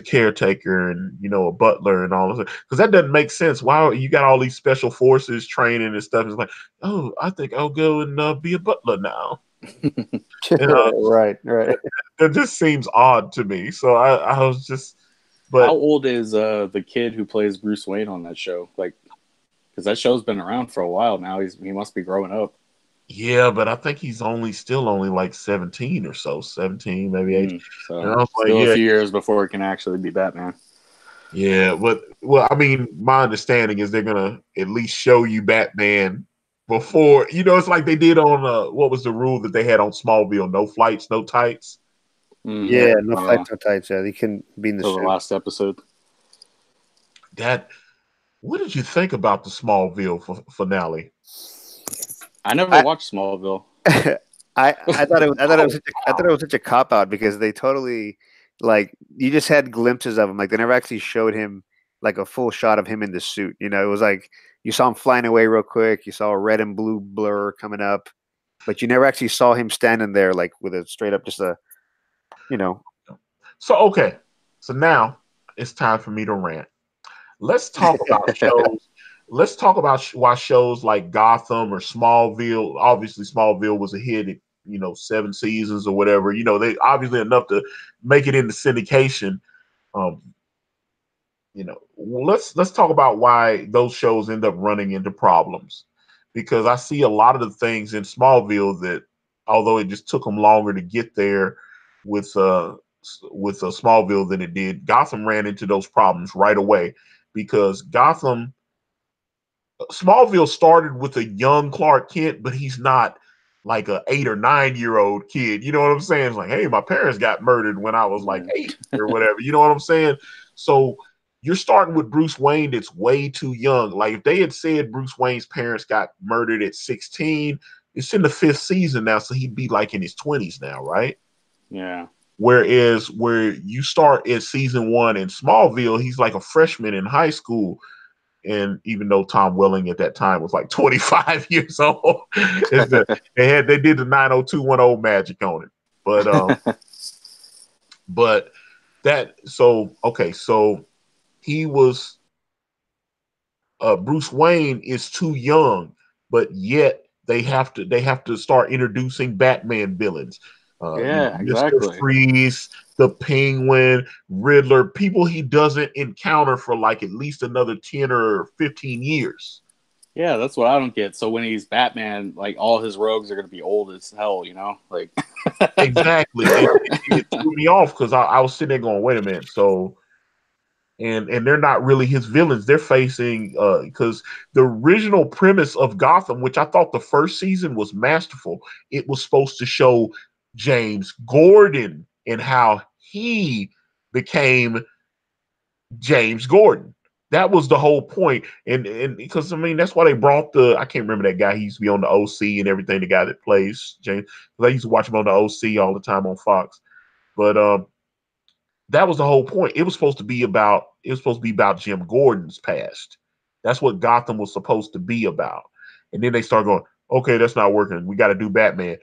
caretaker and a butler and all of that. Because that doesn't make sense. Why you got all these special forces training and stuff? It's like, oh, I think I'll go and be a butler now. Right. That just seems odd to me. So I was just. But how old is the kid who plays Bruce Wayne on that show? Like, because that show's been around for a while now. He must be growing up. Yeah, but I think he's still only like 17 or so, 17, maybe 18. So still a few years before he can actually be Batman. Yeah, but I mean, my understanding is they're gonna at least show you Batman before, it's like they did on what was the rule that they had on Smallville? No flights, no tights. Yeah, no flights, no tights. Yeah, they can be in the suit. The last episode. What did you think about the Smallville finale? I never watched Smallville. I thought it was such a cop out because they totally you just had glimpses of him. Like they never actually showed him like a full shot of him in the suit. It was like you saw him flying away real quick. You saw a red and blue blur coming up, but you never actually saw him standing there like with a straight up just a. So okay, so now it's time for me to rant. Let's talk about shows. Let's talk about why shows like Gotham or Smallville. Obviously, Smallville was a hit at 7 seasons or whatever. They obviously enough to make it into syndication. Let's talk about why those shows end up running into problems, because I see a lot of the things in Smallville that, although it just took them longer to get there with Smallville than it did, Gotham ran into those problems right away because Smallville started with a young Clark Kent, but he's not like a 8 or 9-year-old kid. You know what I'm saying? It's like, hey, my parents got murdered when I was like 8 or whatever. You know what I'm saying? So you're starting with Bruce Wayne that's way too young. Like if they had said Bruce Wayne's parents got murdered at 16, it's in the 5th season now, so he'd be like in his 20s now, right? Yeah. Whereas where you start at season 1 in Smallville, he's like a freshman in high school. And even though Tom Welling at that time was like 25 years old, they did the 90210 magic on it. So he was Bruce Wayne is too young, but yet they have to start introducing Batman villains. Exactly. Mr. Freeze, the Penguin, Riddler, people he doesn't encounter for like at least another 10 or 15 years. Yeah, that's what I don't get. So when he's Batman, like all his rogues are going to be old as hell, like. Exactly. It threw me off because I was sitting there going, wait a minute. So, and they're not really his villains. They're facing, because the original premise of Gotham, which I thought the first season was masterful, it was supposed to show James Gordon and how he became James Gordon. That was the whole point. And because I mean that's why they brought I can't remember that guy. He used to be on the OC and everything, the guy that plays James. I used to watch him on the OC all the time on Fox. But that was the whole point. It was supposed to be about Jim Gordon's past. That's what Gotham was supposed to be about. And then they start going, okay, that's not working. We got to do Batman.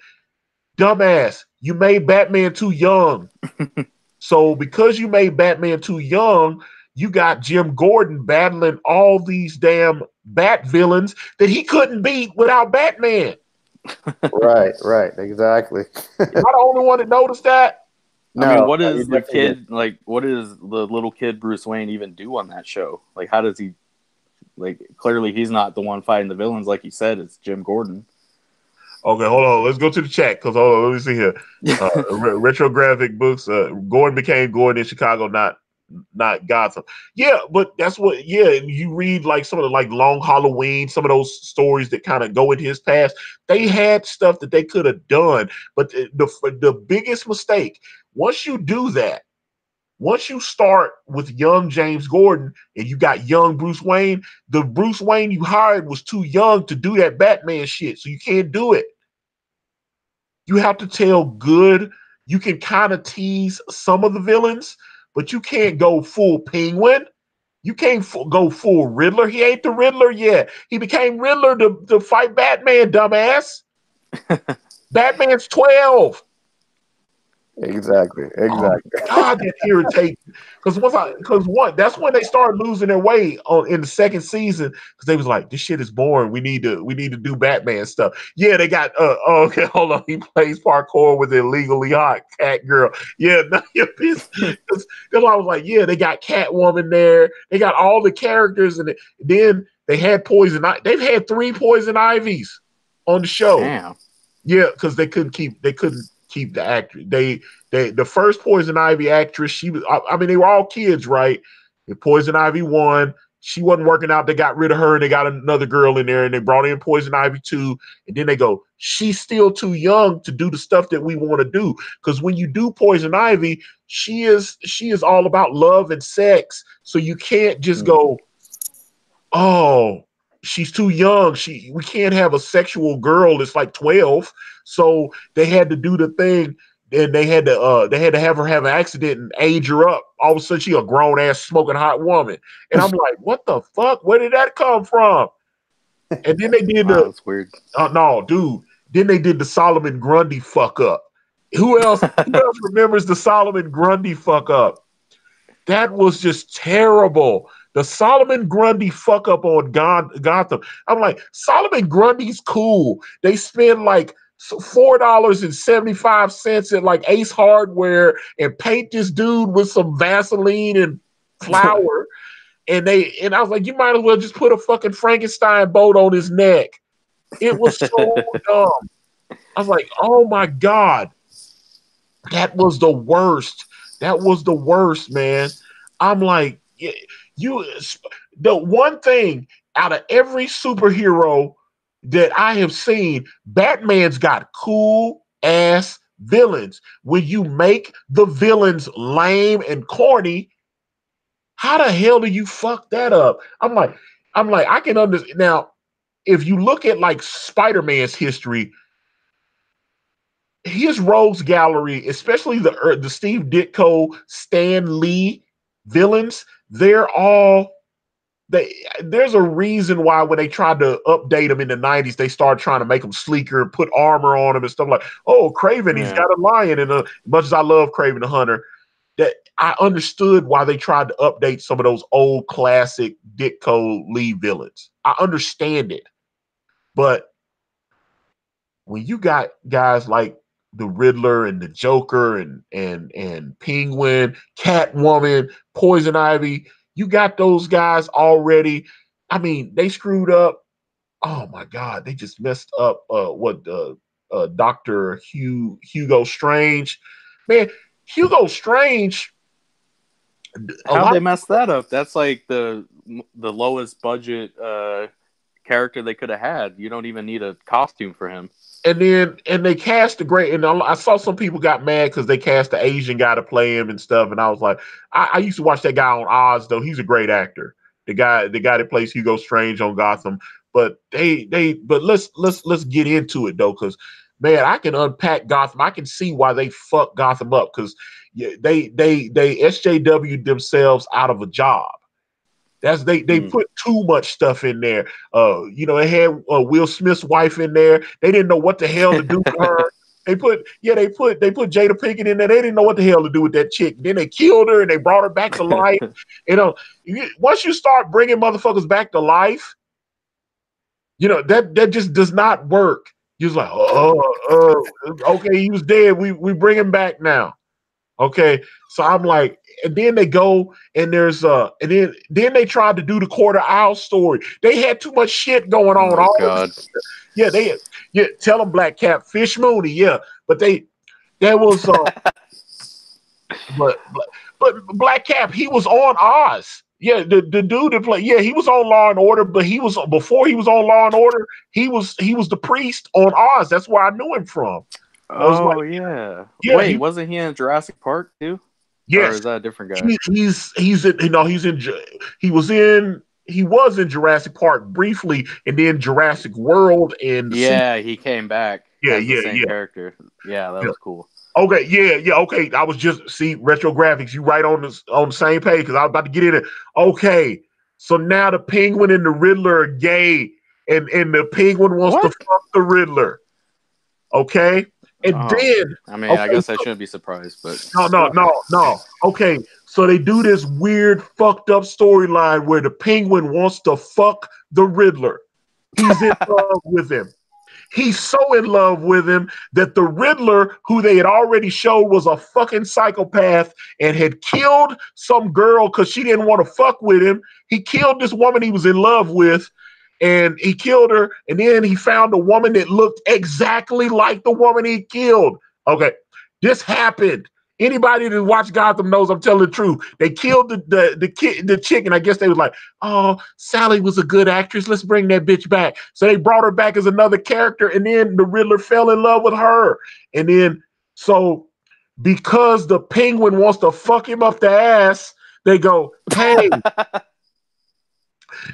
Dumbass, you made Batman too young. So because you made Batman too young, you got Jim Gordon battling all these damn Bat villains that he couldn't beat without Batman. Right, exactly. Am I the only one that noticed that? No, I mean, what is the kid like? What does the little kid Bruce Wayne even do on that show? Like, how does he? Like, clearly he's not the one fighting the villains, like you said. It's Jim Gordon. Okay, hold on. Let's go to the chat because let me see here. Retrographic books. Gordon became Gordon in Chicago, not Gotham. Yeah, but that's what. Yeah, you read like some of the like Long Halloween, some of those stories that kind of go in his past. They had stuff that they could have done, but the biggest mistake. Once you do that, once you start with young James Gordon and you got young Bruce Wayne, the Bruce Wayne you hired was too young to do that Batman shit, so you can't do it. You have to tell good. You can kind of tease some of the villains, but you can't go full Penguin. You can't go full Riddler. He ain't the Riddler yet. He became Riddler to fight Batman, dumbass. Batman's 12. Exactly. Oh, God, that irritates. Because that's when they started losing their way in the second season. Because they was like, this shit is boring. We need to do Batman stuff. Yeah, they got. Okay, hold on. He plays parkour with illegally hot cat girl. Yeah, no, because I was like, yeah, they got Catwoman there. They got all the characters, and then they had Poison. They've had 3 Poison Ivies on the show. Damn. Yeah, because they couldn't keep the actor. The first Poison Ivy actress, she was. I mean, they were all kids, right? And Poison Ivy 1, she wasn't working out. They got rid of her, and they got another girl in there, and they brought in Poison Ivy 2. And then they go, she's still too young to do the stuff that we want to do. Because when you do Poison Ivy, she is all about love and sex. So you can't just go, oh, she's too young. We can't have a sexual girl that's like 12. So they had to do the thing, and they had to have her have an accident and age her up. All of a sudden, she a grown ass smoking hot woman, and I'm like, what the fuck? Where did that come from? And then they did that's weird. No, dude. Then they did the Solomon Grundy fuck up. Who else remembers the Solomon Grundy fuck up? That was just terrible. The Solomon Grundy fuck up on Gotham. I'm like, Solomon Grundy's cool. They spend like $4.75 at like Ace Hardware and paint this dude with some Vaseline and flour. and I was like, you might as well just put a fucking Frankenstein boat on his neck. It was so dumb. I was like, oh my God. That was the worst. That was the worst, man. I'm like, the one thing out of every superhero that I have seen, Batman's got cool ass villains. When you make the villains lame and corny, how the hell do you fuck that up? I'm like, I can understand. Now, if you look at like Spider-Man's history, his rogues gallery, especially the Steve Ditko, Stan Lee villains, there's a reason why when they tried to update them in the 90s, they started trying to make them sleeker and put armor on them and stuff like, oh, Kraven, he's got a lion. And as much as I love Kraven the Hunter, that I understood why they tried to update some of those old classic Ditko Lee villains. I understand it. But when you got guys like the Riddler and the Joker and Penguin, Catwoman, Poison Ivy, you got those guys already. I mean, they screwed up. Oh my God, they just messed up Dr. Hugo Strange. Man, Hugo Strange. How'd they mess that up? That's like the lowest budget character they could have had. You don't even need a costume for him. And they cast a great, and I saw some people got mad because they cast the Asian guy to play him and stuff. And I was like, I used to watch that guy on Oz, though. He's a great actor. the guy that plays Hugo Strange on Gotham. But but let's get into it though, because man, I can unpack Gotham. I can see why they fucked Gotham up, because they SJW themselves out of a job. They put too much stuff in there. They had Will Smith's wife in there. They didn't know what the hell to do with her. They put Jada Pinkett in there. They didn't know what the hell to do with that chick. Then they killed her and they brought her back to life. Once you start bringing motherfuckers back to life, that just does not work. You're like, okay, he was dead. We bring him back now. Okay, so I'm like, and then they go and there's and then they tried to do the Quarter Owl story. They had too much shit going on. Oh God. Tell them Black Cap, Fish Mooney, but there was but Black Cap, he was on Oz. Yeah, the dude that played, he was on Law and Order, but before he was on Law and Order, he was the priest on Oz. That's where I knew him from. Oh yeah. Wait, wasn't he in Jurassic Park too? Yes. Or is that a different guy? He was in Jurassic Park briefly, and then Jurassic World, and he came back. As the same character. Yeah, that was cool. Okay, okay. I was just retro graphics. You right on the same page, because I was about to get in it. Okay, so now the Penguin and the Riddler are gay, and the Penguin wants to fuck the Riddler. Okay, and then I guess I shouldn't be surprised, but no. Okay, so they do this weird fucked up storyline where the Penguin wants to fuck the Riddler. He's in love with him. He's so in love with him that the Riddler, who they had already showed was a fucking psychopath and had killed some girl because she didn't want to fuck with him. He killed this woman he was in love with, and he killed her. And then he found a woman that looked exactly like the woman he killed. Okay, this happened. Anybody that watched Gotham knows I'm telling the truth. They killed the chick, and I guess they was like, oh, Sally was a good actress. Let's bring that bitch back. So they brought her back as another character, and then the Riddler fell in love with her. And then, so because the Penguin wants to fuck him up the ass, they go, hey.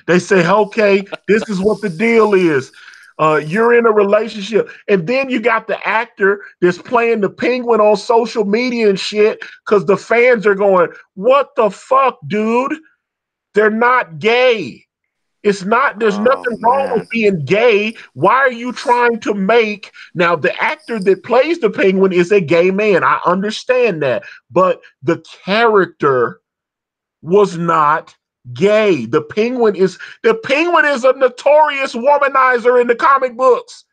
They say, okay, this is what the deal is. You're in a relationship. And then you got the actor that's playing the Penguin on social media and shit, because the fans are going, what the fuck, dude? They're not gay. It's not, there's nothing wrong with being gay. Why are you trying to make, now the actor that plays the Penguin is a gay man. I understand that. But the character was not gay. The Penguin is a notorious womanizer in the comic books.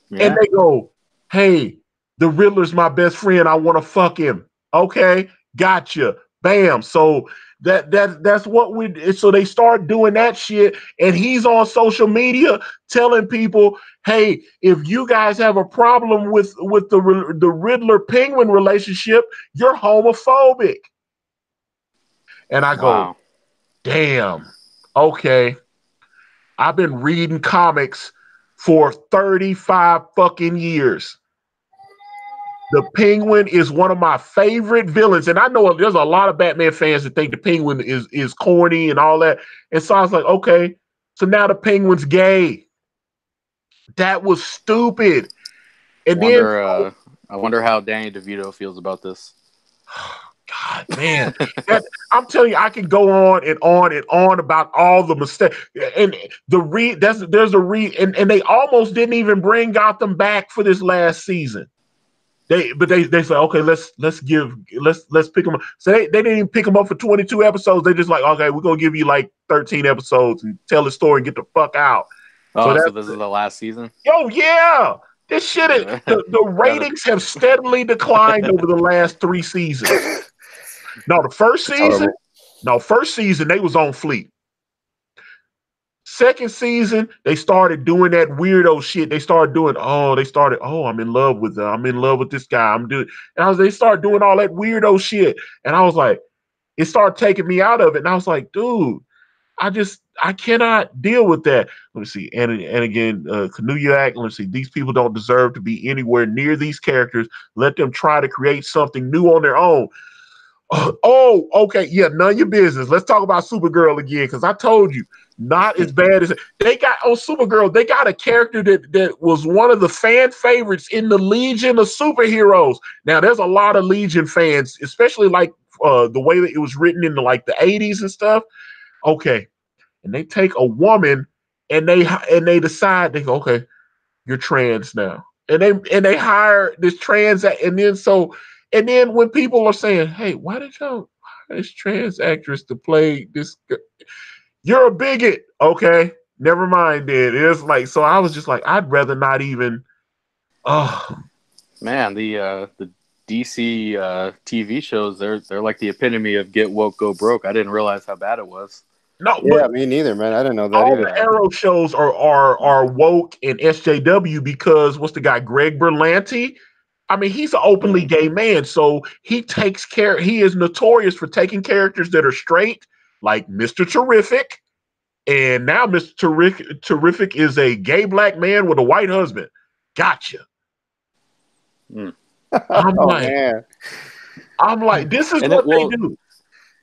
Yeah. And they go, hey, the Riddler's my best friend. I want to fuck him. Okay, gotcha. Bam. So that's what so they start doing that shit, and he's on social media telling people, hey, if you guys have a problem with the Riddler Penguin relationship, you're homophobic. And I go, damn, okay. I've been reading comics for 35 fucking years. The Penguin is one of my favorite villains. And I know there's a lot of Batman fans that think the Penguin is corny and all that. And so I was like, okay, so now the Penguin's gay. That was stupid. And I wonder how Danny DeVito feels about this. God, man, I'm telling you, I can go on and on and on about all the mistakes. And and they almost didn't even bring Gotham back for this last season. They say, okay, let's pick them up. So they didn't even pick them up for 22 episodes. They just like, okay, we're gonna give you like 13 episodes and tell the story and get the fuck out. Oh, so this is the last season? Oh yeah. This shit is the ratings have steadily declined over the last 3 seasons. No, first season they was on fleek. Second season, they started doing that weirdo shit. They started, I'm in love with this guy. They started doing all that weirdo shit. And I was like, it started taking me out of it. And I was like, dude, I cannot deal with that. Let me see. And again, Canuyak, let's see. These people don't deserve to be anywhere near these characters. Let them try to create something new on their own. Oh, okay. Yeah, none of your business. Let's talk about Supergirl again, because I told you, not as bad as they got on Supergirl. They got a character that was one of the fan favorites in the Legion of Superheroes. Now, there's a lot of Legion fans, especially like the way that it was written in like the 80s and stuff. Okay. And they take a woman and they decide they go, okay, you're trans now. And they hire this trans and then when people are saying, hey, why did y'all hire this trans actress to play this? You're a bigot. Okay. Never mind then. It's like, so I was just like, I'd rather not even oh Man, the DC TV shows, they're like the epitome of get woke, go broke. I didn't realize how bad it was. no, Yeah, but me neither, man. I didn't know that all either. the Arrow shows are woke and SJW because what's the guy, Greg Berlanti? I mean, he's an openly gay man, so he takes care. He is notorious for taking characters that are straight, like Mr. Terrific, and now Mr. Terrific is a gay black man with a white husband. Gotcha. Mm. I'm Oh like, man. this is And what it, well, they do.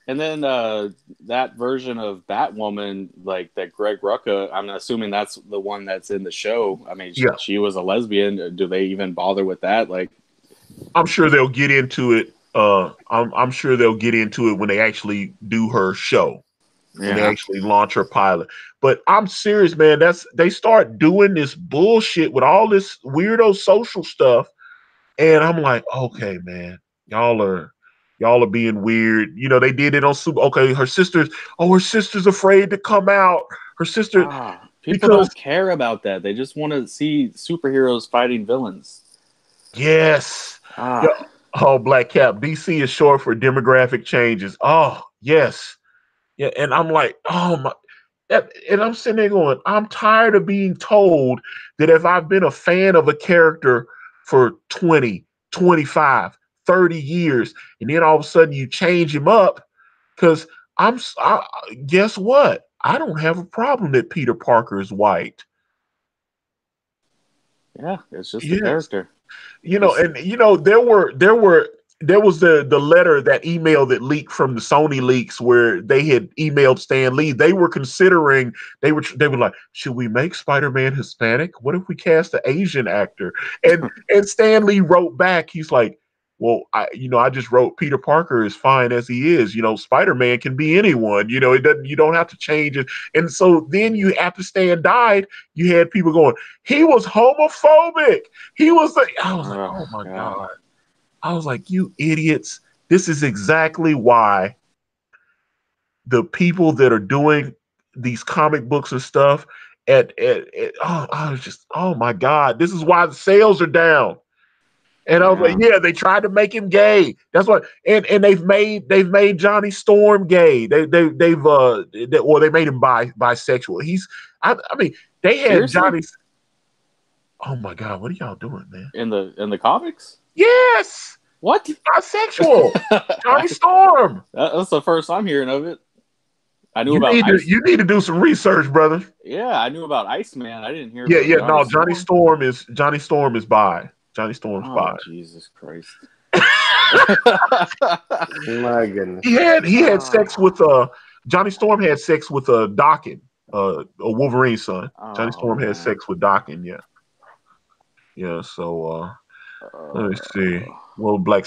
And then that version of Batwoman, like that Greg Rucka, I'm assuming that's the one that's in the show. I mean, Yeah. she was a lesbian. Do they even bother with that? Like, I'm sure they'll get into it. I'm sure they'll get into it when they actually do her show, when they actually launch her pilot. But I'm serious, man. They start doing this bullshit with all this weirdo social stuff, and I'm like, okay, man, y'all are being weird. You know, they did it on Super. Okay, her sister's afraid to come out. Her sister people because don't care about that. They just want to see superheroes fighting villains. yes. Yeah. Oh, Black Cap. DC is short for demographic changes. Oh, yes. Yeah, and I'm like, oh my, and I'm sitting there going, I'm tired of being told that if I've been a fan of a character for 20, 25, 30 years, and then all of a sudden you change him up, because guess what? I don't have a problem that Peter Parker is white. Yeah, it's just a Yes. character. You know, and there was the letter, that email that leaked from the Sony leaks where they had emailed Stan Lee. They were considering, they were like, should we make Spider-Man Hispanic? What if we cast an Asian actor? And Stan Lee wrote back, he's like, well, I just wrote Peter Parker is fine as he is. You know, Spider-Man can be anyone. You know, you don't have to change it. And so then after Stan died, you had people going, he was homophobic. He was like, I was like, oh my God. I was like, you idiots. This is exactly why the people that are doing these comic books and stuff I was just, oh my God, this is why the sales are down. And I was like, yeah, they tried to make him gay. That's what, and they've made Johnny Storm gay. They made him bisexual. I mean, they had Seriously? Johnny. Oh my God, what are y'all doing, man? In the comics? Yes. What? Bisexual. Johnny Storm. That's the first I'm hearing of it. I knew You about you need to do some research, brother. Yeah, I knew about Iceman. I didn't hear Yeah, about Johnny Storm is bi. Johnny Storm's bi. Jesus Christ. My goodness. He had sex with Johnny Storm had sex with Dokken, a Wolverine son. Johnny Storm had sex with Dokken, yeah. Yeah, so let me see. Well, Black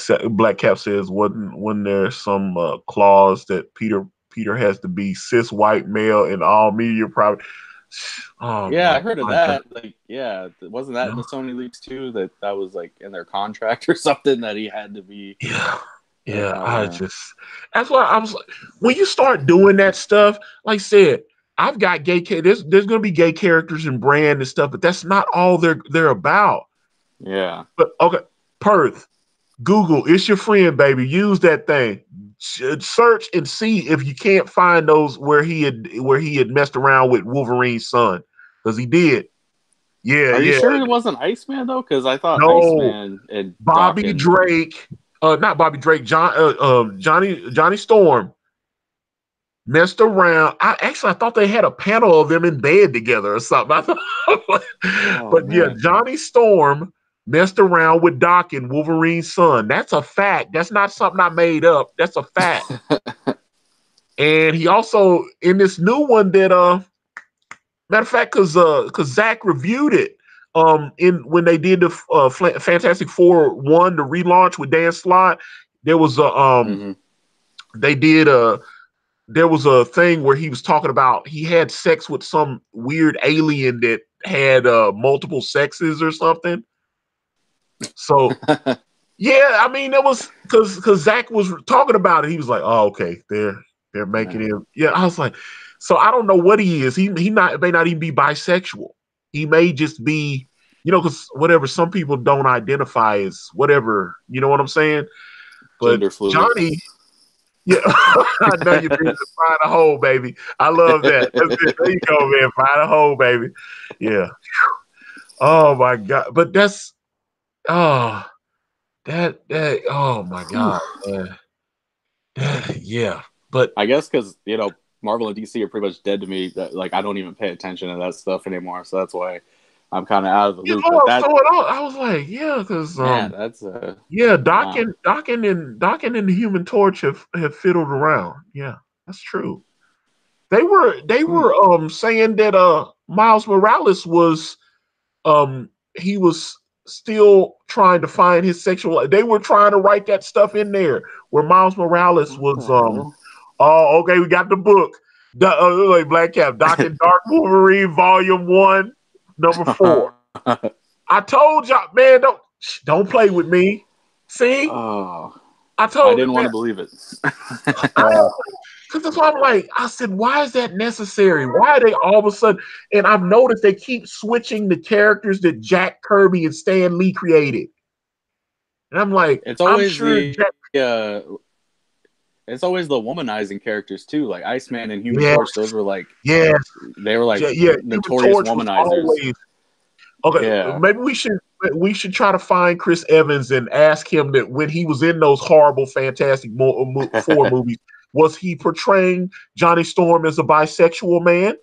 Cap says, wasn't there some clause that Peter has to be cis white male in all media private? Oh, yeah, I heard of that. God. Like, yeah, wasn't that in the Sony leaks too? That was like in their contract or something that he had to be. Yeah. That's why I was like, when you start doing that stuff, like I said, I've got gay. There's gonna be gay characters and brand and stuff, but that's not all they're about. Yeah. But okay, Perth, Google, it's your friend, baby. Use that thing. Search and see if you can't find those where he had messed around with Wolverine's son, because he did. Yeah, Are you yeah. sure it wasn't Iceman though? Because I thought No. Iceman and Bobby Drake, not Bobby Drake, Johnny Storm messed around. I thought they had a panel of them in bed together or something. But man. Johnny Storm messed around with Doc and Wolverine's son. That's a fact. That's not something I made up. That's a fact. And he also in this new one that matter of fact, because Zach reviewed it in when they did the Fantastic Four 1, the relaunch with Dan Slott, there was a they did there was a thing where he was talking about he had sex with some weird alien that had multiple sexes or something. So yeah, I mean that was because Zach was talking about it. He was like, "Oh, okay, they're making him." Yeah, I was like, so I don't know what he is. He may not even be bisexual. He may just be, because whatever. Some people don't identify as whatever. You know what I'm saying? But Gender fluid. Johnny, yeah, I know you need to find a hole, baby. I love that. That's it. There you go, man. Find a hole, baby. Yeah. Oh my God. But that's that oh my God, man. Yeah. But I guess because Marvel and DC are pretty much dead to me. That like I don't even pay attention to that stuff anymore. So that's why I'm kind of out of the you loop. know, But that I was like, yeah, because man, that's yeah, wow. Docking and the Human Torch have fiddled around. Yeah, that's true. They were saying that Miles Morales was he was still trying to find his sexual. They were trying to write that stuff in there where Miles Morales What was the hell? oh, okay, we got the book. Like Black Cap, Doc and Dark Wolverine, Volume 1, number 4. I told y'all, man, don't play with me. See, Oh, I I told didn't you, want man. to believe it. Because that's why I'm like, I said, why is that necessary? Why are they all of a sudden? And I've noticed they keep switching the characters that Jack Kirby and Stan Lee created. And I'm like, It's I'm always sure the Jack. it's always the womanizing characters too. Like Iceman and Human Yes, Torch, those were like yes, yeah. Human notorious Torch was womanizers. always okay. Yeah. Maybe we should try to find Chris Evans and ask him that when he was in those horrible Fantastic Four movies, was he portraying Johnny Storm as a bisexual man?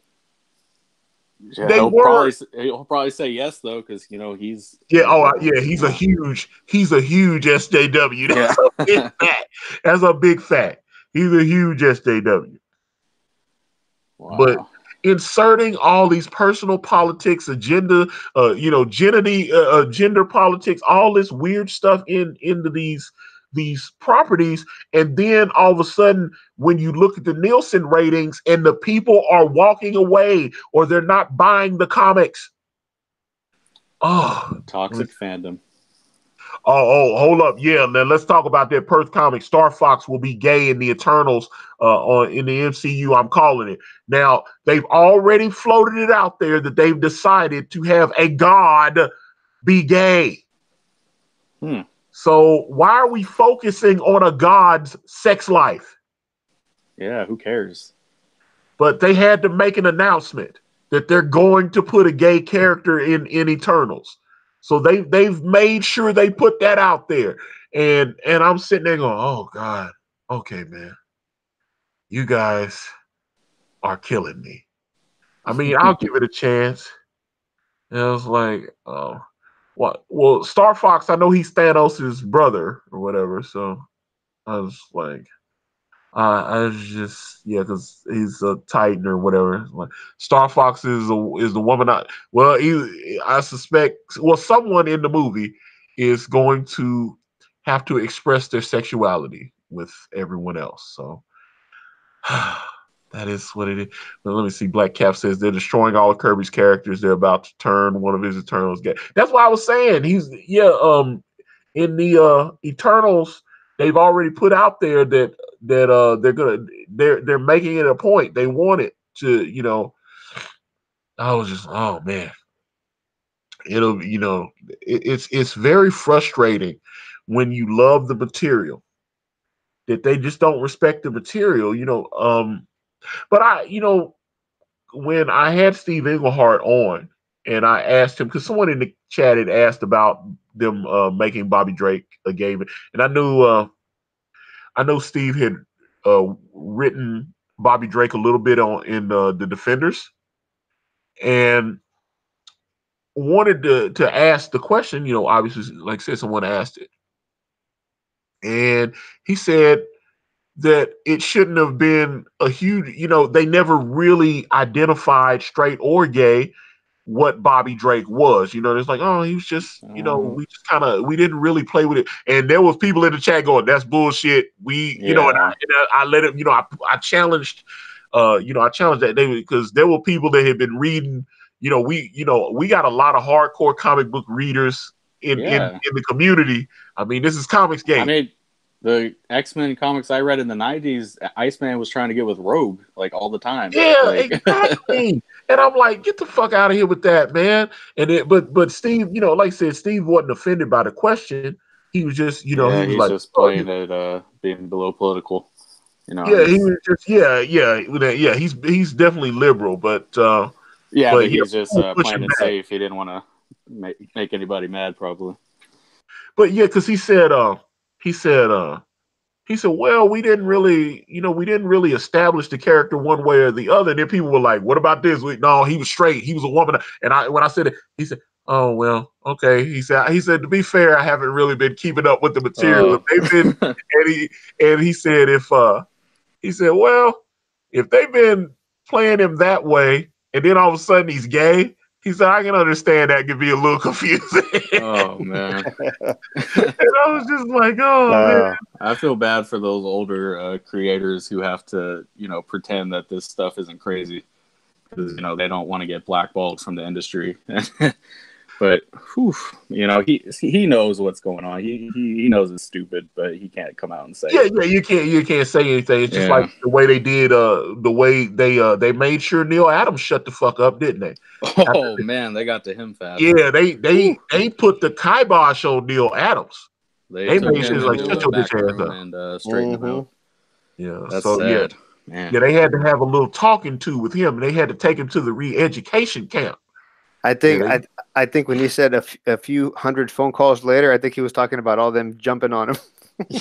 Yeah, They were. he'll probably say yes though, because he's Yeah. Oh, yeah. He's a huge SJW. yeah. That's a big fact. That's a big fact. He's a huge SJW. But Wow. inserting all these personal politics, agenda, gender politics, all this weird stuff into these properties, and then all of a sudden, when you look at the Nielsen ratings, and the people are walking away or they're not buying the comics. Oh, Toxic fandom. hold up. Yeah, now let's talk about that Perth comic. Star Fox will be gay in the Eternals in the MCU. I'm calling it. Now, they've already floated it out there that they've decided to have a god be gay. So why are we focusing on a god's sex life? Yeah, who cares? But they had to make an announcement that they're going to put a gay character in Eternals. So they've made sure they put that out there. And I'm sitting there going, oh God, okay, man. You guys are killing me. I mean, I'll give it a chance. And I was like, oh, what? Well, Star Fox, I know he's Thanos' brother or whatever. So I was like, I was just because he's a Titan or whatever. Like Star Fox is the woman. I suspect. Well, someone in the movie is going to have to express their sexuality with everyone else. So that is what it is. But let me see. Black Cap says they're destroying all of Kirby's characters. They're about to turn one of his Eternals gay. That's why I was saying in the Eternals, they've already put out there that they're making it a point. They want it to. I was just, oh man, it's very frustrating when you love the material that they just don't respect the material. But when I had Steve Englehart on and I asked him, because someone in the chat had asked about them making Bobby Drake a game, and I know Steve had written Bobby Drake a little bit in the Defenders, and wanted to ask the question. Obviously, like I said, someone asked it, and he said that it shouldn't have been a huge. They never really identified straight or gay what Bobby Drake was. It's like, oh, he was just, we just we didn't really play with it. And there was people in the chat going, that's bullshit. And I let him, I challenged, I challenged that day because there were people that had been reading, we got a lot of hardcore comic book readers in the community. I mean, this is Comics Gate. I mean, the X-Men comics I read in the 90s, Iceman was trying to get with Rogue like all the time. Yeah, exactly. And I'm like, get the fuck out of here with that, man. And but Steve, like I said, Steve wasn't offended by the question. He was just, he was he's like, just playing it, being below political. Yeah, he was just, yeah. He's definitely liberal, but but he's just playing it back. safe. He didn't want to make anybody mad, probably. But yeah, because he said, well, we didn't really establish the character one way or the other. And then people were like, what about this? No, he was straight. He was a woman. And when I said it, he said, oh, well, okay. He said, to be fair, I haven't really been keeping up with the material. They've been, and he said, well, if they've been playing him that way, and then all of a sudden he's gay, he said, I can understand that could be a little confusing. Oh, man. And I was just like, oh, man. I feel bad for those older creators who have to, pretend that this stuff isn't crazy. Because, they don't want to get blackballed from the industry. But, he knows what's going on. He knows it's stupid, but he can't come out and say it. Yeah, you can't say anything. It's just like the way they did, the way they made sure Neil Adams shut the fuck up, didn't they? Oh, man, they got to him fast. Yeah, they put the kibosh on Neil Adams. They made sure like shut your bitch ass up and straighten him out. Yeah, that's so sad. Man. Yeah, they had to have a little talking to with him, and they had to take him to the re-education camp. I think when he said a few hundred phone calls later, I think he was talking about all them jumping on him.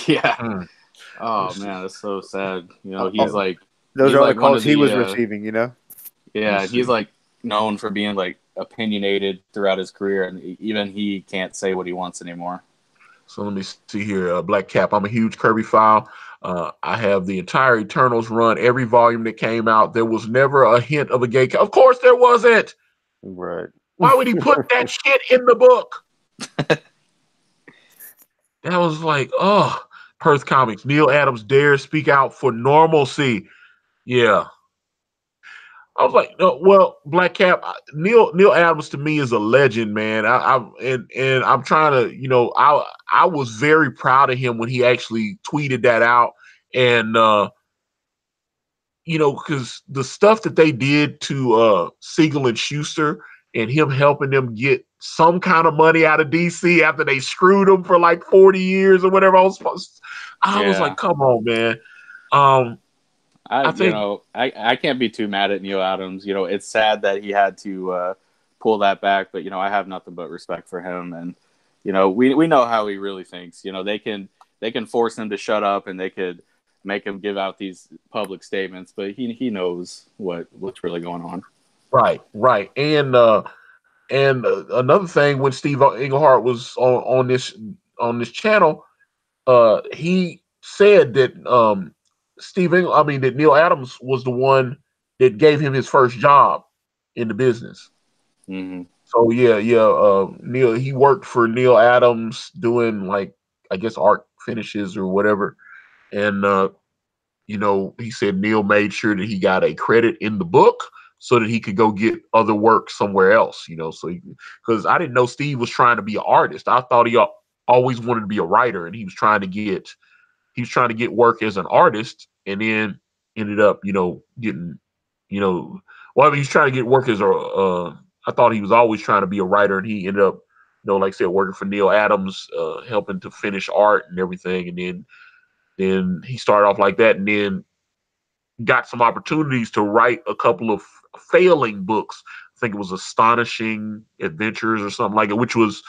Yeah. Oh man, that's so sad. He's like those are all the like calls he was receiving. Yeah, he's like known for being like opinionated throughout his career, and even he can't say what he wants anymore. So let me see here, Black Cap. I'm a huge Kirby file. I have the entire Eternals run, every volume that came out. There was never a hint of a gay. Of course, there wasn't. Right. Why would he put that shit in the book? That was like, Perth Comics. Neil Adams dares speak out for normalcy. Yeah. I was like, no, well, Black Cap, Neil Adams to me is a legend, man. I'm trying to, I was very proud of him when he actually tweeted that out, and because the stuff that they did to Siegel and Schuster and him helping them get some kind of money out of DC after they screwed them for like 40 years or whatever. I was like, come on, man. I think I can't be too mad at Neil Adams. It's sad that he had to pull that back, but I have nothing but respect for him, and we know how he really thinks. They can force him to shut up, and they could make him give out these public statements, but he knows what's really going on. Right. And another thing, when Steve Englehart was on this channel, he said that that Neil Adams was the one that gave him his first job in the business. Mm-hmm. So Neil, he worked for Neil Adams doing like, I guess, art finishes or whatever. And he said Neil made sure that he got a credit in the book so that he could go get other work somewhere else, so because I didn't know Steve was trying to be an artist. I thought he always wanted to be a writer, and he was trying to get work as an artist, and then ended up, getting, he's trying to get work as I thought he was always trying to be a writer, and he ended up, like I said, working for Neil Adams, helping to finish art and everything. And then he started off like that, and then got some opportunities to write a couple of failing books. I think it was Astonishing Adventures or something like it, which was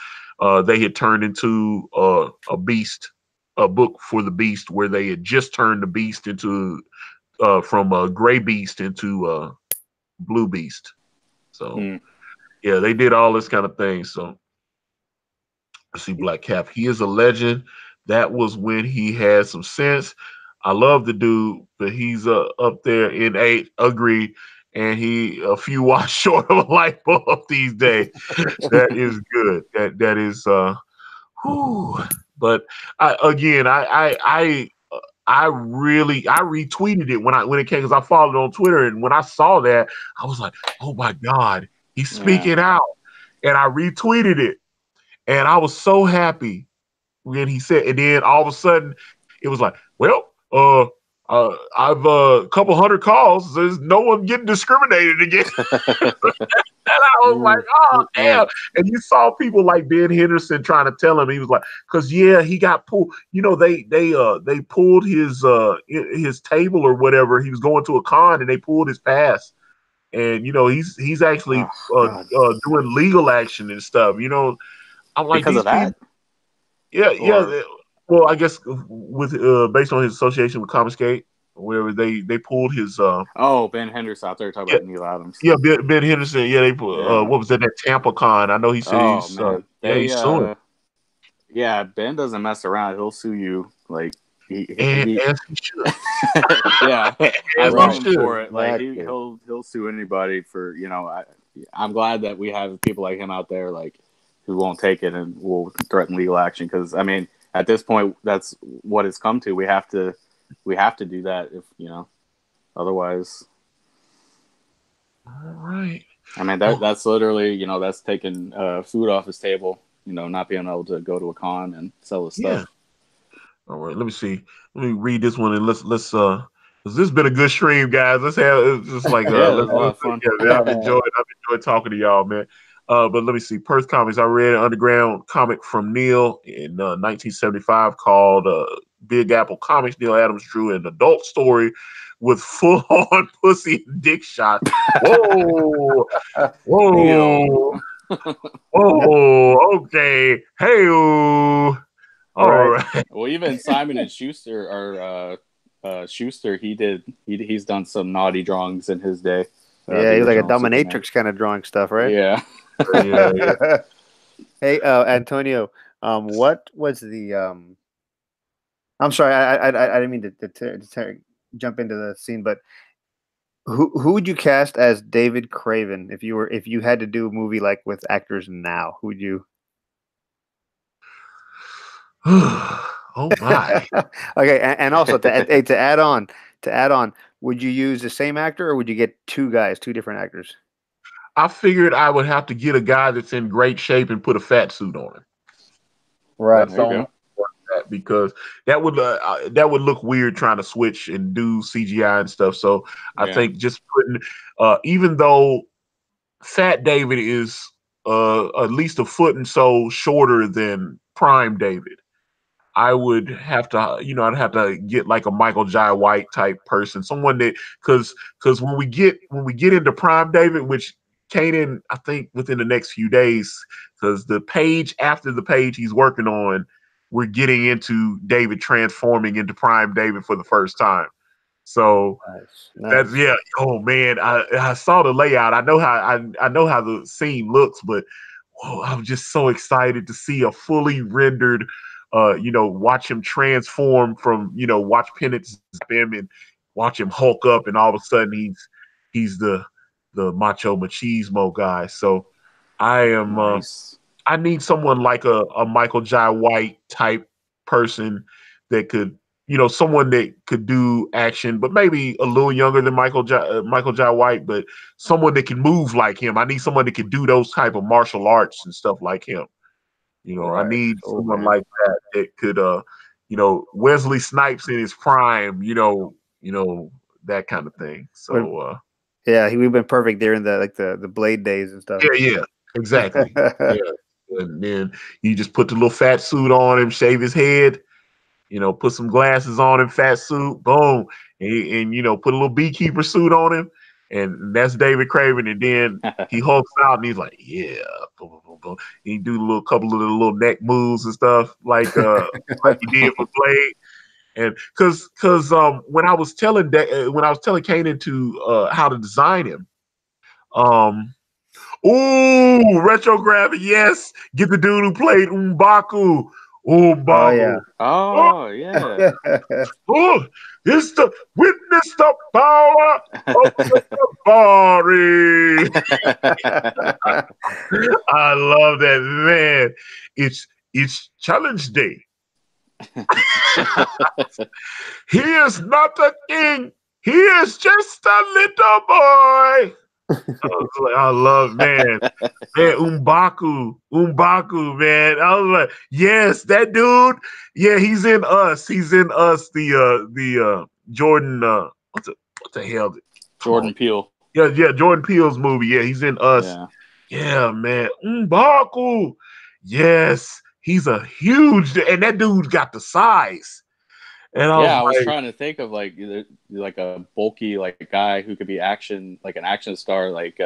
they had turned into a book for the Beast, where they had just turned the Beast into from a gray Beast into Blue Beast. So Yeah, they did all this kind of thing. So I see Black Cap. He is a legend. That was when he had some sense. I love the dude, but he's up there in age. Agree, and he a few watts short of a light bulb these days. That is good. That is whew. But I really I retweeted it when it came because I followed it on Twitter, and when I saw that I was like, oh my god, he's Yeah. speaking out, and I retweeted it, and I was so happy when he said, and then all of a sudden it was like, well, I've a couple hundred calls. There's no one getting discriminated against. And I was like, oh damn. And you saw people like Ben Henderson trying to tell him, he was like, because yeah, he got pulled. You know, they pulled his table or whatever. He was going to a con and they pulled his pass. And you know, he's actually doing legal action and stuff. You know, I'm like Because these of that? people. Yeah, yeah. Or Well, I guess with based on his association with Confiscate, where they pulled his oh, Ben Henderson out there talking yeah, about Neil Adams. yeah, Ben Henderson. Yeah, they put Yeah. what was that Tampa Con? I know he said Oh he's man, yeah, they he's suing. yeah, Ben doesn't mess around. He'll sue you. Like And he as he should. yeah, I As love he Right. him should. for it. Like Exactly. he'll sue anybody for I'm glad that we have people like him out there like who won't take it and will threaten legal action because I mean at this point that's what it's come to. We have to do that if otherwise. All right. I mean Oh, that's literally that's taking food off his table. Not being able to go to a con and sell his yeah. stuff. All right. Let me see. Let me read this one and let's. This has been a good stream, guys. Let's have it's just like Yeah, it was let's a lot of fun. yeah, man, I've enjoyed talking to y'all, man. But let me see. Perth Comics. I read an underground comic from Neil in 1975 called Big Apple Comics. Neil Adams drew an adult story with full on pussy and dick shots. Whoa, whoa, Neil. whoa. Okay, hey, all Right. right. Well, even Simon and Schuster or Schuster, he's done some naughty drawings in his day. Yeah, The he's like a original Superman. dominatrix kind of drawing stuff, right? Yeah. Yeah, yeah. Hey, Antonio, what was the I'm sorry, I didn't mean to jump into the scene, but who would you cast as David Craven if you had to do a movie like with actors now? Who would you? Oh my. Okay, and also to add on, would you use the same actor or would you get two guys, two different actors? I figured I would have to get a guy that's in great shape and put a fat suit on him. Right. That's There the you only go. that because that would look weird trying to switch and do CGI and stuff. So I Yeah. think just putting even though Fat David is at least a foot and so shorter than Prime David. I would have to, I'd have to get like a Michael Jai White type person, someone that, because when we get into Prime David, which Kanan, I think within the next few days, because the page after the page he's working on, we're getting into David transforming into Prime David for the first time. So Nice. that's Nice. yeah. Oh man, I saw the layout. I know how the scene looks, but whoa, I'm just so excited to see a fully rendered. Watch him transform from watch Penance zap him and watch him hulk up, and all of a sudden he's the macho machismo guy. So I am. Nice. I need someone like a Michael Jai White type person that could, someone that could do action, but maybe a little younger than Michael Jai White, but someone that can move like him. I need someone that can do those type of martial arts and stuff like him. I Right. need Oh someone man. like that that could, Wesley Snipes in his prime, that kind of thing. But So, yeah, we've been perfect during the Blade days and stuff. yeah, exactly. Yeah. And then you just put the little fat suit on him, shave his head, put some glasses on him, fat suit, boom, and put a little beekeeper suit on him, and that's David Craven. And then he hulks out and he's like, yeah, boom, boom, boom, boom. He do a little couple of the little neck moves and stuff like he did for Blade. And because when I was telling Kanan to how to design him, um Ooh, retrographic. Yes, get the dude who played M'Baku. Oh yeah. M'Baku. Oh, Oh yeah. oh, it's the witness the power of the body. I love that, man. It's challenge day. He is not a king. He is just a little boy. I love, man, M'Baku, man. I was like, yes, that dude. Yeah, he's in Us. He's in Us. The Jordan. What the hell? Come on. Jordan Peele. Yeah, Jordan Peele's movie. Yeah, he's in Us. Yeah. Yeah, man, M'Baku. Yes, he's a huge, and that dude's got the size. And I was Yeah, I was like, trying to think of like a bulky like guy who could be action like an action star. Like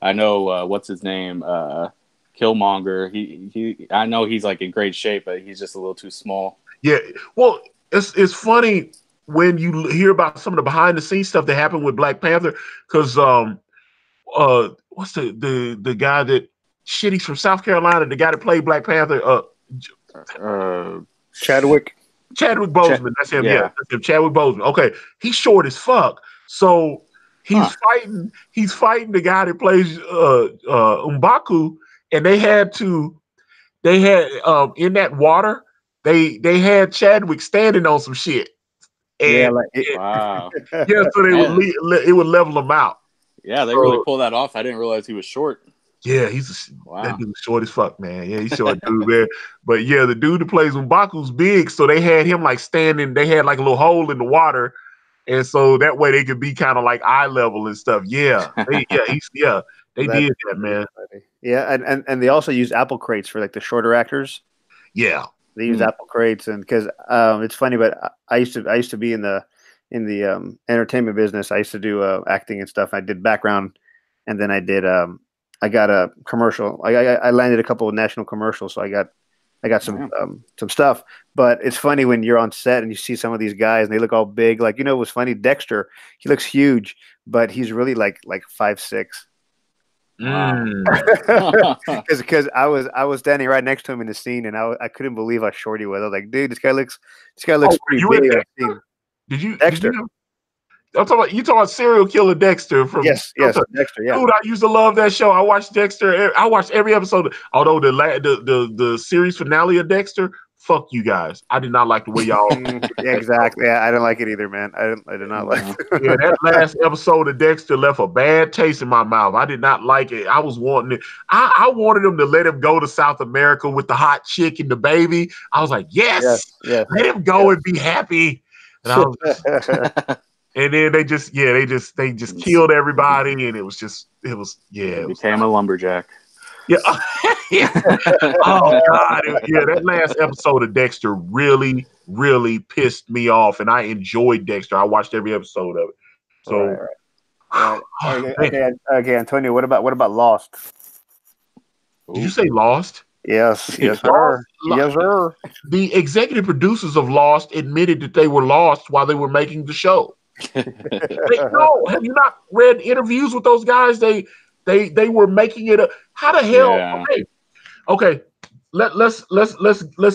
I know what's his name, Killmonger. He I know he's like in great shape, but he's just a little too small. yeah. Well, it's funny when you hear about some of the behind the scenes stuff that happened with Black Panther, because what's the guy that shit? He's from South Carolina. The guy that played Black Panther. Chadwick. Chadwick Boseman. That's him. Yeah, Yeah. that's him. Chadwick Boseman. Okay, he's short as fuck. So he's fighting. He's fighting the guy that plays M'Baku, and they had in that water. They had Chadwick standing on some shit. And, Yeah, like Wow. yeah, so they would Man. it would level them out. Yeah, they So, really pulled that off. I didn't realize he was short. Yeah, Wow. that dude's short as fuck, man. Yeah, he's short dude, man. But yeah, the dude that plays M'Baku's big, so they had him like standing. They had like a little hole in the water, and so that way they could be kind of like eye level and stuff. Yeah, they did that, man. Yeah, and they also use Apple crates for like the shorter actors. Yeah, They use Apple crates, and because it's funny, but I used to be in the entertainment business. I used to do acting and stuff. I did background, and then I did I got a commercial. I landed a couple of national commercials, so I got some stuff. But it's funny when you're on set and you see some of these guys and they look all big. Like, it was funny. Dexter, he looks huge, but he's really like 5'6". Wow. Because I was standing right next to him in the scene, and I couldn't believe how short he was. I was like, dude, this guy looks pretty big. Did you Dexter? You talking about serial killer Dexter from Yes, Dexter. Yeah, dude, I used to love that show. I watched Dexter. I watched every episode. Although the series finale of Dexter, fuck you guys. I did not like the way y'all. Yeah, exactly. Yeah, I didn't like it either, man. I did not like it. Yeah, that last episode of Dexter left a bad taste in my mouth. I did not like it. I was wanting it. I wanted him to let him go to South America with the hot chick and the baby. I was like, yes. Let him go and be happy. And I was. And then they just killed everybody, and it became a lumberjack. Yeah. Oh God. That last episode of Dexter really, really pissed me off, and I enjoyed Dexter. I watched every episode of it. So, right. Okay, Antonio. What about Lost? Did you say Lost? Yes, sir. Yes, sir. The executive producers of Lost admitted that they were lost while they were making the show. No, have you not read interviews with those guys? They were making it a. How the hell? Yeah. Okay. Let's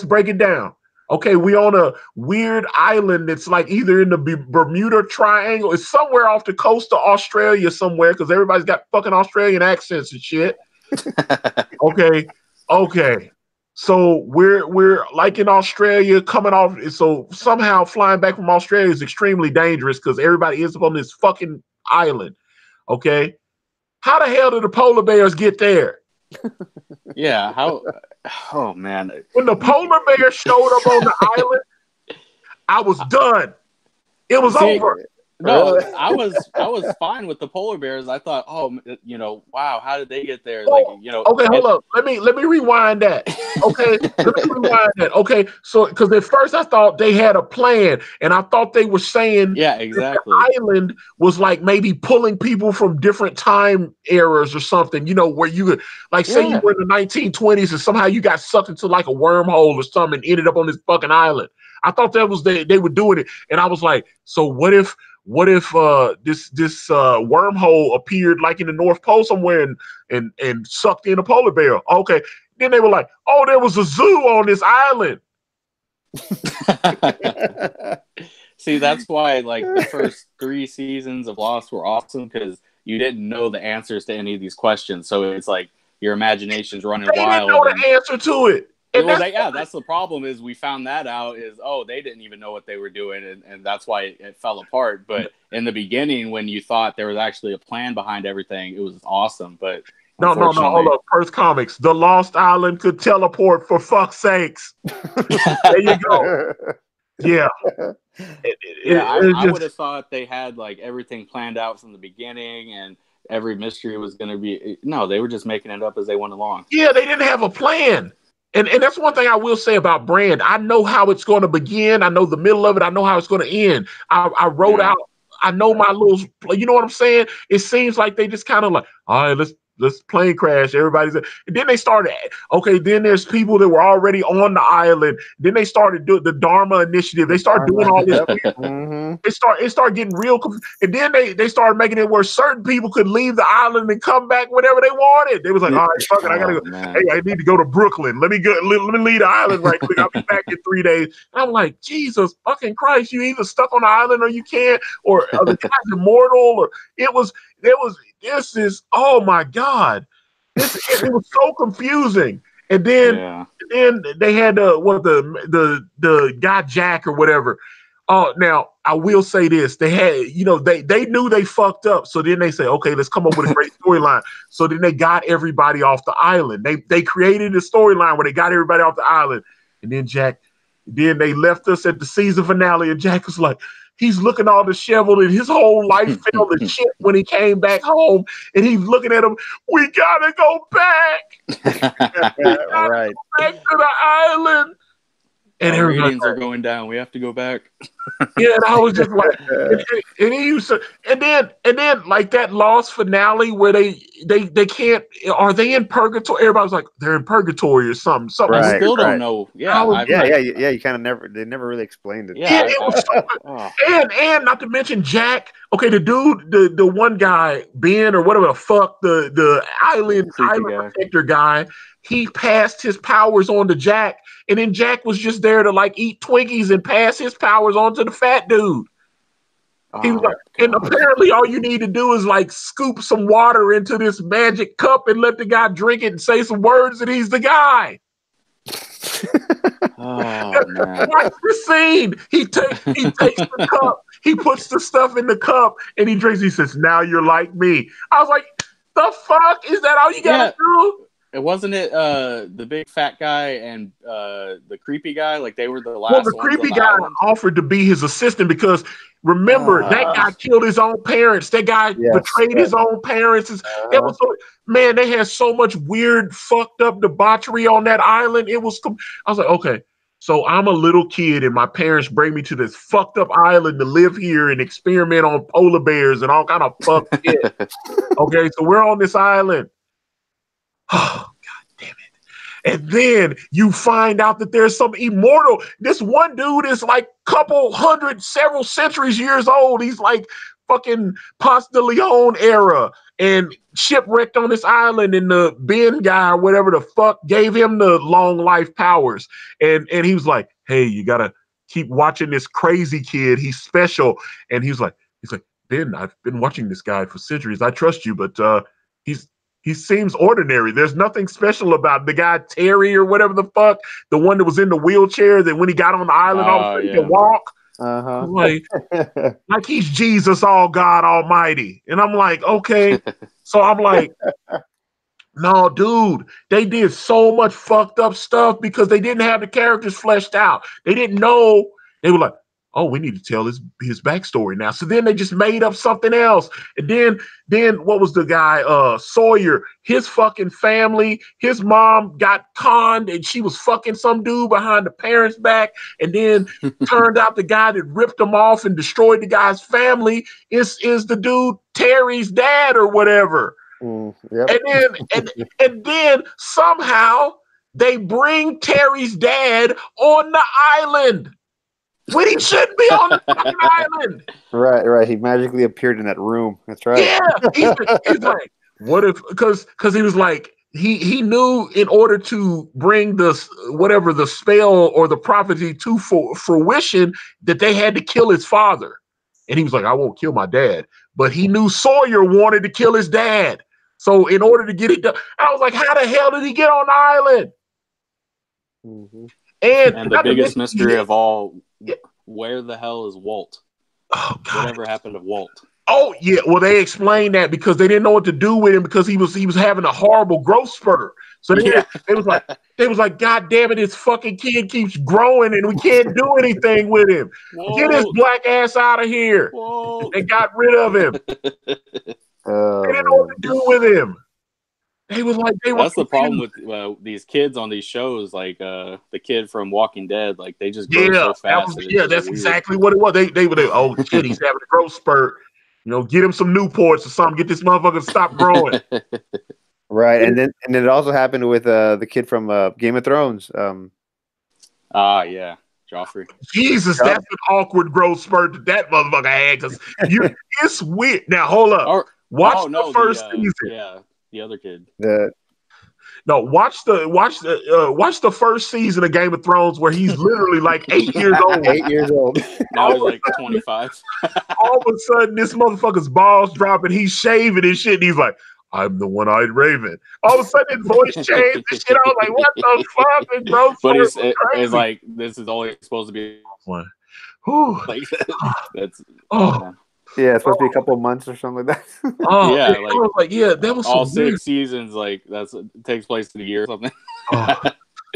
break it down. Okay, we on a weird island that's like either in the Bermuda Triangle, it's somewhere off the coast of Australia somewhere, because everybody's got fucking Australian accents and shit. Okay. So we're like in Australia coming off. So somehow flying back from Australia is extremely dangerous because everybody is up on this fucking island. Okay. How the hell did the polar bears get there? Yeah. How? Oh man. When the polar bear showed up on the island, I was done. It was over. No, I was fine with the polar bears. I thought, wow, how did they get there? Okay, hold up. Let me rewind that. Okay, Okay, so because at first I thought they had a plan, and I thought they were saying, yeah, exactly. The island was like maybe pulling people from different time eras or something. Where you could say you were in the 1920s and somehow you got sucked into like a wormhole or something and ended up on this fucking island. I thought that was they were doing it, and I was like, so what if what if this wormhole appeared like in the North Pole somewhere and sucked in a polar bear? Okay. Then they were like, oh, there was a zoo on this island. See, that's why like the first 3 seasons of Lost were awesome, because you didn't know the answers to any of these questions. So it's like your imagination's running They wild. didn't know the answer to it. And That's the problem, is we found that out is, they didn't even know what they were doing, and that's why it fell apart. But in the beginning, when you thought there was actually a plan behind everything, it was awesome. But no, hold up. First Comics, the Lost Island could teleport, for fuck's sakes. There you go. Yeah. I would have thought they had like everything planned out from the beginning, and every mystery was going to be. No, they were just making it up as they went along. Yeah, they didn't have a plan. And that's one thing I will say about Brand. I know how it's going to begin. I know the middle of it. I know how it's going to end. I wrote out. I know my little. You know what I'm saying? It seems like they just kind of like, all right, let's plane crash. Everybody's. And then they started. Okay, then there's people that were already on the island. Then they started doing the Dharma Initiative. They started doing all this. It started getting real. And then they started making it where certain people could leave the island and come back whenever they wanted. They was like, all right, fuck it, I gotta go. Man. Hey, I need to go to Brooklyn. Let me leave the island right quick. I'll be back in 3 days. And I'm like, Jesus fucking Christ! You either stuck on the island or you can't, or the guy's immortal, or this is, oh my God, it was so confusing. And then they had the guy Jack or whatever. Now I will say this: they had, they knew they fucked up, so then they say, okay, let's come up with a great storyline. So then they got everybody off the island. They created a storyline where they got everybody off the island, and then they left us at the season finale, and Jack was like, he's looking all disheveled, and his whole life fell to shit when he came back home. And he's looking at him. We gotta go back. Right. Go back to the island. And our ratings are going down. We have to go back. Yeah, and I was just like, and he used to, and then like that Lost finale where they can't. Are they in purgatory? Everybody's like, they're in purgatory or something. Right, I still don't know. Yeah, you kind of never really explained it. Yeah, it was and not to mention Jack. Okay, the dude, the one guy, Ben or whatever the fuck, the island protector guy. He passed his powers on to Jack, and then Jack was just there to like eat Twinkies and pass his powers on to the fat dude. He was like, and apparently all you need to do is like scoop some water into this magic cup and let the guy drink it and say some words, and he's the guy. Man. Watch the scene. He takes the cup, he puts the stuff in the cup, and he drinks. He says, "Now you're like me." I was like, "The fuck is that? All you gotta do?" It wasn't it the big fat guy and the creepy guy, like they were the last. Well, the creepy guy offered to be his assistant because remember that guy killed his own parents. That guy betrayed his own parents. It was man, they had so much weird, fucked up debauchery on that island. I was like, okay, so I'm a little kid and my parents bring me to this fucked up island to live here and experiment on polar bears and all kind of fucked shit. Okay, so we're on this island. Oh, God damn it. And then you find out that there's some immortal. This one dude is like several centuries years old. He's like fucking Ponce de Leon era and shipwrecked on this island. And the Ben guy or whatever the fuck gave him the long life powers. And he was like, hey, you got to keep watching this crazy kid. He's special. And he's like, Ben, I've been watching this guy for centuries. I trust you, but he seems ordinary. There's nothing special about the guy, Terry or whatever the fuck, the one that was in the wheelchair that when he got on the island, all of a sudden he could walk. Like he's Jesus, all God Almighty. And I'm like, okay. So I'm like, no, dude, they did so much fucked up stuff because they didn't have the characters fleshed out. They didn't know. They were like, oh, we need to tell his backstory now. So then they just made up something else. And then what was the guy, Sawyer, his fucking family, his mom got conned and she was fucking some dude behind the parents' back. And then turned out the guy that ripped them off and destroyed the guy's family is the dude, Terry's dad or whatever. Yep. And then somehow they bring Terry's dad on the island. when he shouldn't be on the fucking island. Right. He magically appeared in that room. That's right. Yeah, he's like, what if? Because he was like, he knew in order to bring this whatever the spell or the prophecy to fruition that they had to kill his father, and he was like, I won't kill my dad, but he knew Sawyer wanted to kill his dad, so in order to get it done, I was like, how the hell did he get on the island? Mm-hmm. And the biggest mystery of all, where the hell is Walt? Oh, God. Whatever happened to Walt? Oh yeah, well they explained that because they didn't know what to do with him because he was having a horrible growth spurt. So they was like, God damn it, this fucking kid keeps growing and we can't do anything with him. Whoa. Get his black ass out of here. Whoa. They got rid of him. They didn't know what to do with him. That's the problem with these kids on these shows, like the kid from Walking Dead. Like they just grow so fast. That's exactly what it was. They were oh shit, he's having a growth spurt. Get him some Newports or something. Get this motherfucker to stop growing. Right, and then it also happened with the kid from Game of Thrones. Yeah, Joffrey. Jesus, that's an awkward growth spurt that motherfucker had because it's weird. Now hold up. Watch the first season. Yeah, the other kid. Watch the first season of Game of Thrones where he's literally like 8 years old. 8 years old. Now he's like 25. All of a sudden, this motherfucker's balls dropping. He's shaving and shit. And he's like, I'm the one-eyed raven. All of a sudden, his voice changed and shit. I was like, what the fuck? And bro, but it's like, this is only supposed to be like that's yeah, it's supposed to be a couple of months or something like that. That was all weird. 6 seasons. Like takes place in a year or something.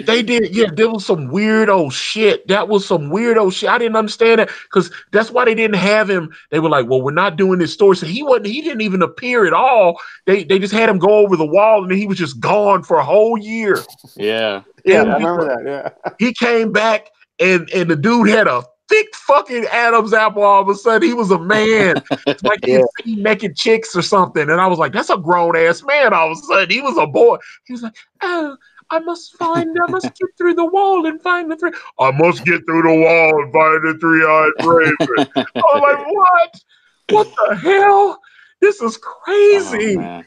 They did, there was some weirdo shit. That was some weirdo shit. I didn't understand that because that's why they didn't have him. They were like, well, we're not doing this story. So he didn't even appear at all. They just had him go over the wall and then he was just gone for a whole year. Yeah. Yeah, I remember that. Yeah. He came back and the dude had a thick fucking Adam's apple. All of a sudden, he was a man. It's like he'd see naked chicks or something. And I was like, that's a grown ass man. All of a sudden, he was a boy. He was like, oh, I must get through the wall and find the three. I must get through the wall and find the three-eyed raven. I was like, what? What the hell? This is crazy. Oh,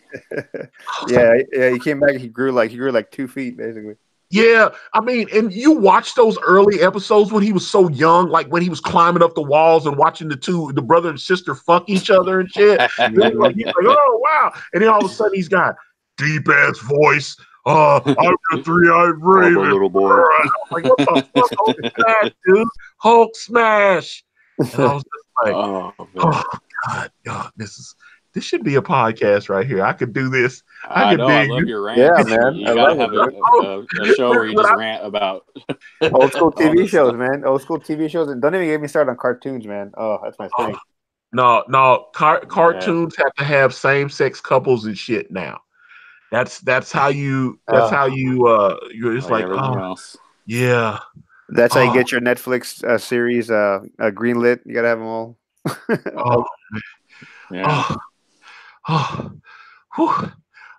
yeah. He came back. He grew like 2 feet basically. Yeah, I mean, and you watch those early episodes when he was so young, like when he was climbing up the walls and watching the brother and sister fuck each other and shit. He's like, oh wow, and then all of a sudden he's got deep ass voice. I'm the three-eyed raven, little boy. I'm like, what the fuck? Hulk smash, dude! Hulk smash. And I was just like, oh God, this should be a podcast right here. I could do this. I love your rant. Yeah, man. You gotta have a show where you just rant about old school TV shows, man. Old school TV shows, and don't even get me started on cartoons, man. Oh, that's my thing. No, cartoons have to have same-sex couples and shit now. That's how you. You're just like everything else. Yeah. That's how you get your Netflix series greenlit. You gotta have them all. Yeah. All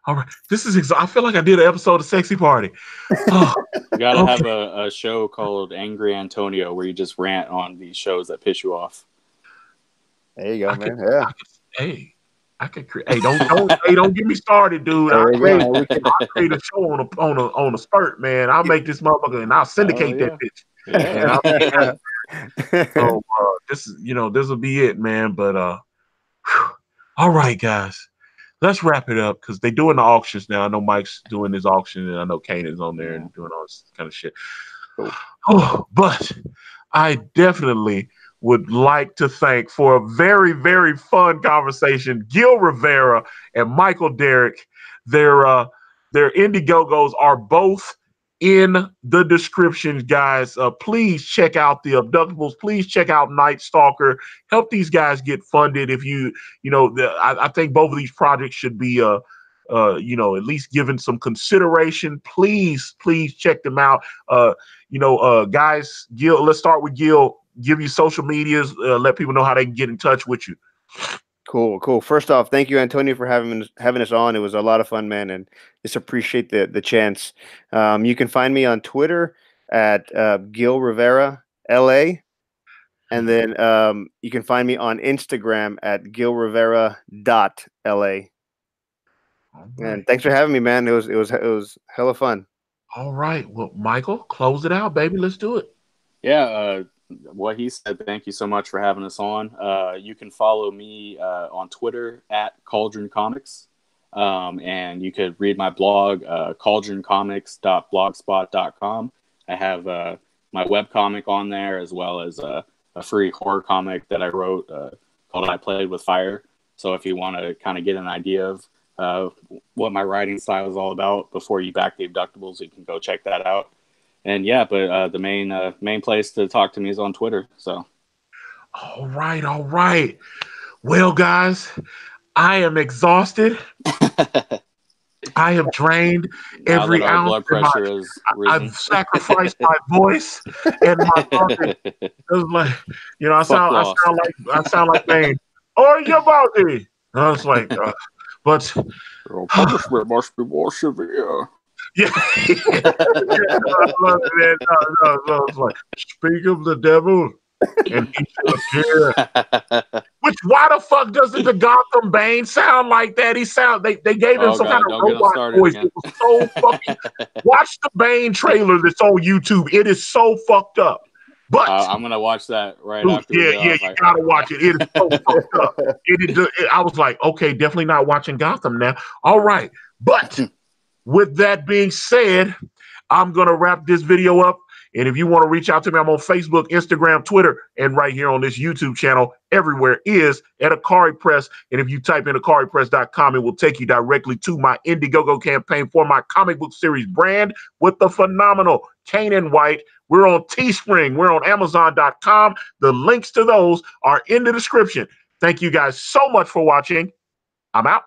right. This is I feel like I did an episode of Sexy Party. You gotta have a show called Angry Antonio where you just rant on these shows that piss you off. There you go, man. I could create. Hey, don't get me started, dude. I'll create a show on a spurt, man. I'll make this motherfucker and I'll syndicate that bitch. Yeah. So this will be it, man. But all right, guys. Let's wrap it up because they're doing the auctions now. I know Mike's doing his auction, and I know Kanan's on there and doing all this kind of shit. Cool. But I definitely would like to thank for a very, very fun conversation, Gil Rivera and Michael Derrick. Their Indiegogos are both in the description, guys. Please check out the Abductables. Please check out NiteStalker. Help these guys get funded. If I think both of these projects should be at least given some consideration. Please check them out. Guys, Gil, let's start with Gil. Give you social medias. Let people know how they can get in touch with you. Cool. First off, thank you, Antonio, for having us on. It was a lot of fun, man, and just appreciate the chance. You can find me on Twitter at Gil Rivera LA. And then you can find me on Instagram at gilrivera.la. And thanks for having me, man. It was hella fun. All right. Well, Michael, close it out, baby. Let's do it. Yeah, what he said, thank you so much for having us on. You can follow me on Twitter at Cauldron Comics. And you could read my blog, cauldroncomics.blogspot.com. I have my webcomic on there, as well as a free horror comic that I wrote called I Played with Fire. So if you want to kind of get an idea of what my writing style is all about before you back the Abductables, you can go check that out. And yeah, but the main place to talk to me is on Twitter. So, all right. Well, guys, I am exhausted. I have drainned every ounce. Blood pressure is risen. I've sacrificed my voice and my fucking. It was like, I sound like Bane. Oh, your body. I was like, but your punishment must be more severe. Yeah. No, it's like, speak of the devil, and he shall appear. Which, why the fuck doesn't the Gotham Bane sound like that? They gave him some kind of robot voice. It was so fucking. Watch the Bane trailer that's on YouTube. It is so fucked up. But I'm gonna watch that right after. You gotta watch it. It is so fucked up. I was like, okay, definitely not watching Gotham now. All right, but. With that being said, I'm going to wrap this video up. And if you want to reach out to me, I'm on Facebook, Instagram, Twitter, and right here on this YouTube channel. Everywhere is at Akari Press. And if you type in AkariPress.com, it will take you directly to my Indiegogo campaign for my comic book series brand with the phenomenal Kanan White. We're on Teespring. We're on Amazon.com. The links to those are in the description. Thank you guys so much for watching. I'm out.